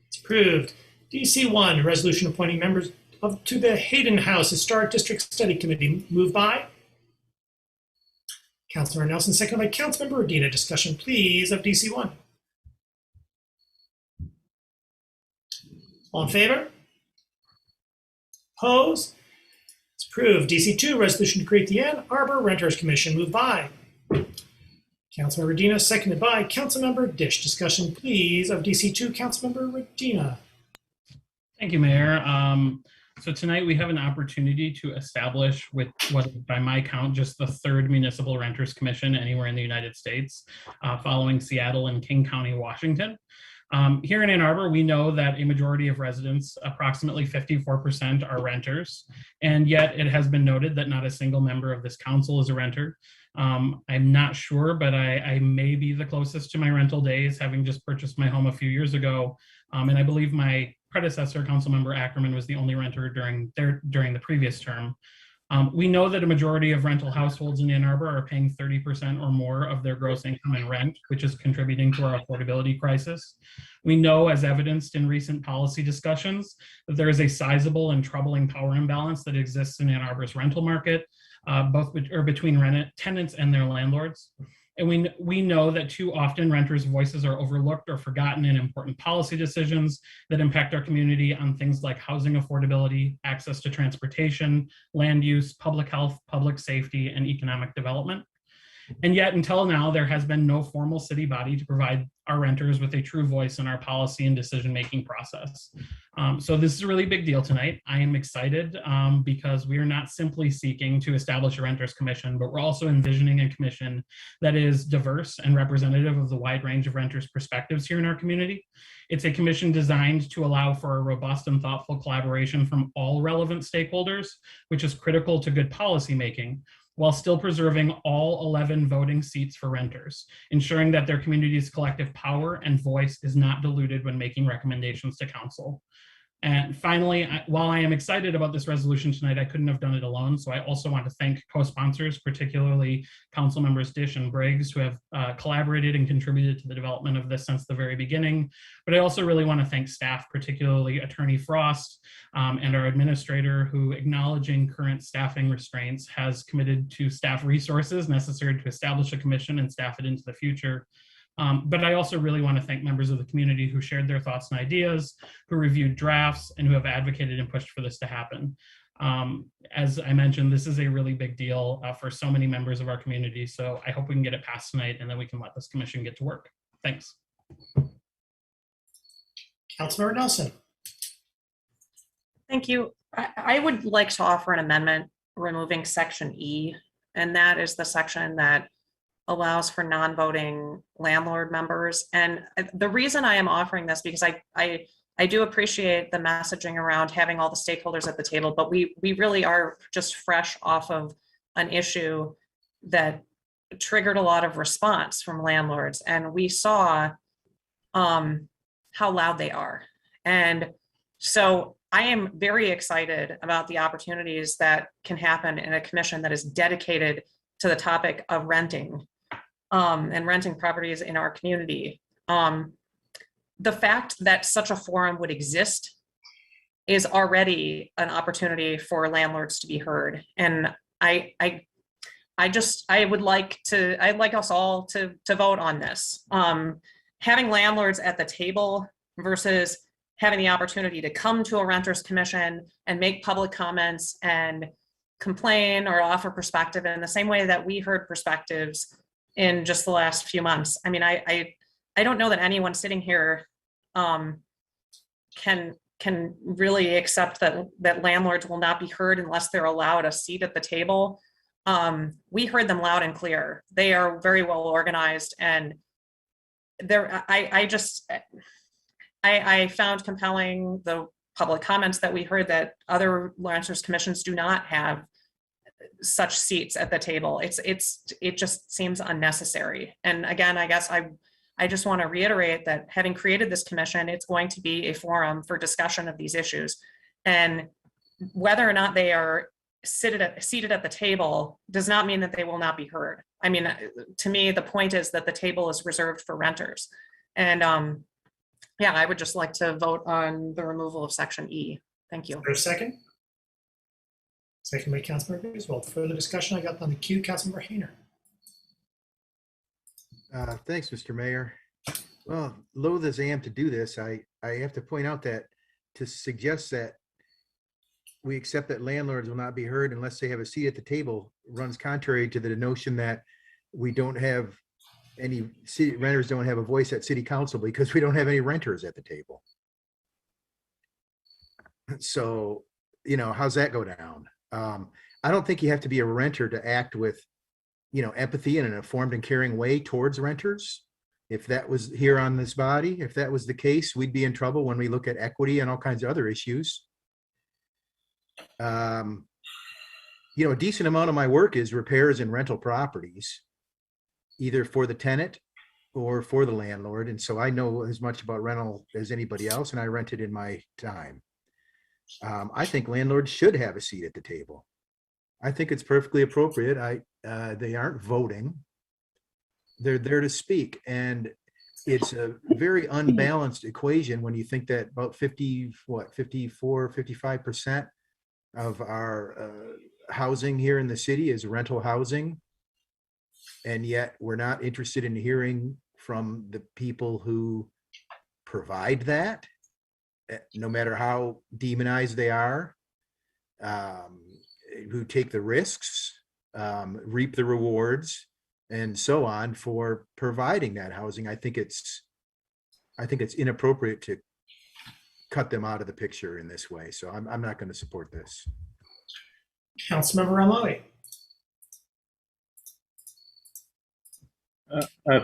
S1: It's approved. DC1, a resolution appointing members to the Hayden House Historic District Study Committee. Moved by Councilmember Nelson, seconded by Councilmember Udina. Discussion, please, of DC1. All in favor? Opposed? It's approved. DC2, resolution to create the Ann Arbor Renters Commission. Moved by Councilmember Udina, seconded by Councilmember Dish. Discussion, please, of DC2. Councilmember Udina.
S5: Thank you, Mayor. So tonight we have an opportunity to establish with what is, by my count, just the third municipal renters commission anywhere in the United States, following Seattle and King County, Washington. Here in Ann Arbor, we know that a majority of residents, approximately 54%, are renters, and yet it has been noted that not a single member of this council is a renter. I'm not sure, but I may be the closest to my rental days, having just purchased my home a few years ago, and I believe my predecessor, Councilmember Ackerman, was the only renter during the previous term. We know that a majority of rental households in Ann Arbor are paying 30% or more of their gross income in rent, which is contributing to our affordability crisis. We know, as evidenced in recent policy discussions, that there is a sizable and troubling power imbalance that exists in Ann Arbor's rental market, between tenants and their landlords. And we know that too often renters' voices are overlooked or forgotten in important policy decisions that impact our community on things like housing affordability, access to transportation, land use, public health, public safety, and economic development. And yet, until now, there has been no formal city body to provide our renters with a true voice in our policy and decision-making process. So this is a really big deal tonight. I am excited because we are not simply seeking to establish a renters commission, but we're also envisioning a commission that is diverse and representative of the wide range of renters' perspectives here in our community. It's a commission designed to allow for a robust and thoughtful collaboration from all relevant stakeholders, which is critical to good policymaking, while still preserving all 11 voting seats for renters, ensuring that their community's collective power and voice is not diluted when making recommendations to council. And finally, while I am excited about this resolution tonight, I couldn't have done it alone. So I also want to thank co-sponsors, particularly Council Members Dish and Briggs, who have collaborated and contributed to the development of this since the very beginning. But I also really want to thank staff, particularly Attorney Frost and our administrator, who, acknowledging current staffing restraints, has committed to staff resources necessary to establish a commission and staff it into the future. But I also really want to thank members of the community who shared their thoughts and ideas, who reviewed drafts, and who have advocated and pushed for this to happen. As I mentioned, this is a really big deal for so many members of our community. So I hope we can get it passed tonight, and then we can let this commission get to work. Thanks.
S1: Councilmember Nelson.
S6: Thank you. I would like to offer an amendment removing section E, and that is the section that allows for non-voting landlord members. And the reason I am offering this, because I do appreciate the messaging around having all the stakeholders at the table, but we really are just fresh off of an issue that triggered a lot of response from landlords. And we saw how loud they are. And so I am very excited about the opportunities that can happen in a commission that is dedicated to the topic of renting and renting properties in our community. The fact that such a forum would exist is already an opportunity for landlords to be heard. And I'd like us all to vote on this. Having landlords at the table versus having the opportunity to come to a renters commission and make public comments and complain or offer perspective in the same way that we heard perspectives in just the last few months. I mean, I don't know that anyone sitting here can really accept that landlords will not be heard unless they're allowed a seat at the table. We heard them loud and clear. They are very well organized, and I found compelling the public comments that we heard that other renters commissions do not have such seats at the table. It just seems unnecessary. And again, I guess I just want to reiterate that having created this commission, it's going to be a forum for discussion of these issues. And whether or not they are seated at the table does not mean that they will not be heard. I mean, to me, the point is that the table is reserved for renters. And yeah, I would just like to vote on the removal of section E. Thank you.
S1: For a second. Second by Councilmember Griswold. Further discussion I got on the queue, Councilmember Hayner.
S17: Thanks, Mr. Mayor. Well, loath as I am to do this, I have to point out that to suggest that we accept that landlords will not be heard unless they have a seat at the table runs contrary to the notion that we don't have any renters don't have a voice at city council because we don't have any renters at the table. So, you know, how's that go down? I don't think you have to be a renter to act with, you know, empathy in an informed and caring way towards renters. If that was here on this body, if that was the case, we'd be in trouble when we look at equity and all kinds of other issues. You know, a decent amount of my work is repairs and rental properties, either for the tenant or for the landlord. And so I know as much about rental as anybody else, and I rented in my time. I think landlords should have a seat at the table. I think it's perfectly appropriate. They aren't voting. They're there to speak. And it's a very unbalanced equation when you think that about 55% of our housing here in the city is rental housing. And yet we're not interested in hearing from the people who provide that, no matter how demonized they are, who take the risks, reap the rewards, and so on for providing that housing. I think it's inappropriate to cut them out of the picture in this way. So I'm not going to support this.
S1: Councilmember Romali.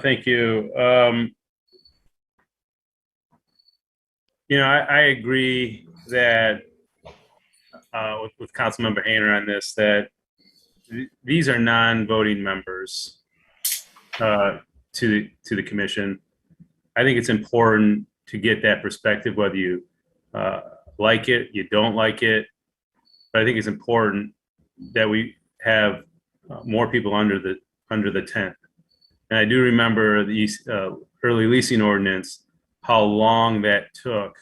S7: Thank you. You know, I agree that with Councilmember Hayner on this, that these are non-voting members to the commission. I think it's important to get that perspective, whether you like it, you don't like it. But I think it's important that we have more people under the tent. And I do remember the early leasing ordinance, how long that took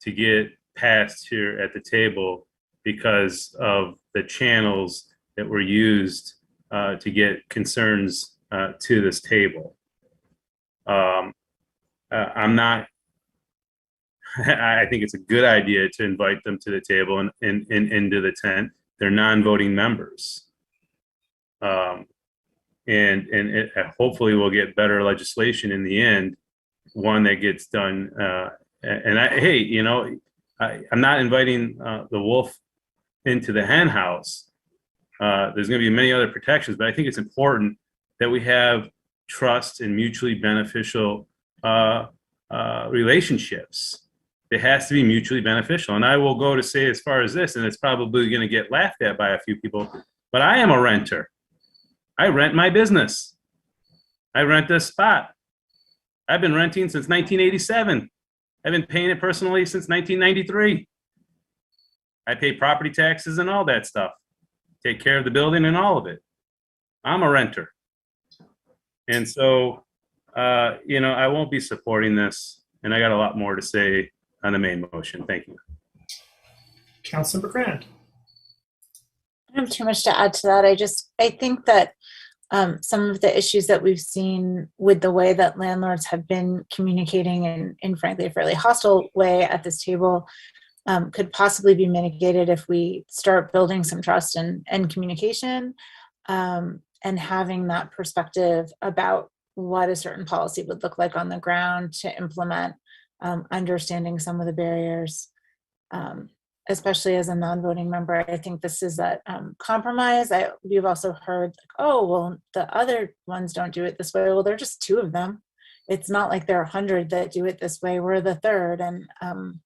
S7: to get passed here at the table because of the channels that were used to get concerns to this table. I'm not, I think it's a good idea to invite them to the table and into the tent. They're non-voting members. And hopefully we'll get better legislation in the end, one that gets done. Hey, you know, I'm not inviting the wolf into the hen house. There's going to be many other protections, but I think it's important that we have trust and mutually beneficial relationships. It has to be mutually beneficial. And I will go to say as far as this, and it's probably going to get laughed at by a few people, but I am a renter. I rent my business. I rent this spot. I've been renting since 1987. I've been paying it personally since 1993. I pay property taxes and all that stuff. Take care of the building and all of it. I'm a renter. And so, I won't be supporting this. And I got a lot more to say on the main motion. Thank you.
S1: Councilmember Grant.
S19: I don't have too much to add to that. I think that some of the issues that we've seen with the way that landlords have been communicating in frankly, a fairly hostile way at this table could possibly be mitigated if we start building some trust and communication and having that perspective about what a certain policy would look like on the ground to implement, understanding some of the barriers, especially as a non-voting member. I think this is that compromise. We've also heard, like, oh, well, the other ones don't do it this way. Well, there are just 2 of them. It's not like there are 100 that do it this way. We're the 3rd. And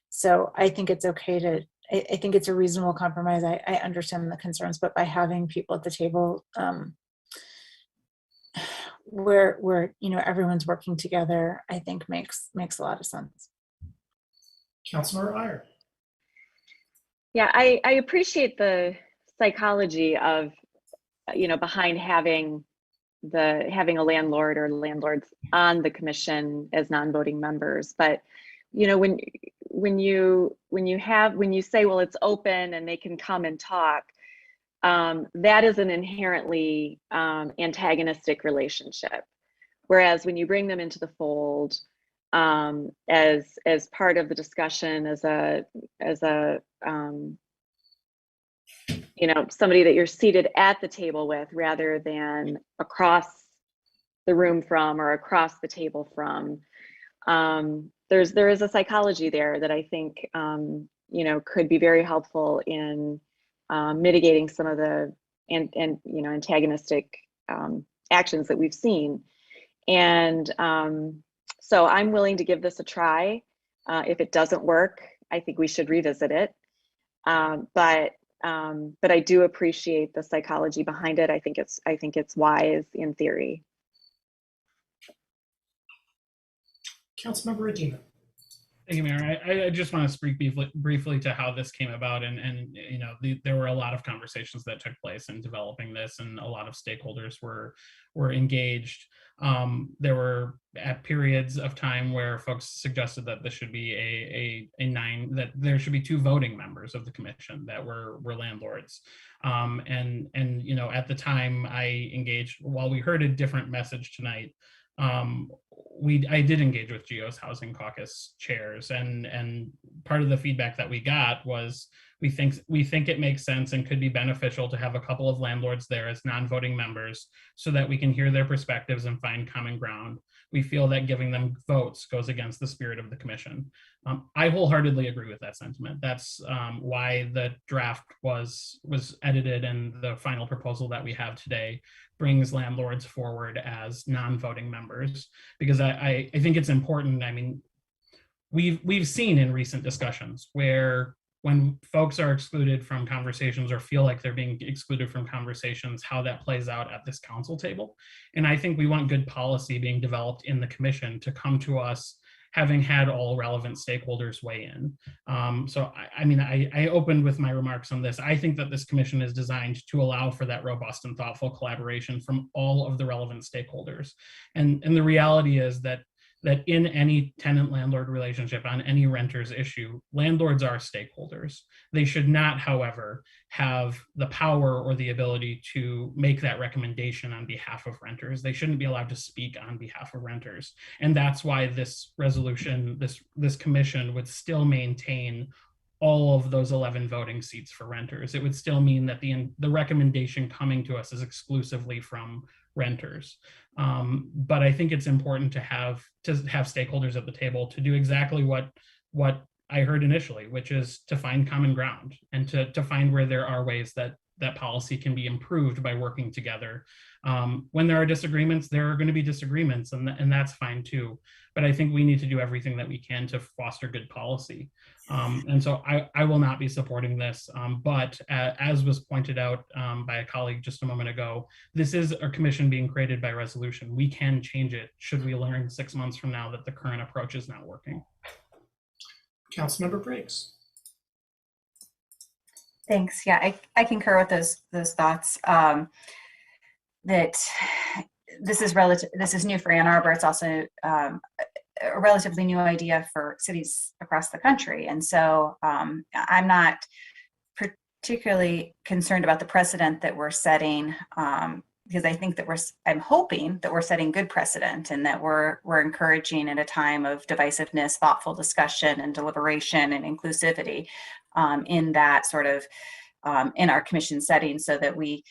S19: so I think it's okay to, I think it's a reasonable compromise. I understand the concerns, but by having people at the table where everyone's working together, I think makes a lot of sense.
S1: Councilmember Iyer.
S14: Yeah, I appreciate the psychology of, behind having a landlord or landlords on the commission as non-voting members. But, when you say, well, it's open and they can come and talk, that is an inherently antagonistic relationship. Whereas when you bring them into the fold as part of the discussion, as a somebody that you're seated at the table with, rather than across the room from or across the table from, there is a psychology there that I think could be very helpful in mitigating some of the antagonistic actions that we've seen. And so I'm willing to give this a try. If it doesn't work, I think we should revisit it. But I do appreciate the psychology behind it. I think it's wise in theory.
S1: Councilmember Edina.
S5: Thank you, Mayor. I just want to speak briefly to how this came about, and there were a lot of conversations that took place in developing this, and a lot of stakeholders were engaged. There were at periods of time where folks suggested that this should be that there should be 2 voting members of the commission that were landlords. And at the time I engaged, while we heard a different message tonight, I did engage with GEO's Housing Caucus chairs, and part of the feedback that we got was we think it makes sense and could be beneficial to have a couple of landlords there as non-voting members so that we can hear their perspectives and find common ground. We feel that giving them votes goes against the spirit of the commission. I wholeheartedly agree with that sentiment. That's why the draft was edited, and the final proposal that we have today brings landlords forward as non-voting members, because I think it's important. I mean, we've seen in recent discussions where when folks are excluded from conversations or feel like they're being excluded from conversations, how that plays out at this council table. And I think we want good policy being developed in the commission to come to us having had all relevant stakeholders weigh in. So I opened with my remarks on this. I think that this commission is designed to allow for that robust and thoughtful collaboration from all of the relevant stakeholders. And the reality is that in any tenant-landlord relationship, on any renter's issue, landlords are stakeholders. They should not, however, have the power or the ability to make that recommendation on behalf of renters. They shouldn't be allowed to speak on behalf of renters. And that's why this resolution, this commission would still maintain all of those 11 voting seats for renters. It would still mean that the recommendation coming to us is exclusively from renters. But I think it's important to have stakeholders at the table to do exactly what I heard initially, which is to find common ground and to find where there are ways that policy can be improved by working together. When there are disagreements, there are going to be disagreements, and that's fine too. But I think we need to do everything that we can to foster good policy. And so I will not be supporting this. But as was pointed out by a colleague just a moment ago, this is a commission being created by resolution. We can change it should we learn 6 months from now that the current approach is not working.
S1: Councilmember Briggs.
S18: Thanks. Yeah, I concur with those thoughts. That this is new for Ann Arbor. It's also a relatively new idea for cities across the country, and so I'm not particularly concerned about the precedent that we're setting, because I think that I'm hoping that we're setting good precedent, and that we're encouraging at a time of divisiveness, thoughtful discussion and deliberation and inclusivity in that sort of in our commission setting, so that we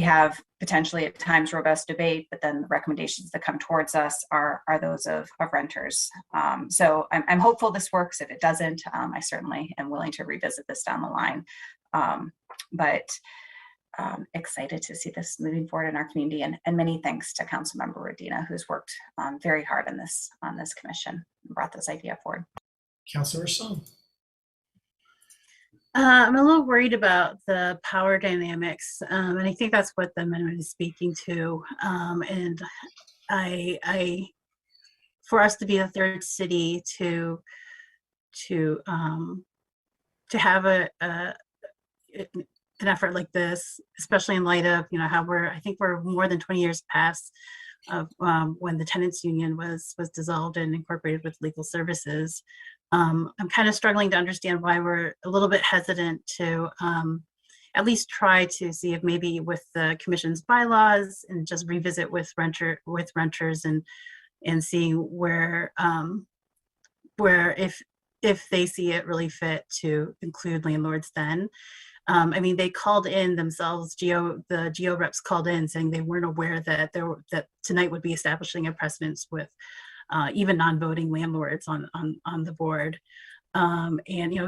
S18: have potentially at times robust debate, but then the recommendations that come towards us are those of renters. So I'm hopeful this works. If it doesn't, I certainly am willing to revisit this down the line. But excited to see this moving forward in our community, and many thanks to Councilmember Rodina, who's worked very hard on this commission and brought this idea forward.
S1: Councilor Song.
S20: I'm a little worried about the power dynamics, and I think that's what the amendment is speaking to. And for us to be a third city to have an effort like this, especially in light of how I think we're more than 20 years past of when the tenants union was dissolved and incorporated with legal services. I'm kind of struggling to understand why we're a little bit hesitant to at least try to see if maybe with the commission's bylaws and just revisit with renters and seeing where if they see it really fit to include landlords then. I mean, they called in themselves, the GO reps called in saying they weren't aware that that tonight would be establishing a precedence with even non-voting landlords on the board. And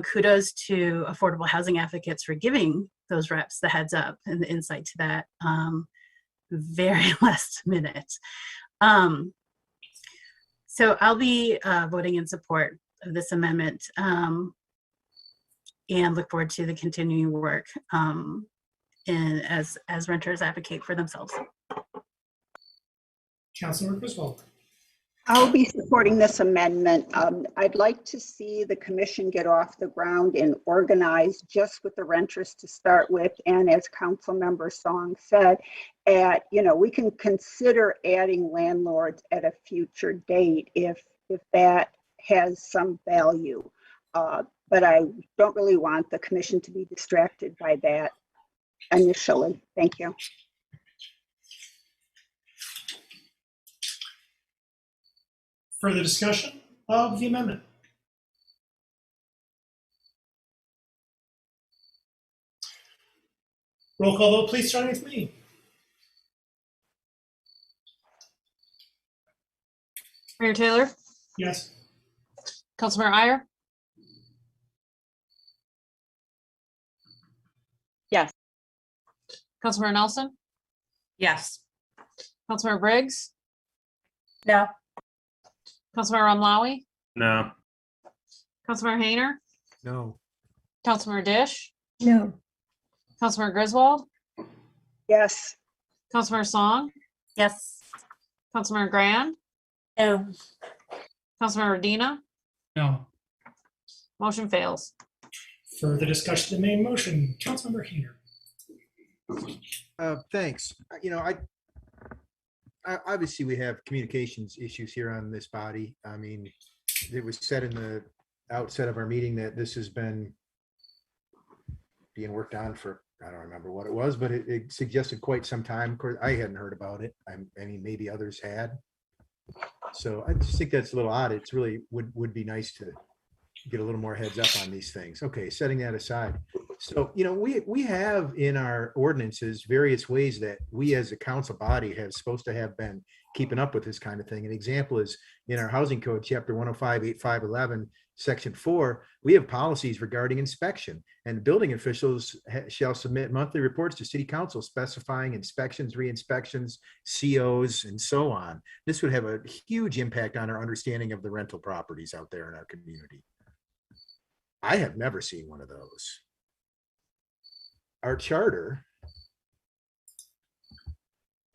S20: kudos to affordable housing advocates for giving those reps the heads up and the insight to that very last minute. So I'll be voting in support of this amendment and look forward to the continuing work and as renters advocate for themselves.
S1: Councilor Griswold.
S16: I'll be supporting this amendment. I'd like to see the commission get off the ground and organize just with the renters to start with. And as Councilmember Song said, we can consider adding landlords at a future date if that has some value. But I don't really want the commission to be distracted by that initially. Thank you.
S1: Further discussion of the amendment? Roll call vote, please, starting with me.
S2: Mayor Taylor?
S1: Yes.
S2: Councilmember Iyer?
S14: Yes.
S2: Councilmember Nelson?
S6: Yes.
S2: Councilmember Briggs?
S6: No.
S2: Councilmember Romlawi?
S7: No.
S2: Councilmember Hayner?
S17: No.
S2: Councilmember Dish?
S15: No.
S2: Councilmember Griswold?
S16: Yes.
S2: Councilmember Song?
S20: Yes.
S2: Councilmember Grand?
S19: No.
S2: Councilmember Rodina?
S5: No.
S2: Motion fails.
S1: Further discussion of the main motion. Councilmember Hayner.
S17: Thanks. Obviously we have communications issues here on this body. I mean, it was said in the outset of our meeting that this has been being worked on for, I don't remember what it was, but it suggested quite some time. Of course, I hadn't heard about it. I mean, maybe others had. So I just think that's a little odd. It's really would be nice to get a little more heads up on these things. Okay, setting that aside. So, we have in our ordinances various ways that we as a council body have supposed to have been keeping up with this kind of thing. An example is in our housing code, chapter 105-8511, section 4, we have policies regarding inspection, and building officials shall submit monthly reports to city council specifying inspections, re-inspections, COs, and so on. This would have a huge impact on our understanding of the rental properties out there in our community. I have never seen one of those. Our charter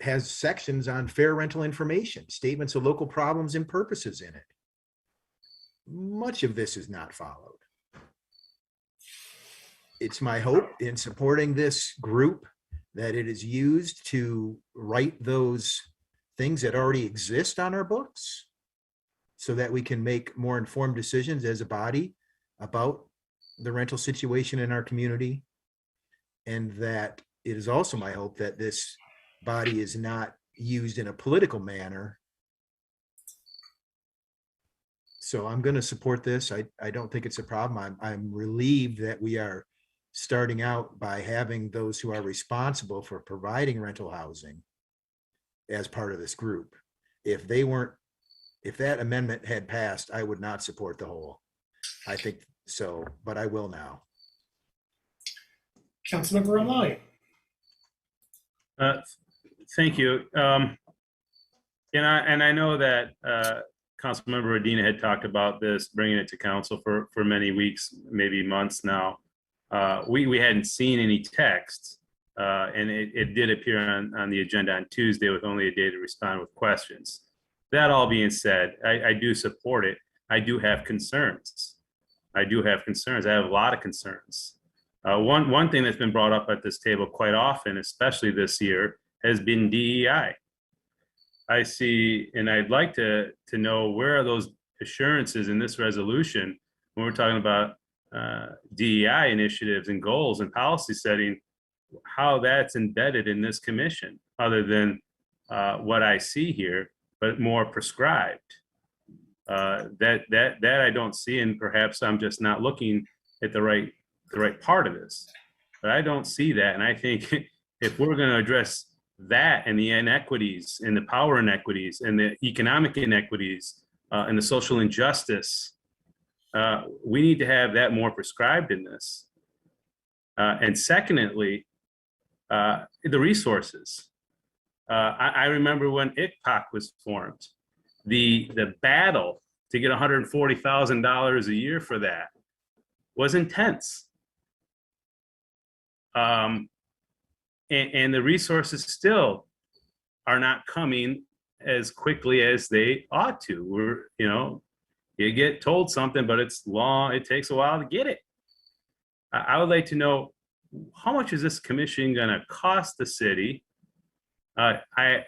S17: has sections on fair rental information, statements of local problems and purposes in it. Much of this is not followed. it's my hope in supporting this group that it is used to write those things that already exist on our books so that we can make more informed decisions as a body about the rental situation in our community. And that it is also my hope that this body is not used in a political manner. So I'm going to support this. I don't think it's a problem. I'm relieved that we are starting out by having those who are responsible for providing rental housing as part of this group. If that amendment had passed, I would not support the whole. I think so, but I will now.
S1: Councilmember O'Malley.
S7: Thank you. And I know that Councilmember Adina had talked about this, bringing it to council for many weeks, maybe months now. We hadn't seen any text, and it did appear on the agenda on Tuesday with only a day to respond with questions. That all being said, I do support it. I do have concerns. I have a lot of concerns. One thing that's been brought up at this table quite often, especially this year, has been DEI. I see, and I'd like to know, where are those assurances in this resolution when we're talking about DEI initiatives and goals and policy setting, how that's embedded in this commission, other than what I see here, but more prescribed. That I don't see, and perhaps I'm just not looking at the right part of this. But I don't see that, and I think if we're going to address that and the inequities and the power inequities and the economic inequities and the social injustice, we need to have that more prescribed in this. And secondly, the resources. I remember when ICPOC was formed, the battle to get $140,000 a year for that was intense. And the resources still are not coming as quickly as they ought to. You get told something, but it's long. It takes a while to get it. I would like to know, how much is this commission going to cost the city? I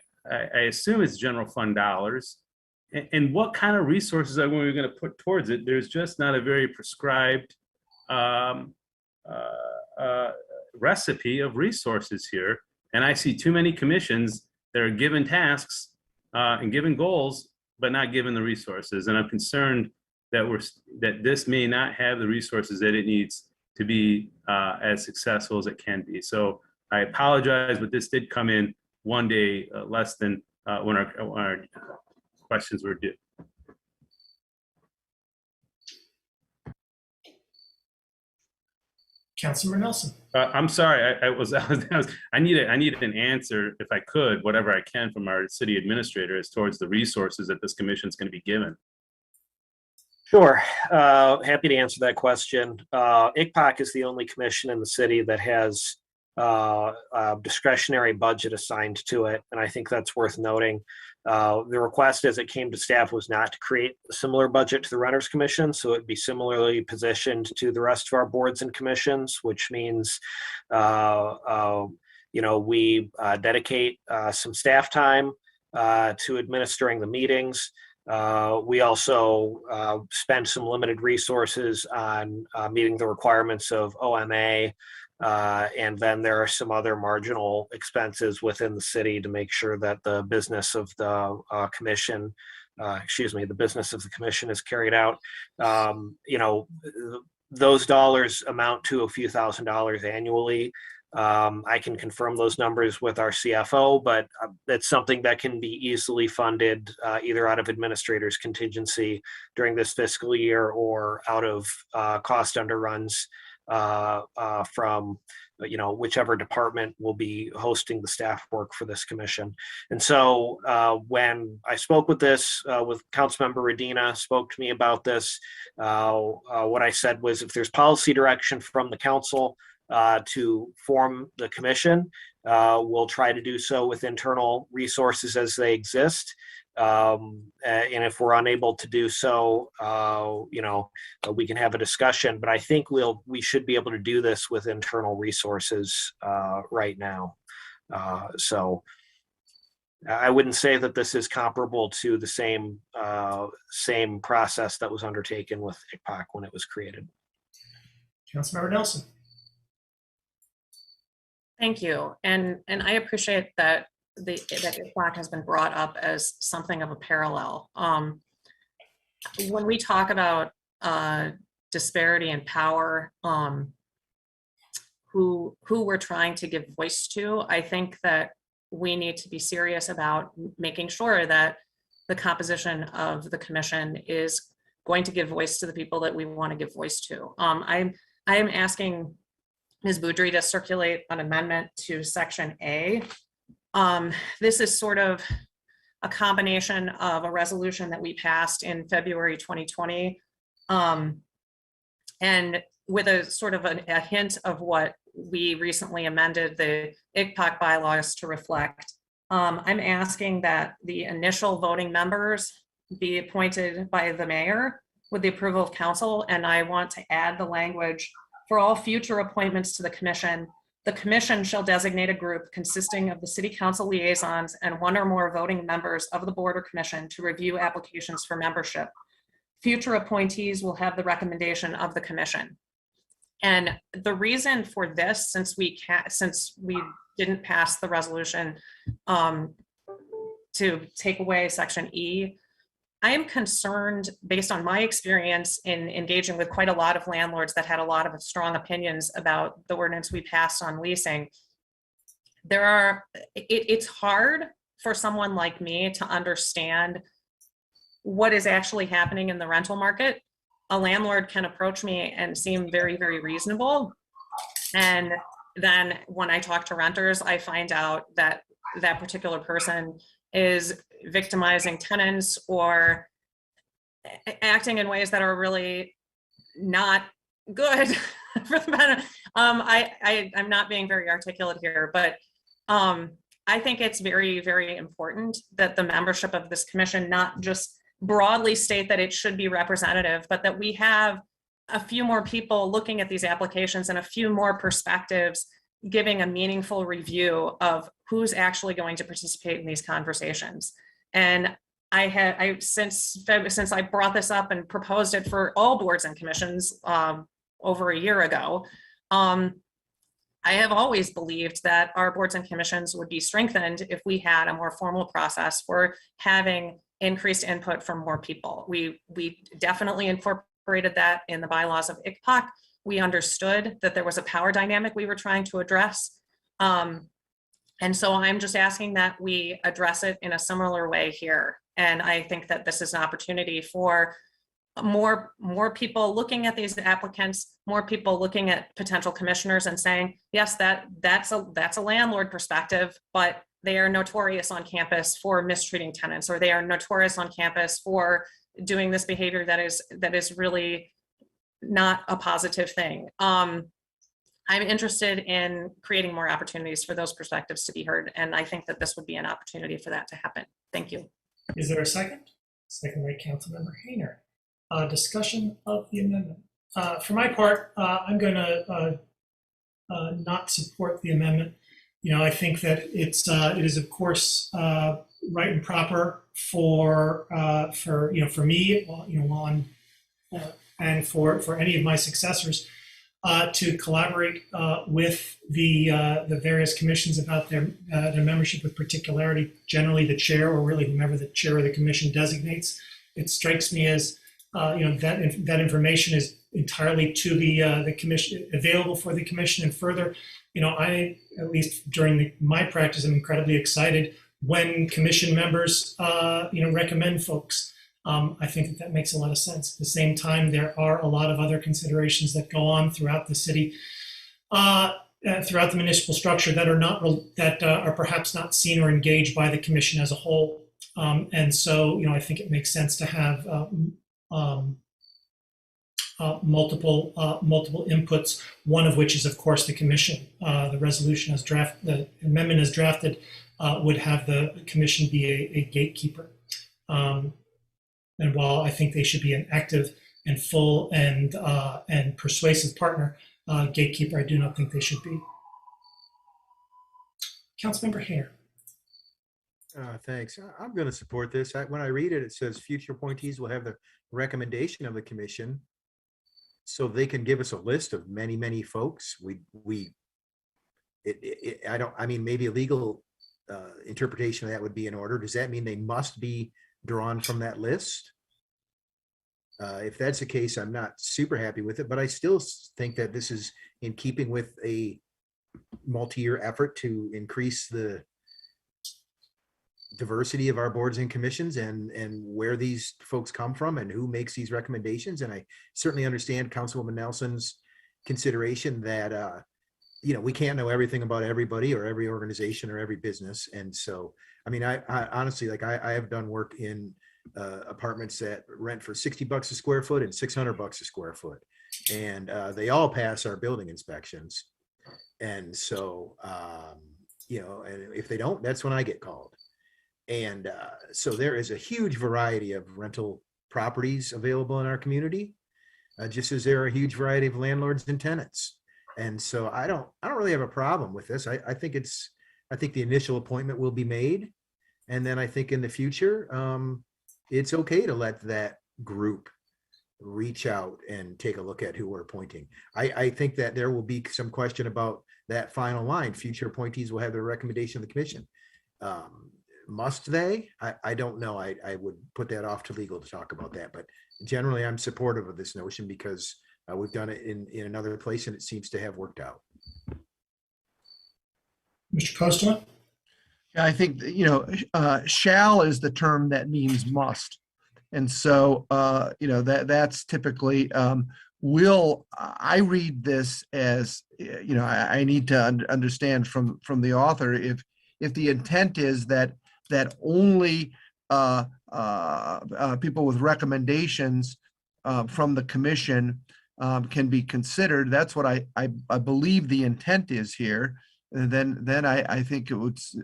S7: assume it's general fund dollars. And what kind of resources are we going to put towards it? There's just not a very prescribed recipe of resources here. And I see too many commissions that are given tasks and given goals, but not given the resources. And I'm concerned that this may not have the resources that it needs to be as successful as it can be. So I apologize, but this did come in one day less than when our questions were due.
S1: Councilmember Nelson.
S7: I'm sorry. I need an answer, if I could, whatever I can, from our city administrator as towards the resources that this commission is going to be given.
S3: Sure. Happy to answer that question. ICPOC is the only commission in the city that has a discretionary budget assigned to it, and I think that's worth noting. The request as it came to staff was not to create a similar budget to the Renters Commission, so it'd be similarly positioned to the rest of our boards and commissions, which means we dedicate some staff time to administering the meetings. We also spend some limited resources on meeting the requirements of OMA. And then there are some other marginal expenses within the city to make sure that the business of the commission, the business of the commission is carried out. Those dollars amount to a few $1,000s annually. I can confirm those numbers with our CFO, but it's something that can be easily funded either out of administrator's contingency during this fiscal year or out of cost underruns from whichever department will be hosting the staff work for this commission. And so when I spoke with Councilmember Adina, spoke to me about this, what I said was, if there's policy direction from the council to form the commission, we'll try to do so with internal resources as they exist. And if we're unable to do so, we can have a discussion. But I think we should be able to do this with internal resources right now. So I wouldn't say that this is comparable to the same process that was undertaken with ICPOC when it was created.
S1: Councilmember Nelson.
S6: Thank you. And I appreciate that that ICPOC has been brought up as something of a parallel. When we talk about disparity in power, who we're trying to give voice to, I think that we need to be serious about making sure that the composition of the commission is going to give voice to the people that we want to give voice to. I am asking Ms. Boudry to circulate an amendment to Section A. This is sort of a combination of a resolution that we passed in February 2020, and with a sort of a hint of what we recently amended the ICPOC bylaws to reflect. I'm asking that the initial voting members be appointed by the mayor with the approval of council, and I want to add the language, for all future appointments to the commission shall designate a group consisting of the city council liaisons and one or more voting members of the board or commission to review applications for membership. Future appointees will have the recommendation of the commission. And the reason for this, since we didn't pass the resolution to take away Section E, I am concerned, based on my experience in engaging with quite a lot of landlords that had a lot of strong opinions about the ordinance we passed on leasing. It's hard for someone like me to understand what is actually happening in the rental market. A landlord can approach me and seem very, very reasonable. And then when I talk to renters, I find out that that particular person is victimizing tenants or acting in ways that are really not good for the benefit. I'm not being very articulate here, but I think it's very, very important that the membership of this commission not just broadly state that it should be representative, but that we have a few more people looking at these applications and a few more perspectives giving a meaningful review of who's actually going to participate in these conversations. And since I brought this up and proposed it for all boards and commissions over a year ago, I have always believed that our boards and commissions would be strengthened if we had a more formal process for having increased input from more people. We definitely incorporated that in the bylaws of ICPOC. We understood that there was a power dynamic we were trying to address. And so I'm just asking that we address it in a similar way here. And I think that this is an opportunity for more people looking at these applicants, more people looking at potential commissioners and saying, yes, that's a landlord perspective, but they are notorious on campus for mistreating tenants, or they are notorious on campus for doing this behavior that is really not a positive thing. I'm interested in creating more opportunities for those perspectives to be heard, and I think that this would be an opportunity for that to happen. Thank you.
S1: Is there a second? Second by Councilmember Hayner. Discussion of the amendment. For my part, I'm going to not support the amendment. I think that it is of course right and proper for me, and for any of my successors to collaborate with the various commissions about their membership with particularity. Generally, the chair, or really whomever the chair of the commission designates. It strikes me as that information is entirely to the commission, available for the commission. And further, I, at least during my practice, I'm incredibly excited when commission members recommend folks. I think that makes a lot of sense. At the same time, there are a lot of other considerations that go on throughout the city, throughout the municipal structure that are perhaps not seen or engaged by the commission as a whole. And so, I think it makes sense to have multiple inputs. One of which is, of course, the commission. The amendment as drafted would have the commission be a gatekeeper. And while I think they should be an active and full and persuasive partner, gatekeeper, I do not think they should be. Councilmember Hayner.
S17: Thanks. I'm going to support this. When I read it, it says future appointees will have the recommendation of the commission, so they can give us a list of many, many folks. I mean, maybe a legal interpretation of that would be in order. Does that mean they must be drawn from that list? If that's the case, I'm not super happy with it, but I still think that this is in keeping with a multi-year effort to increase the diversity of our boards and commissions and where these folks come from and who makes these recommendations. And I certainly understand Councilwoman Nelson's consideration that we can't know everything about everybody or every organization or every business. And so, I mean, I honestly, like I have done work in apartments that rent for $60 a square foot and $600 a square foot. And they all pass our building inspections. And so, and if they don't, that's when I get called. And so there is a huge variety of rental properties available in our community, just as there are a huge variety of landlords and tenants. And so I don't really have a problem with this. I think the initial appointment will be made. And then I think in the future, it's okay to let that group reach out and take a look at who we're appointing. I think that there will be some question about that final line. Future appointees will have the recommendation of the commission. Must they? I don't know. I would put that off to legal to talk about that. But generally, I'm supportive of this notion because we've done it in another place and it seems to have worked out.
S1: Mr. Postma?
S10: Yeah, I think, shall is the term that means must. And so, that's typically will. I read this as, I need to understand from the author if the intent is that only people with recommendations from the commission can be considered. That's what I believe the intent is here. And then I think it's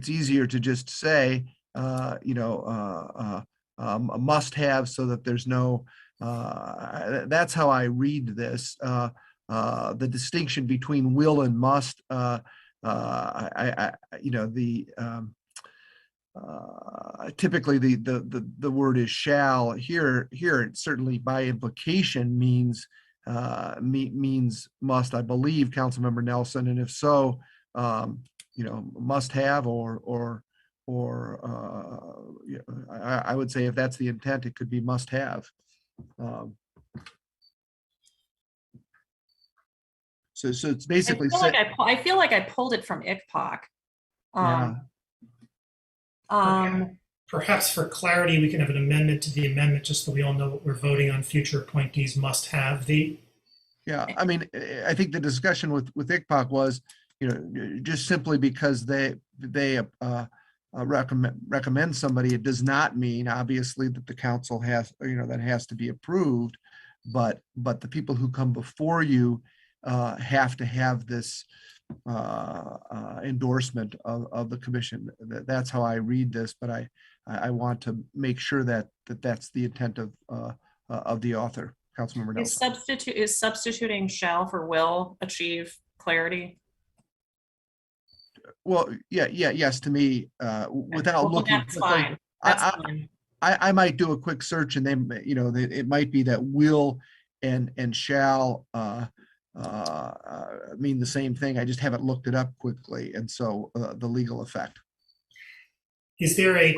S10: easier to just say must have, so that there's no. That's how I read this. The distinction between will and must. Typically the word is shall. Here it certainly by implication means must. I believe, Councilmember Nelson, and if so, must have or I would say if that's the intent, it could be must have. So it's basically.
S6: I feel like I pulled it from ICPOC.
S1: Perhaps for clarity, we can have an amendment to the amendment, just so we all know what we're voting on. Future appointees must have the.
S10: Yeah, I mean, I think the discussion with ICPOC was, just simply because they recommend somebody, it does not mean obviously that the council has, that has to be approved, but the people who come before you have to have this endorsement of the commission. That's how I read this, but I want to make sure that that's the intent of the author. Councilmember Nelson.
S6: Is substituting shall for will achieve clarity?
S10: Well, yes, to me, without looking.
S6: That's fine.
S10: I might do a quick search and then, it might be that will and shall mean the same thing. I just haven't looked it up quickly. And so the legal effect.
S1: Is there it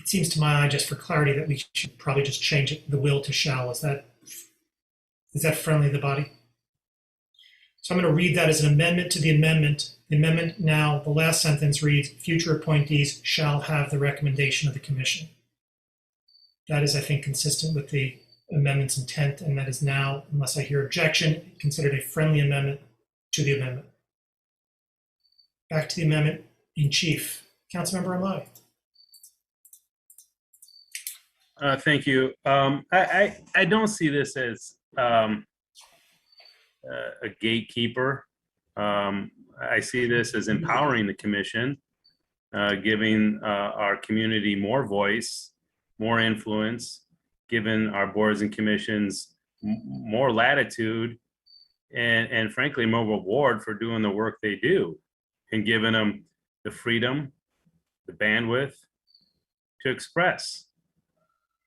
S1: seems to my eye, just for clarity, that we should probably just change it, the will to shall. Is that friendly to the body? So I'm going to read that as an amendment to the amendment. The amendment now, the last sentence reads, future appointees shall have the recommendation of the commission. That is, I think, consistent with the amendment's intent, and that is now, unless I hear objection, considered a friendly amendment to the amendment. Back to the amendment in chief. Councilmember Mccoy.
S7: Thank you. I don't see this as a gatekeeper. I see this as empowering the commission giving our community more voice, more influence, giving our boards and commissions more latitude, and frankly, more reward for doing the work they do, and giving them the freedom, the bandwidth to express.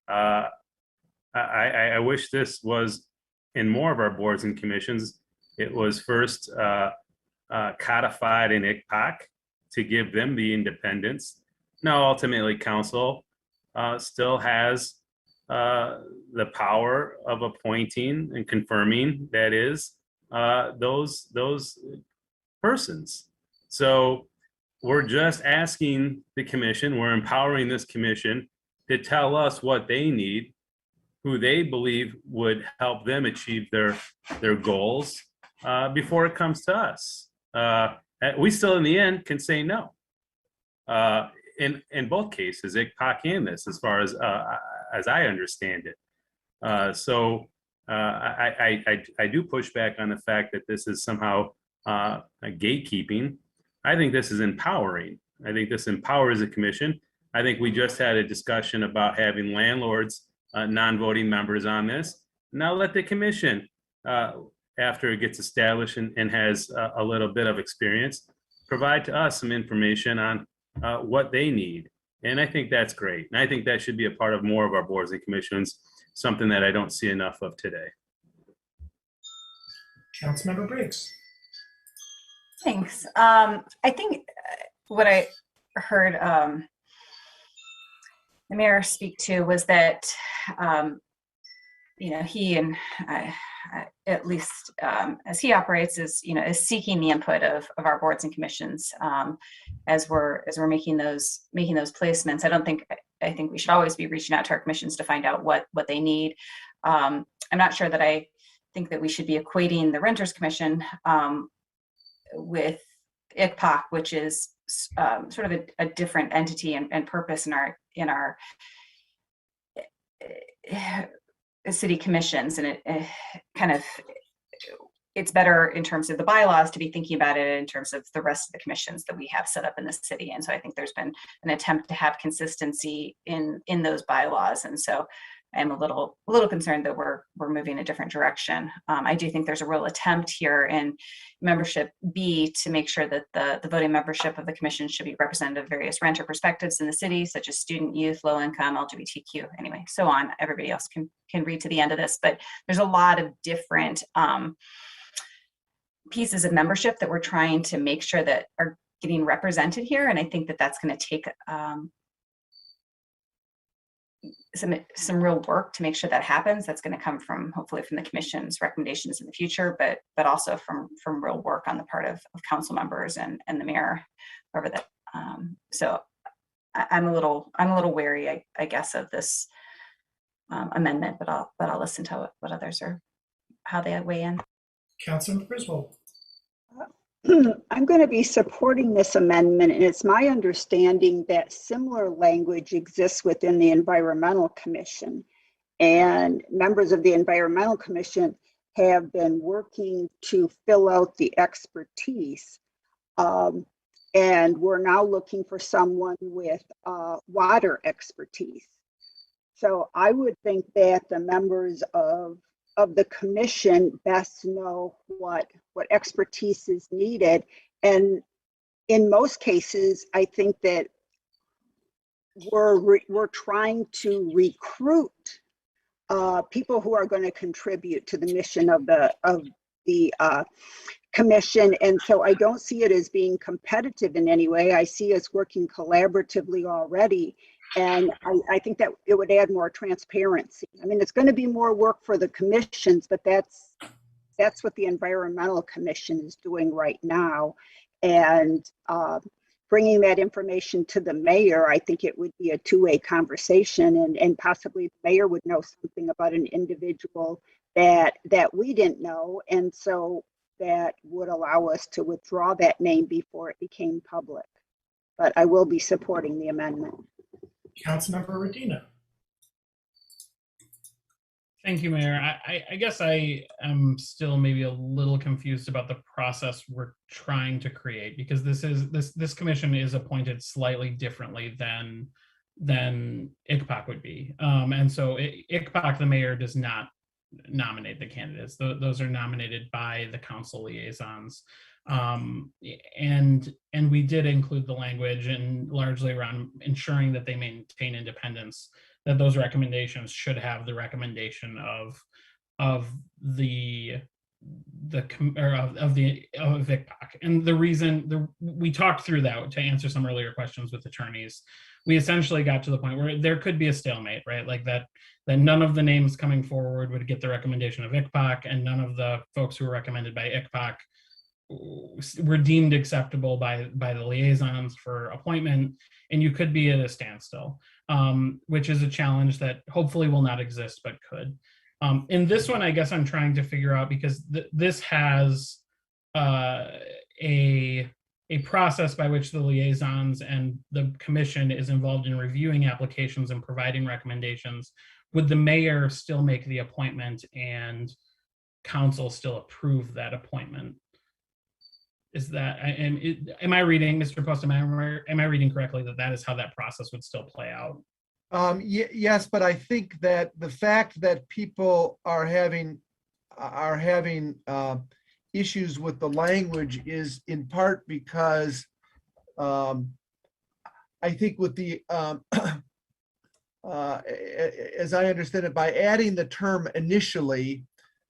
S7: I wish this was in more of our boards and commissions. It was first codified in ICPOC to give them the independence. Now, ultimately, council still has the power of appointing and confirming, that is, those persons. So we're just asking the commission, we're empowering this commission to tell us what they need, who they believe would help them achieve their goals before it comes to us. We still, in the end, can say no. In both cases, ICPOC and this, as far as I understand it. So I do push back on the fact that this is somehow a gatekeeping. I think this is empowering. I think this empowers the commission. I think we just had a discussion about having landlords, non-voting members on this. Now let the commission, after it gets established and has a little bit of experience, provide to us some information on what they need. And I think that's great. And I think that should be a part of more of our boards and commissions, something that I don't see enough of today.
S1: Councilmember Briggs.
S18: Thanks. I think what I heard the mayor speak to was that, he and at least as he operates is seeking the input of our boards and commissions as we're making those placements. I think we should always be reaching out to our commissions to find out what they need. I'm not sure that I think that we should be equating the Renters Commission with ICPOC, which is sort of a different entity and purpose in our city commissions, and it kind of, it's better in terms of the bylaws to be thinking about it in terms of the rest of the commissions that we have set up in the city. And so I think there's been an attempt to have consistency in those bylaws, and so I'm a little concerned that we're moving a different direction. I do think there's a real attempt here in membership B to make sure that the voting membership of the commission should be representative of various renter perspectives in the city, such as student, youth, low income, LGBTQ, anyway, so on. Everybody else can read to the end of this, but there's a lot of different pieces of membership that we're trying to make sure that are getting represented here. And I think that that's going to take some real work to make sure that happens. That's going to come hopefully from the commission's recommendations in the future, but also from real work on the part of council members and the mayor over that. So I'm a little wary, I guess, of this amendment, but I'll listen to what others are, how they weigh in.
S1: Councilmember Griswold.
S16: I'm going to be supporting this amendment, and it's my understanding that similar language exists within the Environmental Commission, and members of the Environmental Commission have been working to fill out the expertise, and we're now looking for someone with water expertise. So I would think that the members of the commission best know what expertise is needed. And in most cases, I think that we're trying to recruit people who are going to contribute to the mission of the commission. And so I don't see it as being competitive in any way. I see us working collaboratively already. And I think that it would add more transparency. I mean, it's going to be more work for the commissions, but that's what the Environmental Commission is doing right now. And bringing that information to the mayor, I think it would be a two-way conversation, and possibly the mayor would know something about an individual that we didn't know. And so that would allow us to withdraw that name before it became public. But I will be supporting the amendment.
S1: Councilmember Radina.
S5: Thank you, Mayor. I guess I am still maybe a little confused about the process we're trying to create, because this commission is appointed slightly differently than ICPOC would be. And so ICPOC, the mayor, does not nominate the candidates. Those are nominated by the council liaisons. And we did include the language, and largely around ensuring that they maintain independence, that those recommendations should have the recommendation of ICPOC. And the reason we talked through that to answer some earlier questions with attorneys, we essentially got to the point where there could be a stalemate, right? Like that none of the names coming forward would get the recommendation of ICPOC, and none of the folks who were recommended by ICPOC were deemed acceptable by the liaisons for appointment, and you could be at a standstill, which is a challenge that hopefully will not exist, but could. In this one, I guess I'm trying to figure out, because this has a process by which the liaisons and the commission is involved in reviewing applications and providing recommendations. Would the mayor still make the appointment and council still approve that appointment? Is that, am I reading, Mr. Post, am I reading correctly that is how that process would still play out?
S10: Yes, but I think that the fact that people are having issues with the language is in part because I think with the as I understand it, by adding the term initially,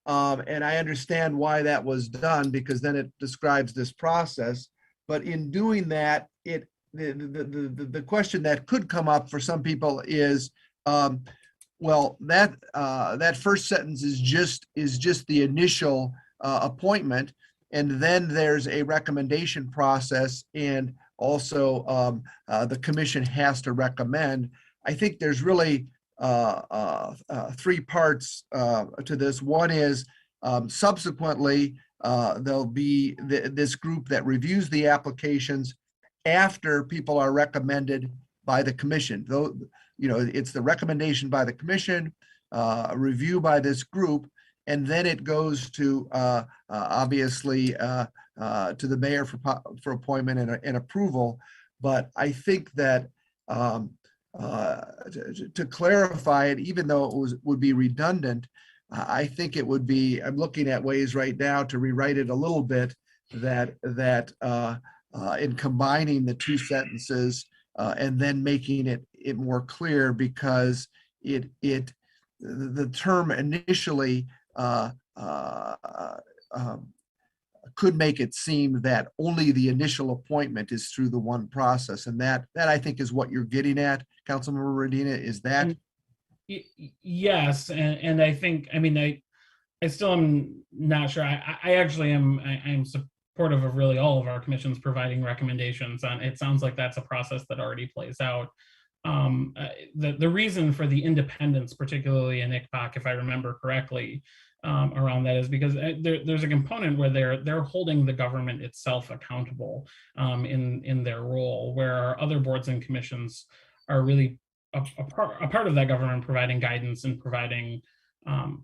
S10: and I understand why that was done, because then it describes this process. But in doing that, the question that could come up for some people is, well, that first sentence is just the initial appointment, and then there's a recommendation process, and also the commission has to recommend. I think there's really three parts to this. One is subsequently there'll be this group that reviews the applications after people are recommended by the commission. Though, it's the recommendation by the commission, review by this group, and then it goes to obviously to the mayor for appointment and approval. But I think that to clarify it, even though it would be redundant, I think it would be, I'm looking at ways right now to rewrite it a little bit, that in combining the two sentences and then making it more clear, because the term initially could make it seem that only the initial appointment is through the one process, and that I think is what you're getting at, Councilmember Radina. Is that?
S5: Yes, and I think, I still am not sure. I actually am supportive of really all of our commissions providing recommendations on. It sounds like that's a process that already plays out. The reason for the independence, particularly in ICPOC, if I remember correctly, around that is because there's a component where they're holding the government itself accountable in their role, where our other boards and commissions are really a part of that government, providing guidance and providing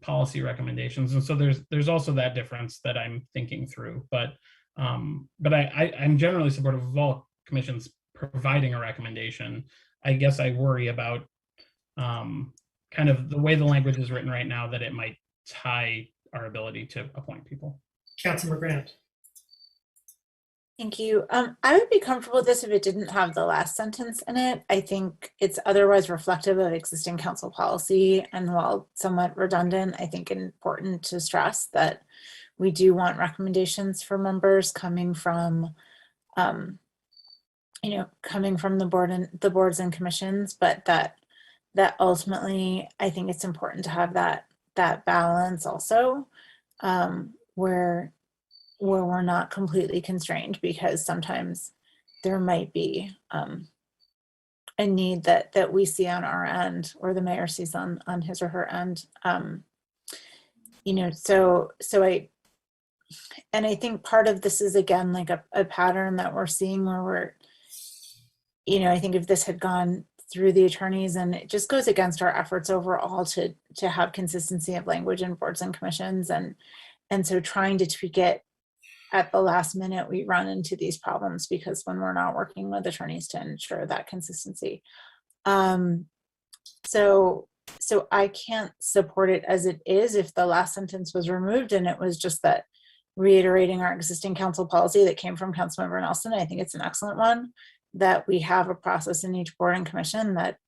S5: policy recommendations. And so there's also that difference that I'm thinking through. But I'm generally supportive of all commissions providing a recommendation. I guess I worry about kind of the way the language is written right now, that it might tie our ability to appoint people.
S1: Councilmember Grant.
S19: Thank you. I would be comfortable with this if it didn't have the last sentence in it. I think it's otherwise reflective of existing council policy, and while somewhat redundant, I think important to stress that we do want recommendations for members coming from coming from the boards and commissions, but that ultimately I think it's important to have that balance also, where we're not completely constrained, because sometimes there might be a need that we see on our end, or the mayor sees on his or her end. I think part of this is, again, like a pattern that we're seeing, where we're, I think if this had gone through the attorneys, and it just goes against our efforts overall to have consistency of language in boards and commissions, and so trying to tweak it at the last minute, we run into these problems because when we're not working with attorneys to ensure that consistency. So I can't support it as it is. If the last sentence was removed and it was just that reiterating our existing council policy that came from Councilmember Nelson, I think it's an excellent one, that we have a process in each board and commission that,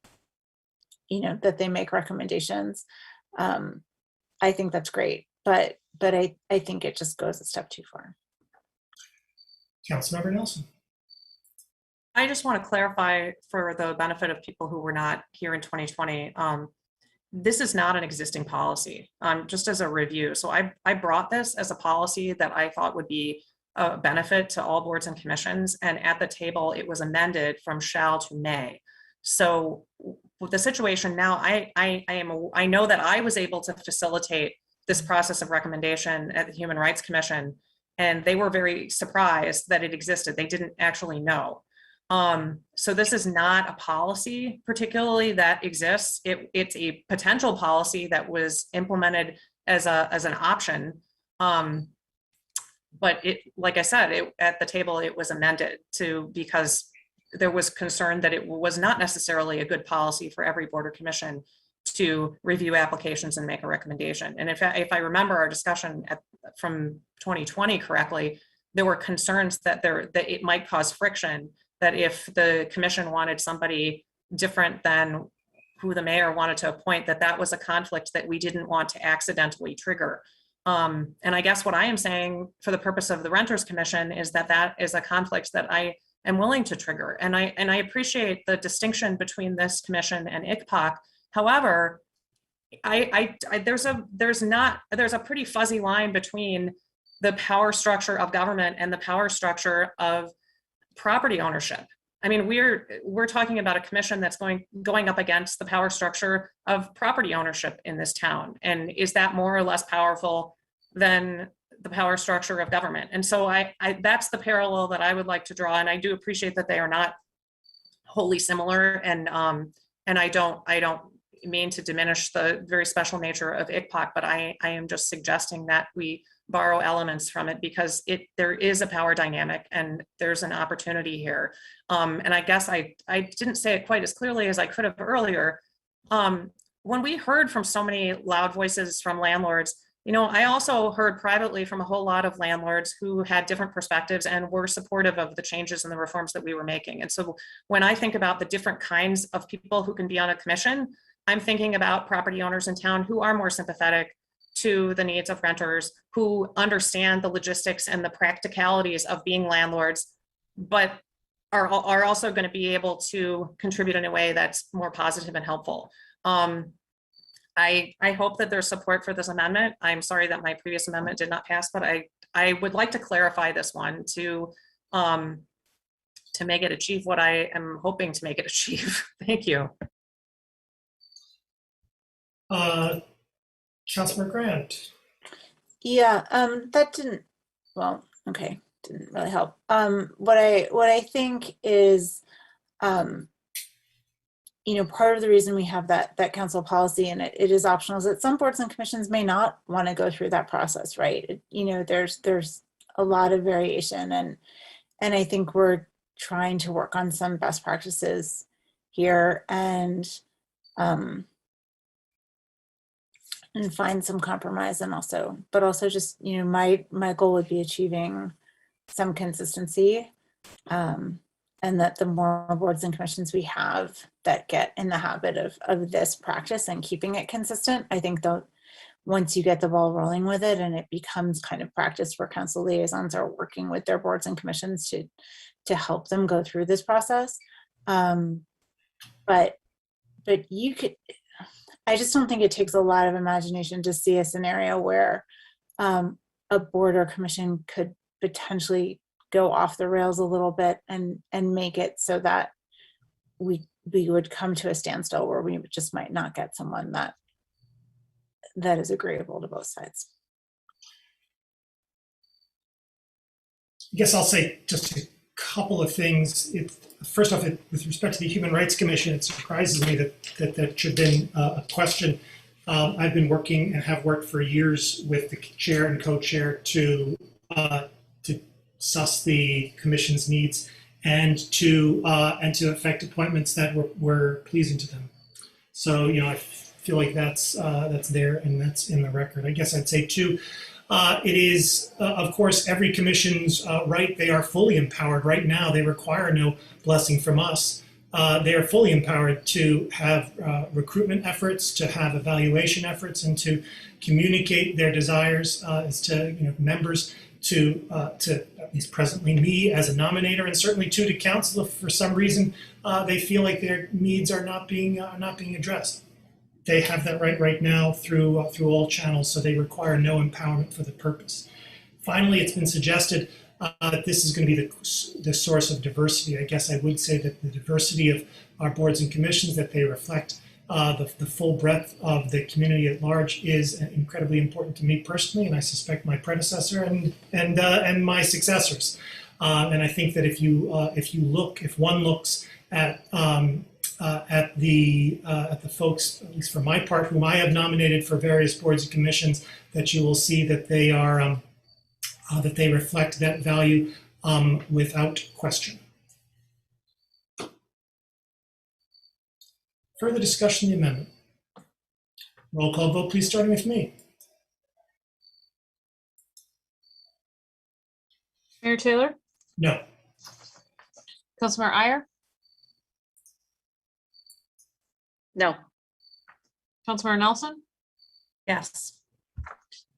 S19: that they make recommendations. I think that's great, but I think it just goes a step too far.
S1: Councilmember Nelson.
S6: I just want to clarify for the benefit of people who were not here in 2020. This is not an existing policy, just as a review. So I brought this as a policy that I thought would be a benefit to all boards and commissions. And at the table, it was amended from shall to may. So with the situation now, I know that I was able to facilitate this process of recommendation at the Human Rights Commission, and they were very surprised that it existed. They didn't actually know. So this is not a policy particularly that exists. It's a potential policy that was implemented as an option. But it, like I said, at the table, it was amended because there was concern that it was not necessarily a good policy for every board or commission to review applications and make a recommendation. And if I remember our discussion from 2020 correctly, there were concerns that it might cause friction, that if the commission wanted somebody different than who the mayor wanted to appoint, that was a conflict that we didn't want to accidentally trigger. And I guess what I am saying for the purpose of the Renters Commission is that is a conflict that I am willing to trigger. And I appreciate the distinction between this commission and ICPOC. However, there's a pretty fuzzy line between the power structure of government and the power structure of property ownership. I mean, we're talking about a commission that's going up against the power structure of property ownership in this town. And is that more or less powerful than the power structure of government? And so that's the parallel that I would like to draw. And I do appreciate that they are not wholly similar. And I don't mean to diminish the very special nature of ICPOC, but I am just suggesting that we borrow elements from it because there is a power dynamic and there's an opportunity here. And I guess I didn't say it quite as clearly as I could have earlier. When we heard from so many loud voices from landlords, I also heard privately from a whole lot of landlords who had different perspectives and were supportive of the changes and the reforms that we were making. And so when I think about the different kinds of people who can be on a commission, I'm thinking about property owners in town who are more sympathetic to the needs of renters, who understand the logistics and the practicalities of being landlords, but are also going to be able to contribute in a way that's more positive and helpful. I hope that there's support for this amendment. I'm sorry that my previous amendment did not pass, but I would like to clarify this one to make it achieve what I am hoping to make it achieve. Thank you.
S1: Councilor Grant.
S19: Yeah, that didn't really help. What I think is, part of the reason we have that council policy and it is optional is that some boards and commissions may not want to go through that process, right? There's a lot of variation, and I think we're trying to work on some best practices here and find some compromise, and also just, my goal would be achieving some consistency, and that the more boards and commissions we have that get in the habit of this practice and keeping it consistent, I think that once you get the ball rolling with it and it becomes kind of practice where council liaisons are working with their boards and commissions to help them go through this process. But you could, I just don't think it takes a lot of imagination to see a scenario where a board or commission could potentially go off the rails a little bit and make it so that we would come to a standstill where we just might not get someone that is agreeable to both sides.
S1: I guess I'll say, just to couple of things. First off, with respect to the Human Rights Commission, it surprises me that should have been a question. I've been working and have worked for years with the chair and co-chair to suss the commission's needs and to effect appointments that were pleasing to them. So, I feel like that's there and that's in the record. I guess I'd say too, it is, of course, every commission's right. They are fully empowered right now. They require no blessing from us. They are fully empowered to have recruitment efforts, to have evaluation efforts, and to communicate their desires as to members to at least presently me as a nominator, and certainly to council if for some reason they feel like their needs are not being addressed. They have that right now through all channels, so they require no empowerment for the purpose. Finally, it's been suggested that this is going to be the source of diversity. I guess I would say that the diversity of our boards and commissions, that they reflect the full breadth of the community at large, is incredibly important to me personally, and I suspect my predecessor and my successors. And I think that if one looks at the folks, at least for my part, whom I have nominated for various boards and commissions, that you will see that they are that they reflect that value without question. Further discussion of the amendment. Roll call vote, please, starting with me.
S2: Mayor Taylor?
S1: No.
S2: Councilmember Iyer?
S6: No.
S2: Councilmember Nelson?
S6: Yes.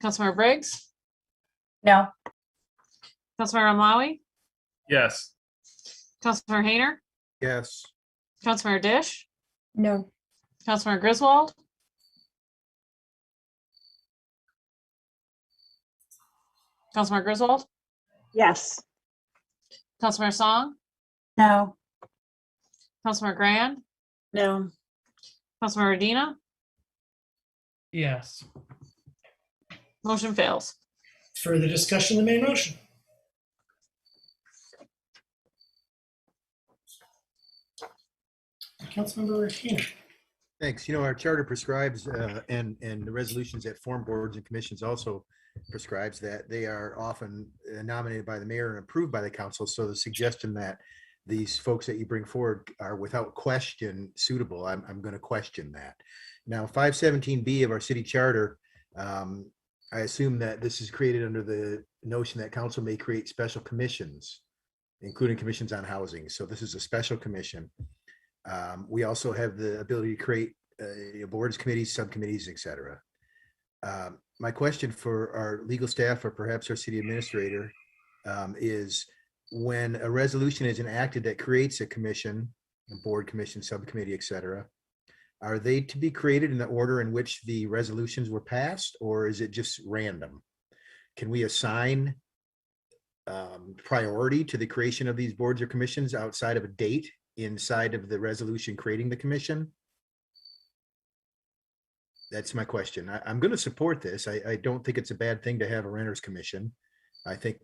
S2: Councilmember Briggs?
S19: No.
S2: Councilmember Amlawi?
S7: Yes.
S2: Councilmember Hayner?
S17: Yes.
S2: Councilmember Dish?
S15: No.
S2: Councilmember Griswold? Councilmember Griswold?
S16: Yes.
S2: Councilmember Song?
S19: No.
S2: Councilmember Grand?
S19: No.
S2: Councilmember Medina?
S5: Yes.
S2: Motion fails.
S1: Further discussion of the main motion. Councilmember Hayner.
S17: Thanks. Our charter prescribes, and the resolutions that form boards and commissions also prescribes that they are often nominated by the mayor and approved by the council. So the suggestion that these folks that you bring forward are without question suitable, I'm going to question that. Now, 517B of our city charter, I assume that this is created under the notion that council may create special commissions, including commissions on housing. So this is a special commission. We also have the ability to create boards, committees, subcommittees, etc. My question for our legal staff, or perhaps our city administrator, is when a resolution is enacted that creates a commission, a board, commission, subcommittee, etc., are they to be created in the order in which the resolutions were passed, or is it just random? Can we assign priority to the creation of these boards or commissions outside of a date inside of the resolution creating the commission? That's my question. I'm going to support this. I don't think it's a bad thing to have a renters commission. I think,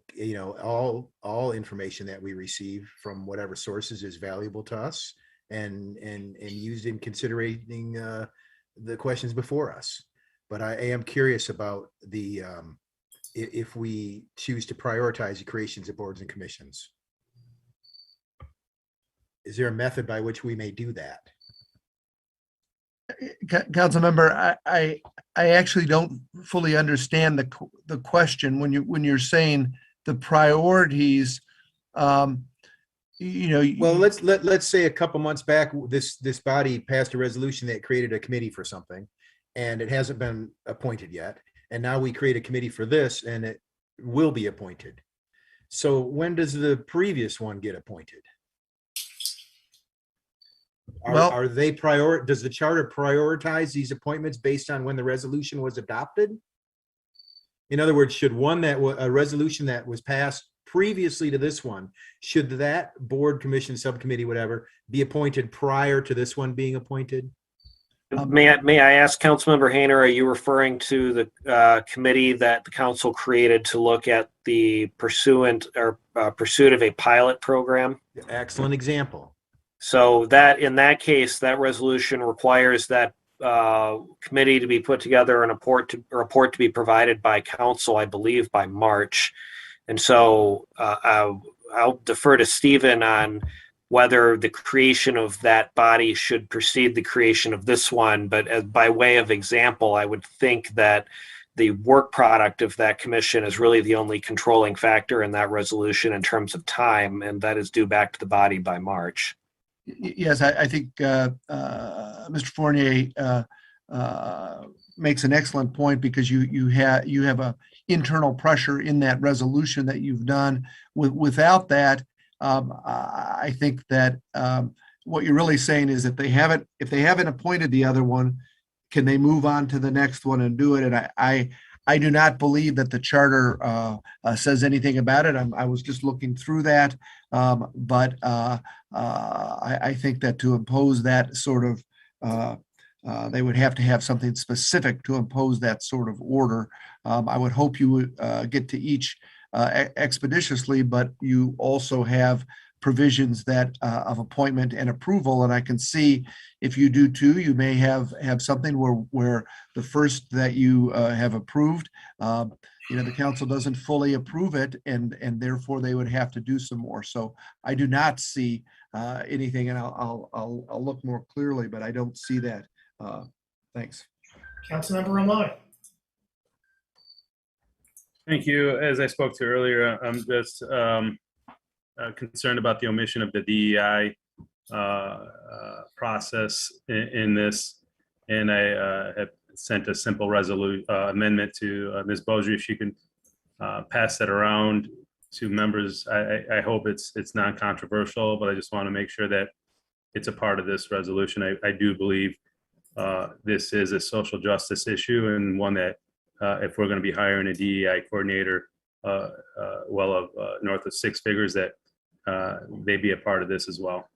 S17: all information that we receive from whatever sources is valuable to us and used in considering the questions before us. But I am curious about the if we choose to prioritize the creations of boards and commissions. Is there a method by which we may do that?
S10: Council member, I actually don't fully understand the question when you're saying the priorities.
S17: Well, let's say a couple months back, this body passed a resolution that created a committee for something, and it hasn't been appointed yet. And now we create a committee for this, and it will be appointed. So when does the previous one get appointed? Are they does the charter prioritize these appointments based on when the resolution was adopted? In other words, should a resolution that was passed previously to this one, should that board, commission, subcommittee, whatever, be appointed prior to this one being appointed?
S3: May I ask, Councilmember Hayner, are you referring to the committee that the council created to look at the pursuit of a pilot program?
S17: Excellent example.
S3: So that in that case, that resolution requires that committee to be put together and a report to be provided by council, I believe, by March. And so I'll defer to Stephen on whether the creation of that body should precede the creation of this one. But by way of example, I would think that the work product of that commission is really the only controlling factor in that resolution in terms of time, and that is due back to the body by March.
S10: Yes, I think Mr. Fournier makes an excellent point, because you have a internal pressure in that resolution that you've done. Without that, I think that what you're really saying is if they haven't appointed the other one, can they move on to the next one and do it? And I do not believe that the charter says anything about it. I was just looking through that, but I think that to impose that sort of, they would have to have something specific to impose that sort of order. I would hope you would get to each expeditiously, but you also have provisions that of appointment and approval. And I can see if you do too, you may have something where the first that you have approved, the council doesn't fully approve it, and therefore they would have to do some more. So I do not see anything, and I'll look more clearly, but I don't see that. Thanks.
S1: Councilmember Romali.
S7: Thank you. As I spoke to earlier, I'm just concerned about the omission of the DEI process in this, and I have sent a simple amendment to Ms. Bozier. If she can pass that around to members, I hope it's non-controversial, but I just want to make sure that it's a part of this resolution. I do believe this is a social justice issue, and one that if we're going to be hiring a DEI coordinator north of six figures, that they be a part of this as well.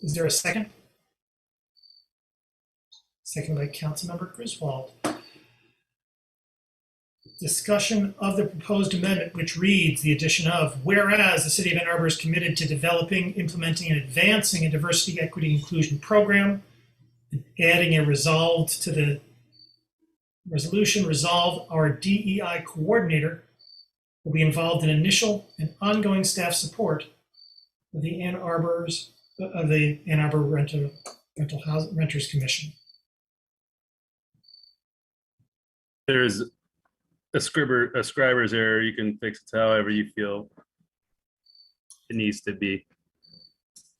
S1: Is there a second? Second by Councilmember Griswold. Discussion of the proposed amendment, which reads the addition of, whereas the City of Ann Arbor is committed to developing, implementing, and advancing a diversity, equity, inclusion program, and adding a resolved to the resolution, resolve our DEI coordinator will be involved in initial and ongoing staff support of the Ann Arbor Rental Housing Renters Commission.
S7: There's a scriber's error. You can fix it however you feel it needs to be.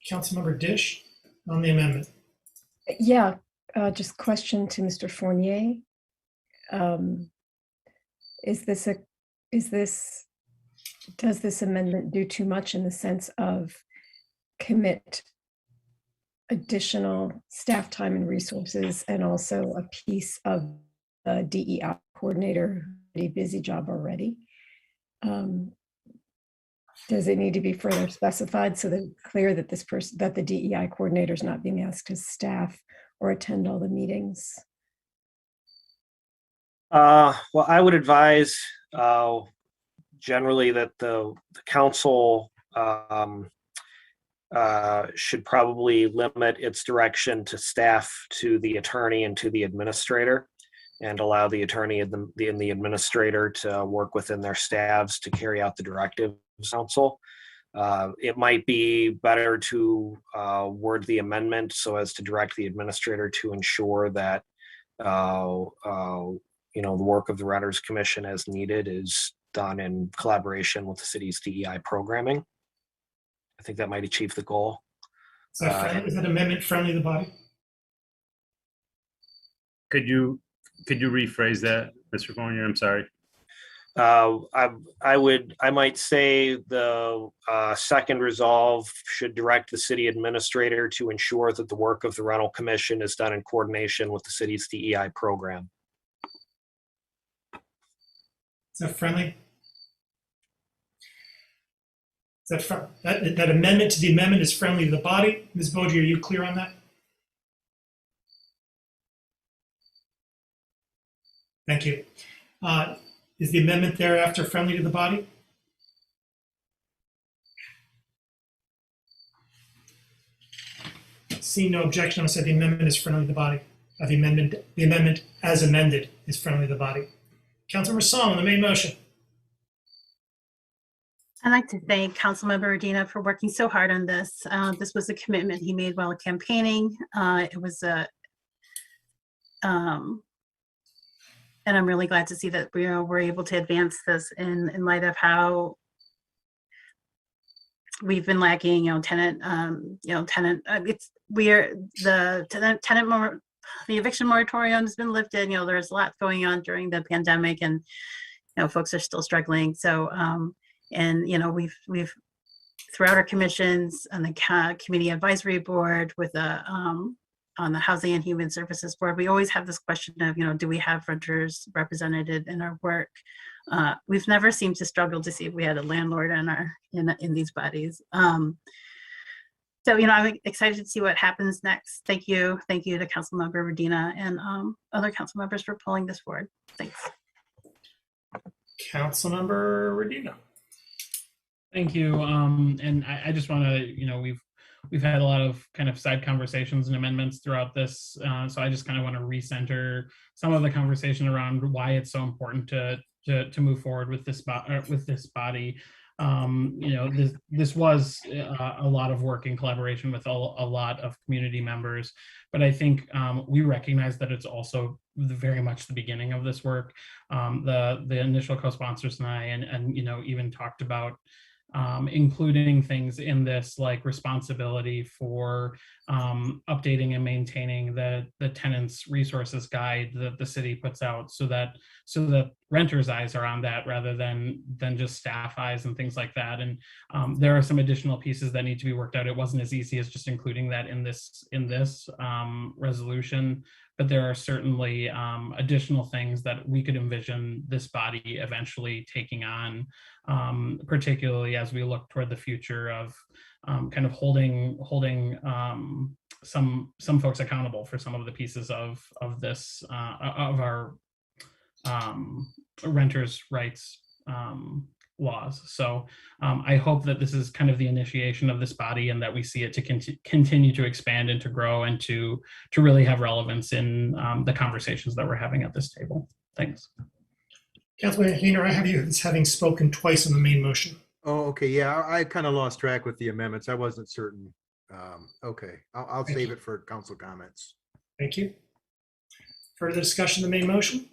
S1: Councilmember Dish on the amendment.
S15: Yeah, just question to Mr. Fournier. Does this amendment do too much in the sense of commit additional staff time and resources, and also a piece of a DEI coordinator, a busy job already? Does it need to be further specified so that it's clear that that the DEI coordinator is not being asked to staff or attend all the meetings?
S3: Well, I would advise generally that the council should probably limit its direction to staff, to the attorney, and to the administrator, and allow the attorney and the administrator to work within their staffs to carry out the directives of council. It might be better to word the amendment so as to direct the administrator to ensure that the work of the Renters Commission as needed is done in collaboration with the city's DEI programming. I think that might achieve the goal.
S1: Is that amendment friendly to the body?
S7: Could you rephrase that, Mr. Fournier? I'm sorry.
S3: I might say the second resolve should direct the city administrator to ensure that the work of the rental commission is done in coordination with the city's DEI program.
S1: Is that friendly? Is that amendment to the amendment is friendly to the body? Ms. Boji, are you clear on that? Thank you. Is the amendment thereafter friendly to the body? Seeing no objection, I'm going to say the amendment is friendly to the body. The amendment as amended is friendly to the body. Councilmember Song on the main motion.
S20: I'd like to thank Councilmember Udina for working so hard on this. This was a commitment he made while campaigning. It was a, and I'm really glad to see that we're able to advance this in light of how we've been lacking, the eviction moratorium has been lifted. There's a lot going on during the pandemic, and folks are still struggling. So, and we've throughout our commissions on the community advisory board with on the Housing and Human Services Board, we always have this question of, do we have renters represented in our work? We've never seemed to struggle to see if we had a landlord in these bodies. So, I'm excited to see what happens next. Thank you to Councilmember Udina and other council members for pulling this forward. Thanks.
S1: Councilmember Udina.
S5: Thank you. And I just want to, we've had a lot of kind of side conversations and amendments throughout this. So I just kind of want to recenter some of the conversation around why it's so important to move forward with this body. This was a lot of work in collaboration with a lot of community members, but I think we recognize that it's also very much the beginning of this work. The initial co-sponsors and I, and even talked about including things in this like responsibility for updating and maintaining the tenants resources guide that the city puts out, so that renters' eyes are on that rather than just staff eyes and things like that. And there are some additional pieces that need to be worked out. It wasn't as easy as just including that in this resolution, but there are certainly additional things that we could envision this body eventually taking on, particularly as we look toward the future of kind of holding some folks accountable for some of the pieces of this of our renters' rights laws. So I hope that this is kind of the initiation of this body, and that we see it to continue to expand and to grow and to really have relevance in the conversations that we're having at this table. Thanks.
S1: Councilman Hayner, I have you as having spoken twice on the main motion.
S17: Oh, okay. Yeah, I kind of lost track with the amendments. I wasn't certain. Okay, I'll save it for council comments.
S1: Thank you. Further discussion of the main motion?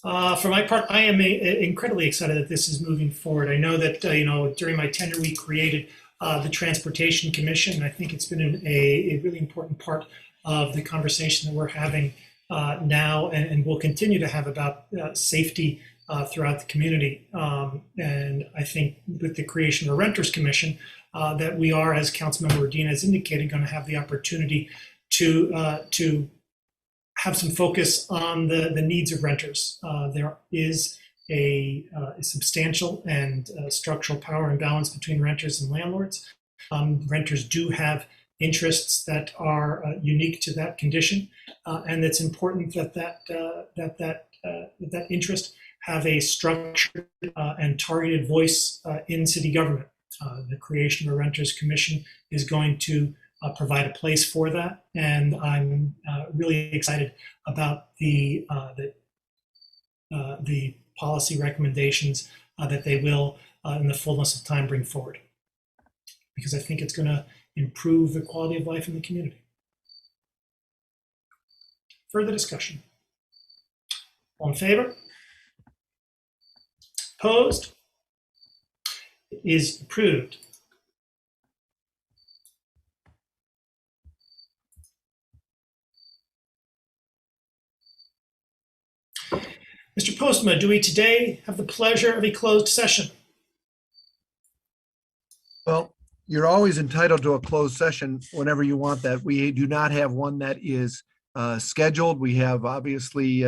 S1: For my part, I am incredibly excited that this is moving forward. I know that, during my tenure, we created the Transportation Commission, and I think it's been a really important part of the conversation that we're having now and will continue to have about safety throughout the community. And I think with the creation of a Renters Commission, that we are, as Councilmember Udina has indicated, going to have the opportunity to have some focus on the needs of renters. There is a substantial and structural power imbalance between renters and landlords. Renters do have interests that are unique to that condition, and it's important that interest have a structured and targeted voice in city government. The creation of a Renters Commission is going to provide a place for that, and I'm really excited about the policy recommendations that they will, in the fullness of time, bring forward, because I think it's going to improve the quality of life in the community. Further discussion? All in favor? Opposed? It is approved. Mr. Postma, do we today have the pleasure of a closed session?
S10: Well, you're always entitled to a closed session whenever you want that. We do not have one that is scheduled. We have obviously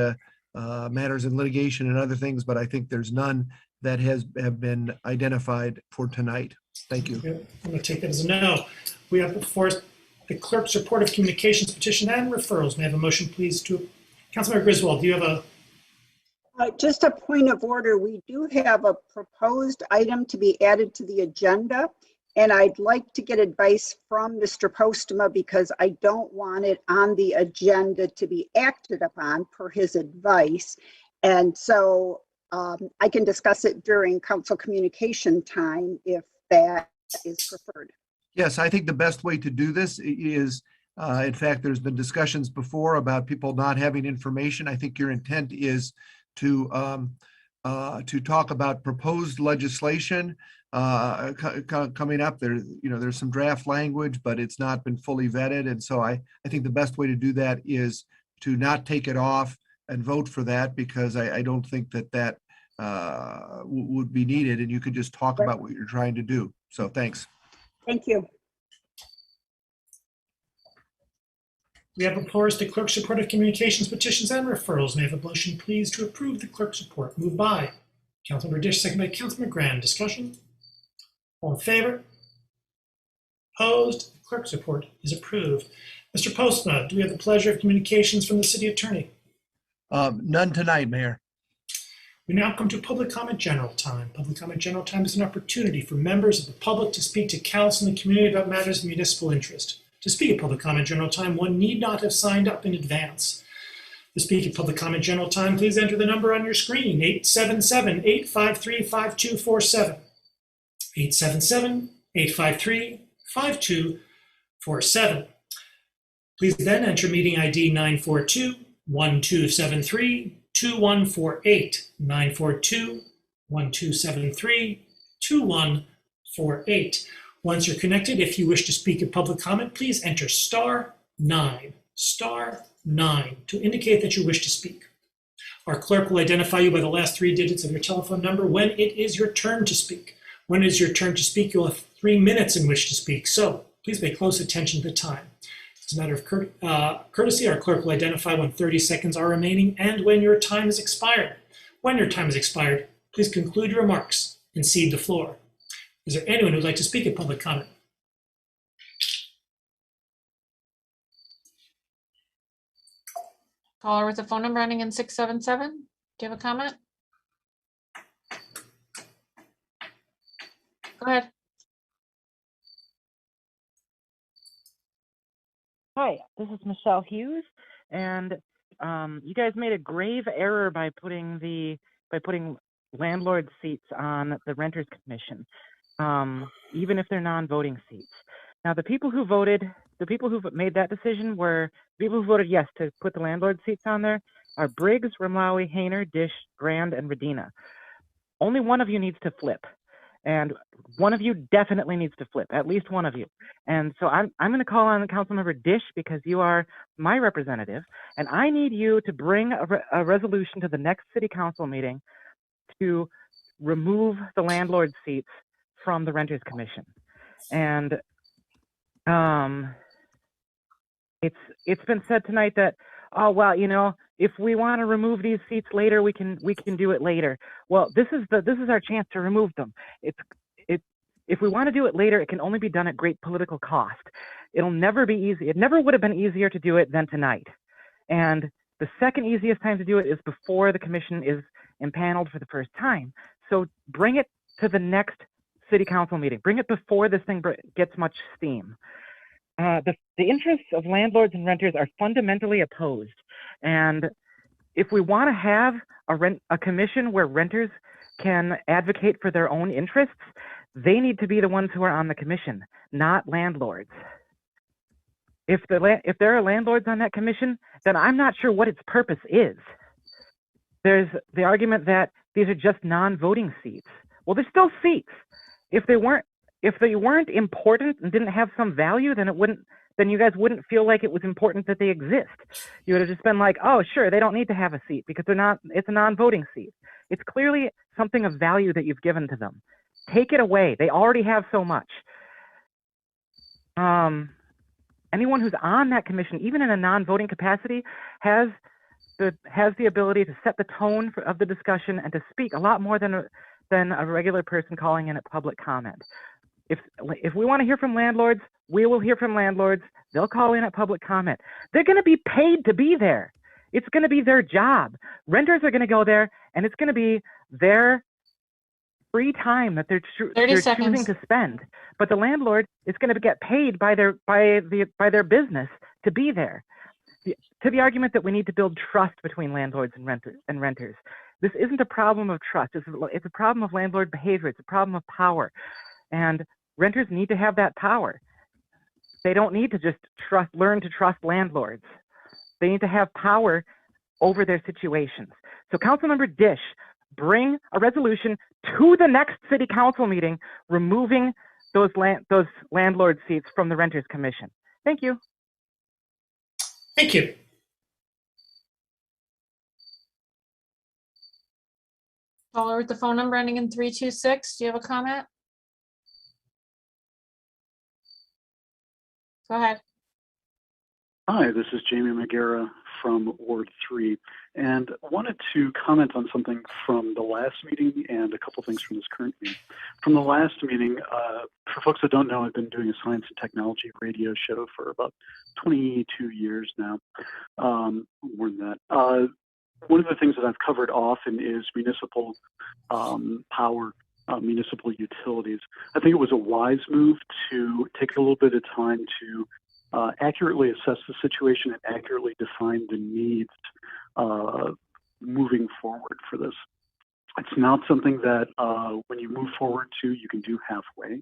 S10: matters in litigation and other things, but I think there's none that have been identified for tonight. Thank you.
S1: I'm going to take that as a no. We have before us the clerk's report of communications, petition, and referrals. May I have a motion, please, to Councilmember Griswold? Do you have a
S16: Just a point of order, we do have a proposed item to be added to the agenda, and I'd like to get advice from Mr. Postma because I don't want it on the agenda to be acted upon per his advice. And so I can discuss it during council communication time if that is preferred.
S10: Yes, I think the best way to do this is, in fact, there's been discussions before about people not having information. I think your intent is to talk about proposed legislation coming up. There's some draft language, but it's not been fully vetted. And so I think the best way to do that is to not take it off and vote for that, because I don't think that would be needed, and you could just talk about what you're trying to do. So thanks.
S16: Thank you.
S1: We have before us the clerk's report of communications, petitions, and referrals. May I have a motion, please, to approve the clerk's report? Moved by Councilmember Dish, second by Councilmember Grand. Discussion? All in favor? Opposed? The clerk's report is approved. Mr. Postma, do we have the pleasure of communications from the city attorney?
S10: None tonight, Mayor.
S1: We now come to public comment general time. Public comment general time is an opportunity for members of the public to speak to council and the community about matters of municipal interest. To speak at public comment general time, one need not have signed up in advance. To speak at public comment general time, please enter the number on your screen, 877-853-5247. 877-853-5247. Please then enter meeting ID 942-1273-2148, 942-1273-2148. Once you're connected, if you wish to speak at public comment, please enter *9, *9 to indicate that you wish to speak. Our clerk will identify you by the last 3 digits of your telephone number when it is your turn to speak. When it is your turn to speak, you'll have 3 minutes in which to speak, so please pay close attention to the time. As a matter of courtesy, our clerk will identify when 30 seconds are remaining and when your time is expired. When your time is expired, please conclude your remarks and cede the floor. Is there anyone who would like to speak at public comment?
S2: Caller with a phone number ending in 677. Do you have a comment? Go ahead.
S11: Hi, this is Michelle Hughes, and you guys made a grave error by putting landlord seats on the Renters Commission, even if they're non-voting seats. Now, the people who made that decision were people who voted yes to put the landlord seats on there are Briggs, Rumlawi, Hayner, Dish, Grand, and Redina. Only one of you needs to flip. And one of you definitely needs to flip, at least one of you. And so I'm going to call on Councilmember Dish because you are my representative, and I need you to bring a resolution to the next city council meeting to remove the landlord seats from the Renters Commission. And it's been said tonight that, oh, well, if we want to remove these seats later, we can do it later. Well, this is our chance to remove them. If we want to do it later, it can only be done at great political cost. It'll never be easy. It never would have been easier to do it than tonight. And the second easiest time to do it is before the commission is impaneled for the first time. So bring it to the next city council meeting. Bring it before this thing gets much steam. The interests of landlords and renters are fundamentally opposed. And if we want to have a commission where renters can advocate for their own interests, they need to be the ones who are on the commission, not landlords. If there are landlords on that commission, then I'm not sure what its purpose is. There's the argument that these are just non-voting seats. Well, they're still seats. If they weren't important and didn't have some value, then it wouldn't then you guys wouldn't feel like it was important that they exist. You would have just been like, oh, sure, they don't need to have a seat because it's a non-voting seat. It's clearly something of value that you've given to them. Take it away. They already have so much. Anyone who's on that commission, even in a non-voting capacity, has the ability to set the tone of the discussion and to speak a lot more than a regular person calling in at public comment. If we want to hear from landlords, we will hear from landlords. They'll call in at public comment. They're going to be paid to be there. It's going to be their job. Renters are going to go there, and it's going to be their free time that they're choosing to spend. But the landlord is going to get paid by their business to be there. To the argument that we need to build trust between landlords and renters. This isn't a problem of trust. It's a problem of landlord behavior. It's a problem of power. And renters need to have that power. They don't need to just learn to trust landlords. They need to have power over their situations. So Councilmember Dish, bring a resolution to the next city council meeting, removing those landlord seats from the Renters Commission. Thank you.
S1: Thank you.
S2: Caller with the phone number ending in 326. Do you have a comment? Go ahead.
S12: Hi, this is Jamie McGarrah from Ward 3, and wanted to comment on something from the last meeting and a couple things from this current meeting. From the last meeting, for folks that don't know, I've been doing a science and technology radio show for about 22 years now, more than that. One of the things that I've covered often is municipal power, municipal utilities. I think it was a wise move to take a little bit of time to accurately assess the situation and accurately define the needs moving forward for this. It's not something that when you move forward to, you can do halfway.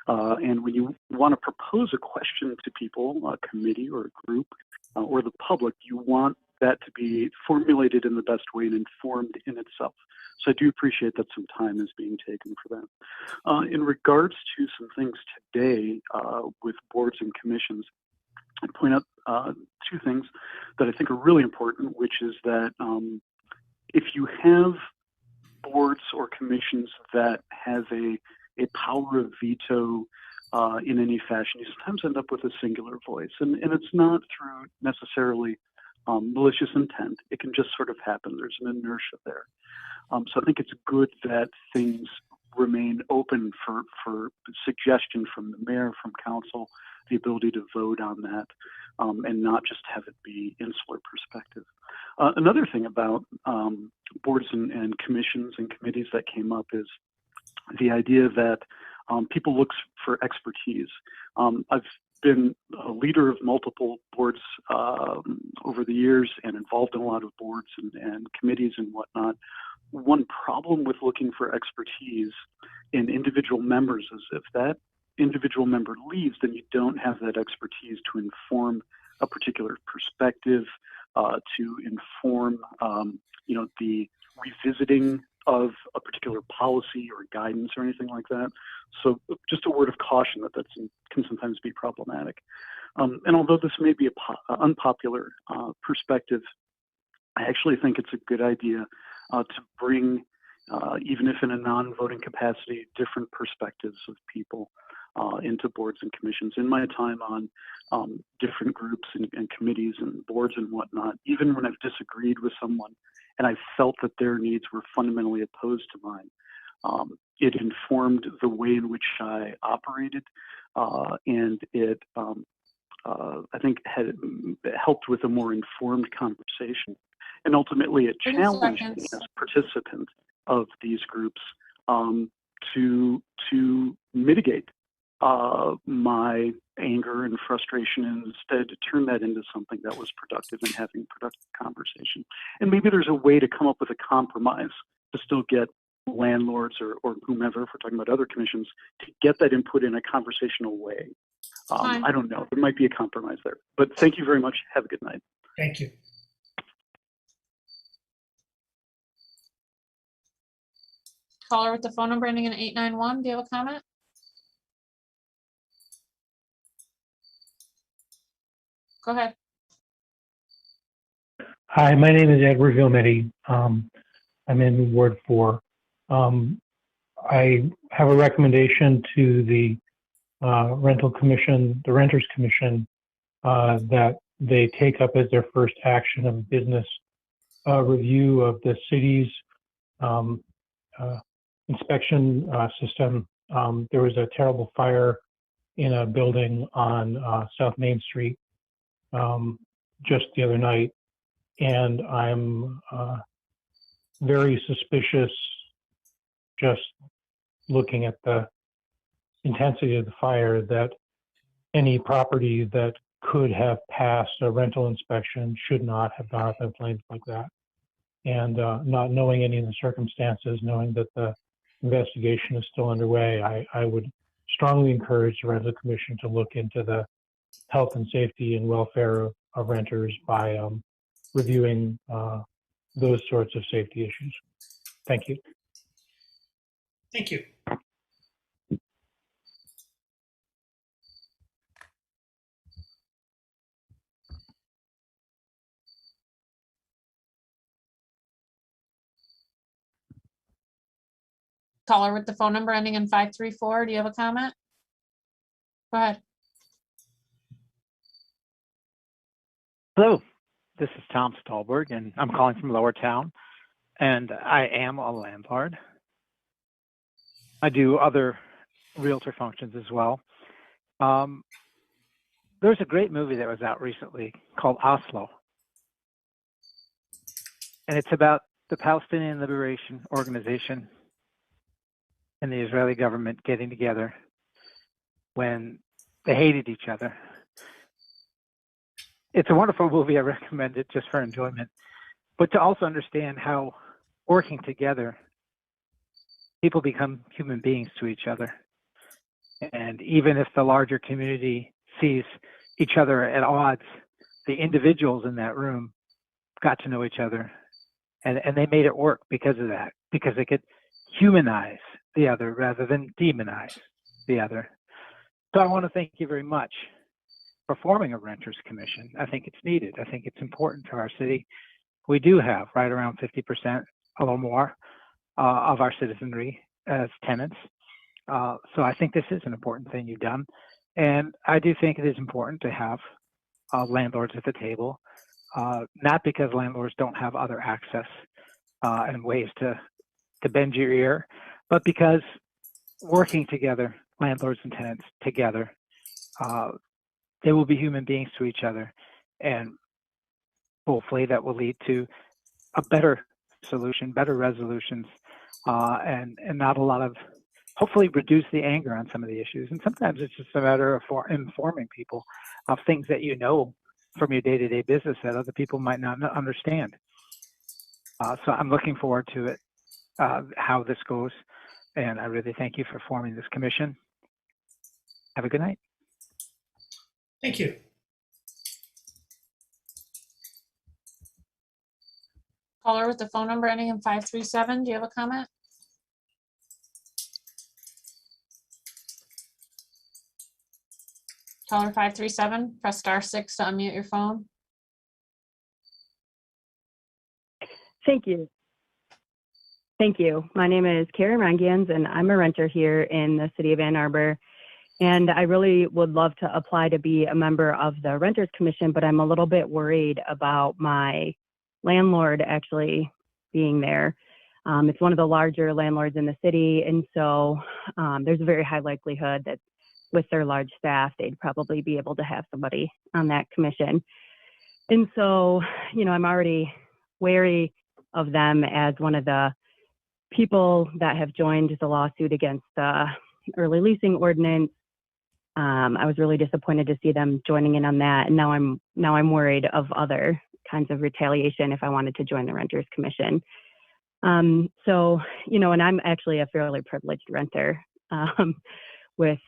S12: And when you want to propose a question to people, a committee or a group or the public, you want that to be formulated in the best way and informed in itself. So I do appreciate that some time is being taken for that. In regards to some things today with boards and commissions, I'd point out two things that I think are really important, which is that if you have boards or commissions that have a power of veto in any fashion, you sometimes end up with a singular voice. And it's not through necessarily malicious intent. It can just sort of happen. There's an inertia there. So I think it's good that things remain open for suggestion from the mayor, from council, the ability to vote on that, and not just have it be insular perspective. Another thing about boards and commissions and committees that came up is the idea that people look for expertise. I've been a leader of multiple boards over the years and involved in a lot of boards and committees and whatnot. One problem with looking for expertise in individual members is if that individual member leaves, then you don't have that expertise to inform a particular perspective, to inform, the revisiting of a particular policy or guidance or anything like that. So just a word of caution that can sometimes be problematic. And although this may be an unpopular perspective, I actually think it's a good idea to bring, even if in a non-voting capacity, different perspectives of people into boards and commissions. In my time on different groups and committees and boards and whatnot, even when I've disagreed with someone and I felt that their needs were fundamentally opposed to mine, it informed the way in which I operated, and it, I think, had helped with a more informed conversation. And ultimately, it challenged me as a participant of these groups to mitigate my anger and frustration, and instead to turn that into something that was productive and having productive conversation. And maybe there's a way to come up with a compromise to still get landlords or whomever, if we're talking about other commissions, to get that input in a conversational way. I don't know. There might be a compromise there. But thank you very much. Have a good night.
S1: Thank you.
S2: Caller with the phone number ending in 891. Do you have a comment? Go ahead.
S13: Hi, my name is Edward Vilmetti. I'm in Ward 4. I have a recommendation to the Renters Commission, that they take up as their first action of business review of the city's inspection system. There was a terrible fire in a building on South Main Street just the other night, and I'm very suspicious just looking at the intensity of the fire that any property that could have passed a rental inspection should not have gone up in flames like that. And not knowing any of the circumstances, knowing that the investigation is still underway, I would strongly encourage the Rental Commission to look into the health and safety and welfare of renters by reviewing those sorts of safety issues. Thank you.
S1: Thank you.
S2: Caller with the phone number ending in 534. Do you have a comment? Go ahead.
S21: Hello, this is Tom Stolberg, and I'm calling from Lower Town, and I am a landlord. I do other realtor functions as well. There's a great movie that was out recently called Oslo, and it's about the Palestinian Liberation Organization and the Israeli government getting together when they hated each other. It's a wonderful movie. I recommend it just for enjoyment, but to also understand how working together, people become human beings to each other. And even if the larger community sees each other at odds, the individuals in that room got to know each other, and they made it work because of that, because they could humanize the other rather than demonize the other. So I want to thank you very much for forming a renters commission. I think it's needed. I think it's important to our city. We do have right around 50%, a little more, of our citizenry as tenants. So I think this is an important thing you've done. And I do think it is important to have landlords at the table, not because landlords don't have other access and ways to bend your ear, but because working together, landlords and tenants together, they will be human beings to each other. And hopefully that will lead to a better solution, better resolutions, and not a lot of, hopefully reduce the anger on some of the issues. And sometimes it's just a matter of informing people of things that you know from your day-to-day business that other people might not understand. So I'm looking forward to it, how this goes. And I really thank you for forming this commission. Have a good night.
S1: Thank you.
S2: Caller with the phone number ending in 537. Do you have a comment? Caller 537, press *6 to unmute your phone.
S23: Thank you. Thank you. My name is Carrie Rangians, and I'm a renter here in the city of Ann Arbor. And I really would love to apply to be a member of the Renters Commission, but I'm a little bit worried about my landlord actually being there. It's one of the larger landlords in the city, and so there's a very high likelihood that with their large staff, they'd probably be able to have somebody on that commission. And so, you know, I'm already wary of them as one of the people that have joined the lawsuit against the early leasing ordinance. I was really disappointed to see them joining in on that. And now I'm worried of other kinds of retaliation if I wanted to join the Renters Commission. So, you know, and I'm actually a fairly privileged renter with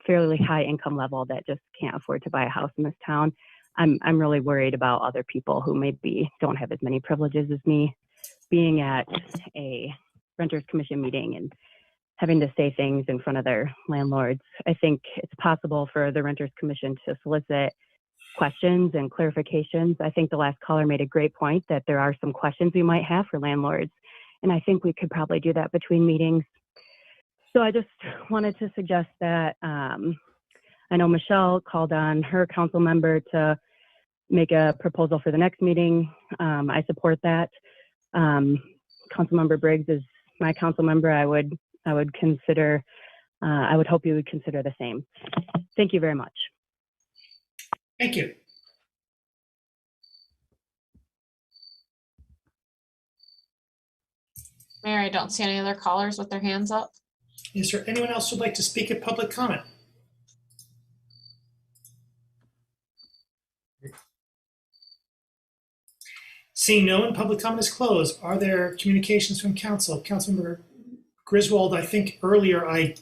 S23: fairly high income level that just can't afford to buy a house in this town. I'm really worried about other people who maybe don't have as many privileges as me being at a Renters Commission meeting and having to say things in front of their landlords. I think it's possible for the Renters Commission to solicit questions and clarifications. I think the last caller made a great point that there are some questions we might have for landlords, and I think we could probably do that between meetings. So I just wanted to suggest that I know Michelle called on her council member to make a proposal for the next meeting. I support that. Councilmember Briggs is my council member. I would consider, I would hope you would consider the same. Thank you very much.
S1: Thank you.
S2: Mayor, I don't see any other callers with their hands up.
S1: Is there anyone else who'd like to speak at public comment? Seeing no one, public comment is closed. Are there communications from council? Councilmember Griswold, I think earlier I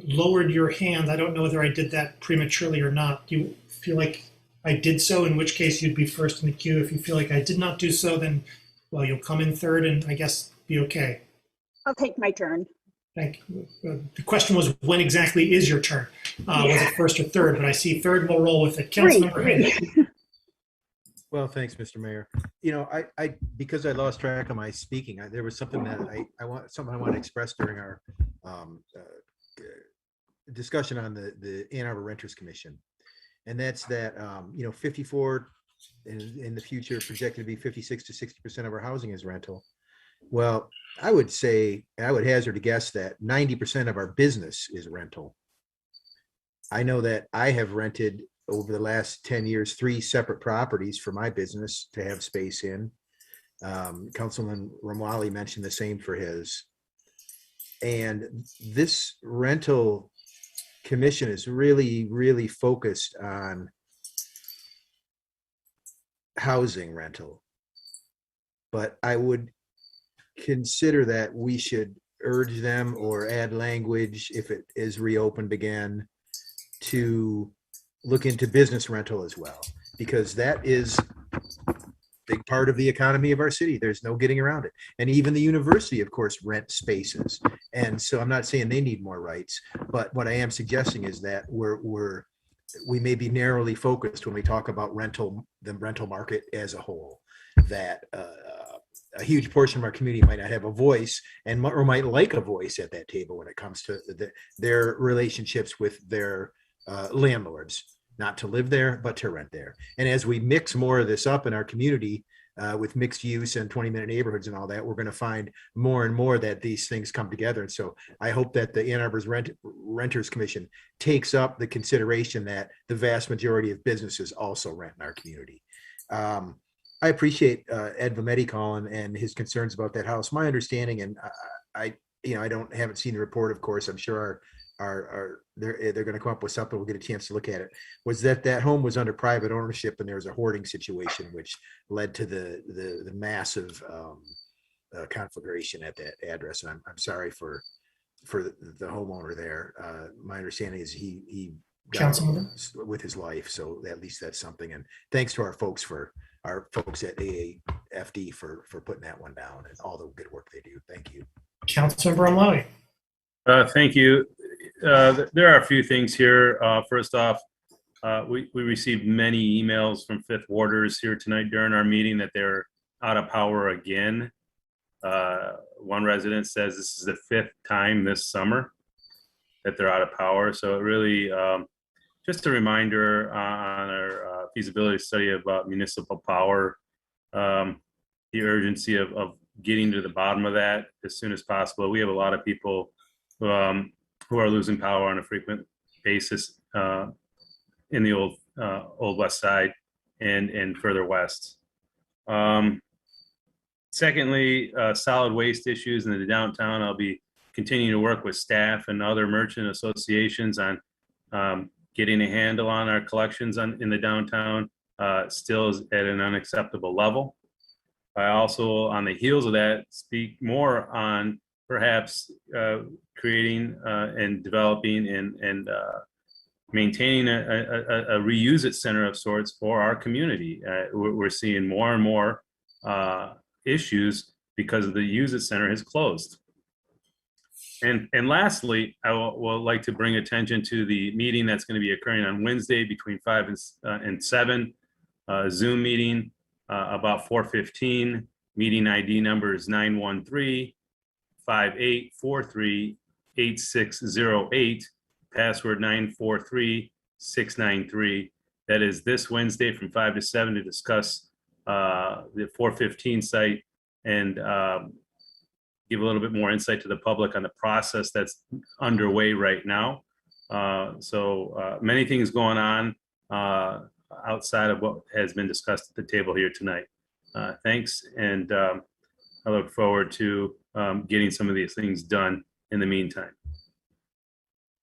S1: lowered your hand. I don't know whether I did that prematurely or not. Do you feel like I did so, in which case you'd be first in the queue? If you feel like I did not do so, then, well, you'll come in third and I guess be okay.
S16: I'll take my turn.
S1: Thank you. The question was, when exactly is your turn? Was it first or third? But I see third, and we'll roll with it. Councilmember Hayden.
S17: Well, thanks, Mr. Mayor. You know, I because I lost track of my speaking, there was something that I want to express during our discussion on the Ann Arbor Renters Commission, and that's that 54 in the future projected to be 56 to 60% of our housing is rental. Well, I would hazard a guess that 90% of our business is rental. I know that I have rented over the last 10 years 3 separate properties for my business to have space in. Councilman Ramwali mentioned the same for his. And this rental commission is really, really focused on housing rental. But I would consider that we should urge them or add language, if it is reopened again, to look into business rental as well, because that is a big part of the economy of our city. There's no getting around it. And even the university, of course, rent spaces. And so I'm not saying they need more rights, but what I am suggesting is that we may be narrowly focused when we talk about the rental market as a whole, that a huge portion of our community might not have a voice or might like a voice at that table when it comes to their relationships with their landlords, not to live there, but to rent there. And as we mix more of this up in our community with mixed use and 20-minute neighborhoods and all that, we're going to find more and more that these things come together. And so I hope that the Ann Arbor's Renters Commission takes up the consideration that the vast majority of businesses also rent in our community. I appreciate Ed Vametti calling and his concerns about that house. My understanding, and I haven't seen the report, of course, I'm sure they're going to come up with something. We'll get a chance to look at it. Was that home was under private ownership and there was a hoarding situation, which led to the massive conflagration at that address. And I'm sorry for the homeowner there. My understanding is he got with his life, so at least that's something. And thanks to our folks at AAFD for putting that one down and all the good work they do. Thank you.
S1: Councilmember Amlawi.
S7: Thank you. There are a few things here. First off, we received many emails from Fifth Warders here tonight during our meeting that they're out of power again. One resident says this is the 5th time this summer that they're out of power. So it really, just a reminder on our feasibility study about municipal power, the urgency of getting to the bottom of that as soon as possible. We have a lot of people who are losing power on a frequent basis in the old West Side and further west. Secondly, solid waste issues in the downtown. I'll be continuing to work with staff and other merchant associations on getting a handle on our collections in the downtown. Still is at an unacceptable level. I also, on the heels of that, speak more on perhaps creating and developing and maintaining a reuse it center of sorts for our community. We're seeing more and more issues because the use it center has closed. And lastly, I will like to bring attention to the meeting that's going to be occurring on Wednesday between 5 and 7, Zoom meeting about 4:15. Meeting ID number is 913-5843-8608, password 943693. That is this Wednesday from 5 to 7 to discuss the 415 site and give a little bit more insight to the public on the process that's underway right now. So many things going on outside of what has been discussed at the table here tonight. Thanks, and I look forward to getting some of these things done in the meantime.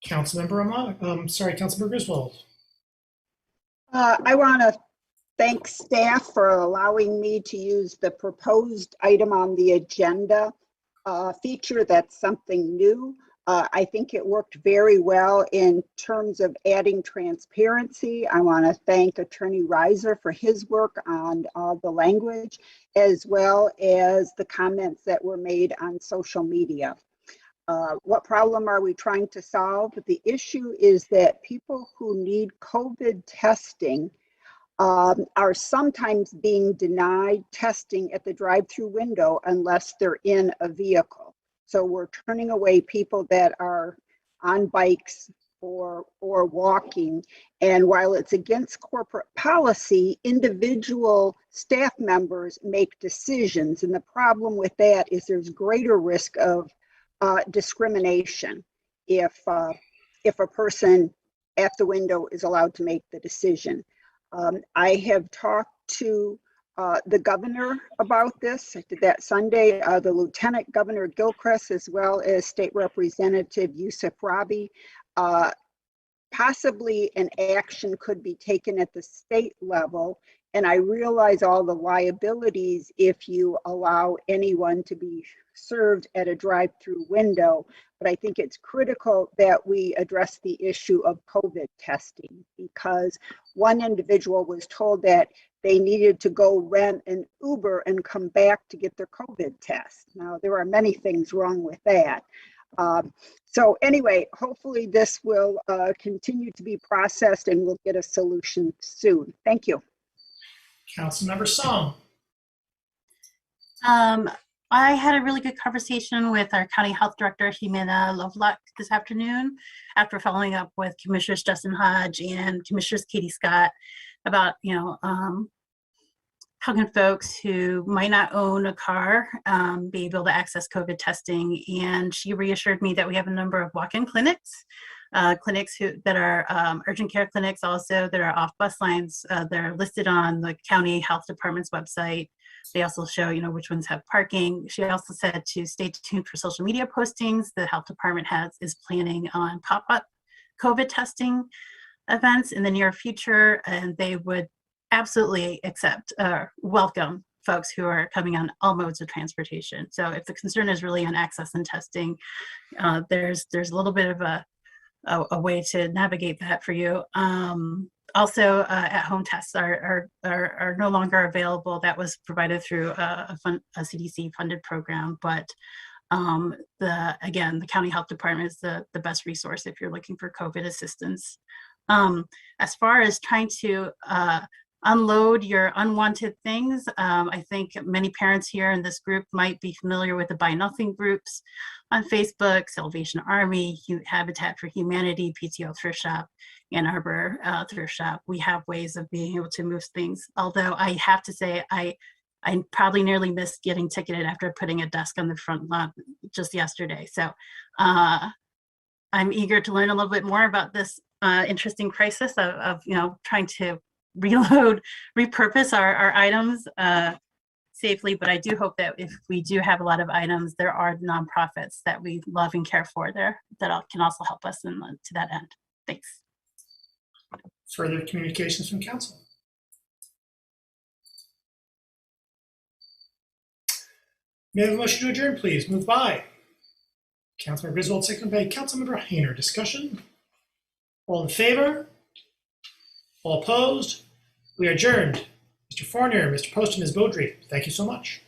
S1: Councilmember Councilmember Griswold.
S16: I want to thank staff for allowing me to use the proposed item on the agenda feature. That's something new. I think it worked very well in terms of adding transparency. I want to thank Attorney Reiser for his work on the language, as well as the comments that were made on social media. What problem are we trying to solve? The issue is that people who need COVID testing are sometimes being denied testing at the drive-through window unless they're in a vehicle. So we're turning away people that are on bikes or walking. And while it's against corporate policy, individual staff members make decisions. And the problem with that is there's greater risk of discrimination if a person at the window is allowed to make the decision. I have talked to the governor about this. I did that Sunday. The Lieutenant Governor Gilchrist, as well as State Representative Yusuf Rabi. Possibly an action could be taken at the state level. And I realize all the liabilities if you allow anyone to be served at a drive-through window. But I think it's critical that we address the issue of COVID testing, because one individual was told that they needed to go rent an Uber and come back to get their COVID test. Now, there are many things wrong with that. So anyway, hopefully this will continue to be processed and we'll get a solution soon. Thank you.
S1: Councilmember Song.
S20: I had a really good conversation with our County Health Director, Jimena Lovelock, this afternoon after following up with Commissioners Justin Hodge and Commissioners Katie Scott about, how can folks who might not own a car be able to access COVID testing. And she reassured me that we have a number of walk-in clinics, that are urgent care clinics also that are off bus lines. They're listed on the County Health Department's website. They also show, which ones have parking. She also said to stay tuned for social media postings. The health department is planning on pop-up COVID testing events in the near future, and they would absolutely welcome folks who are coming on all modes of transportation. So if the concern is really on access and testing, there's a little bit of a way to navigate that for you. Also, at-home tests are no longer available. That was provided through a CDC-funded program, but the County Health Department is the best resource if you're looking for COVID assistance. As far as trying to unload your unwanted things, I think many parents here in this group might be familiar with the Buy Nothing groups on Facebook, Salvation Army, Habitat for Humanity, PTO Thrift Shop, and Arbor Thrift Shop. We have ways of being able to move things. Although I have to say, I probably nearly missed getting ticketed after putting a desk on the front lawn just yesterday. So I'm eager to learn a little bit more about this interesting crisis of trying to repurpose our items safely. But I do hope that if we do have a lot of items, there are nonprofits that we love and care for there that can also help us to that end. Thanks.
S1: Further communications from council. May I have a motion to adjourn, please? Moved by Councilmember Griswold, seconded by Councilmember Hayner. Discussion? All in favor? All opposed? We are adjourned. Mr. Fournier, Mr. Post, and Ms. Beaudry, thank you so much.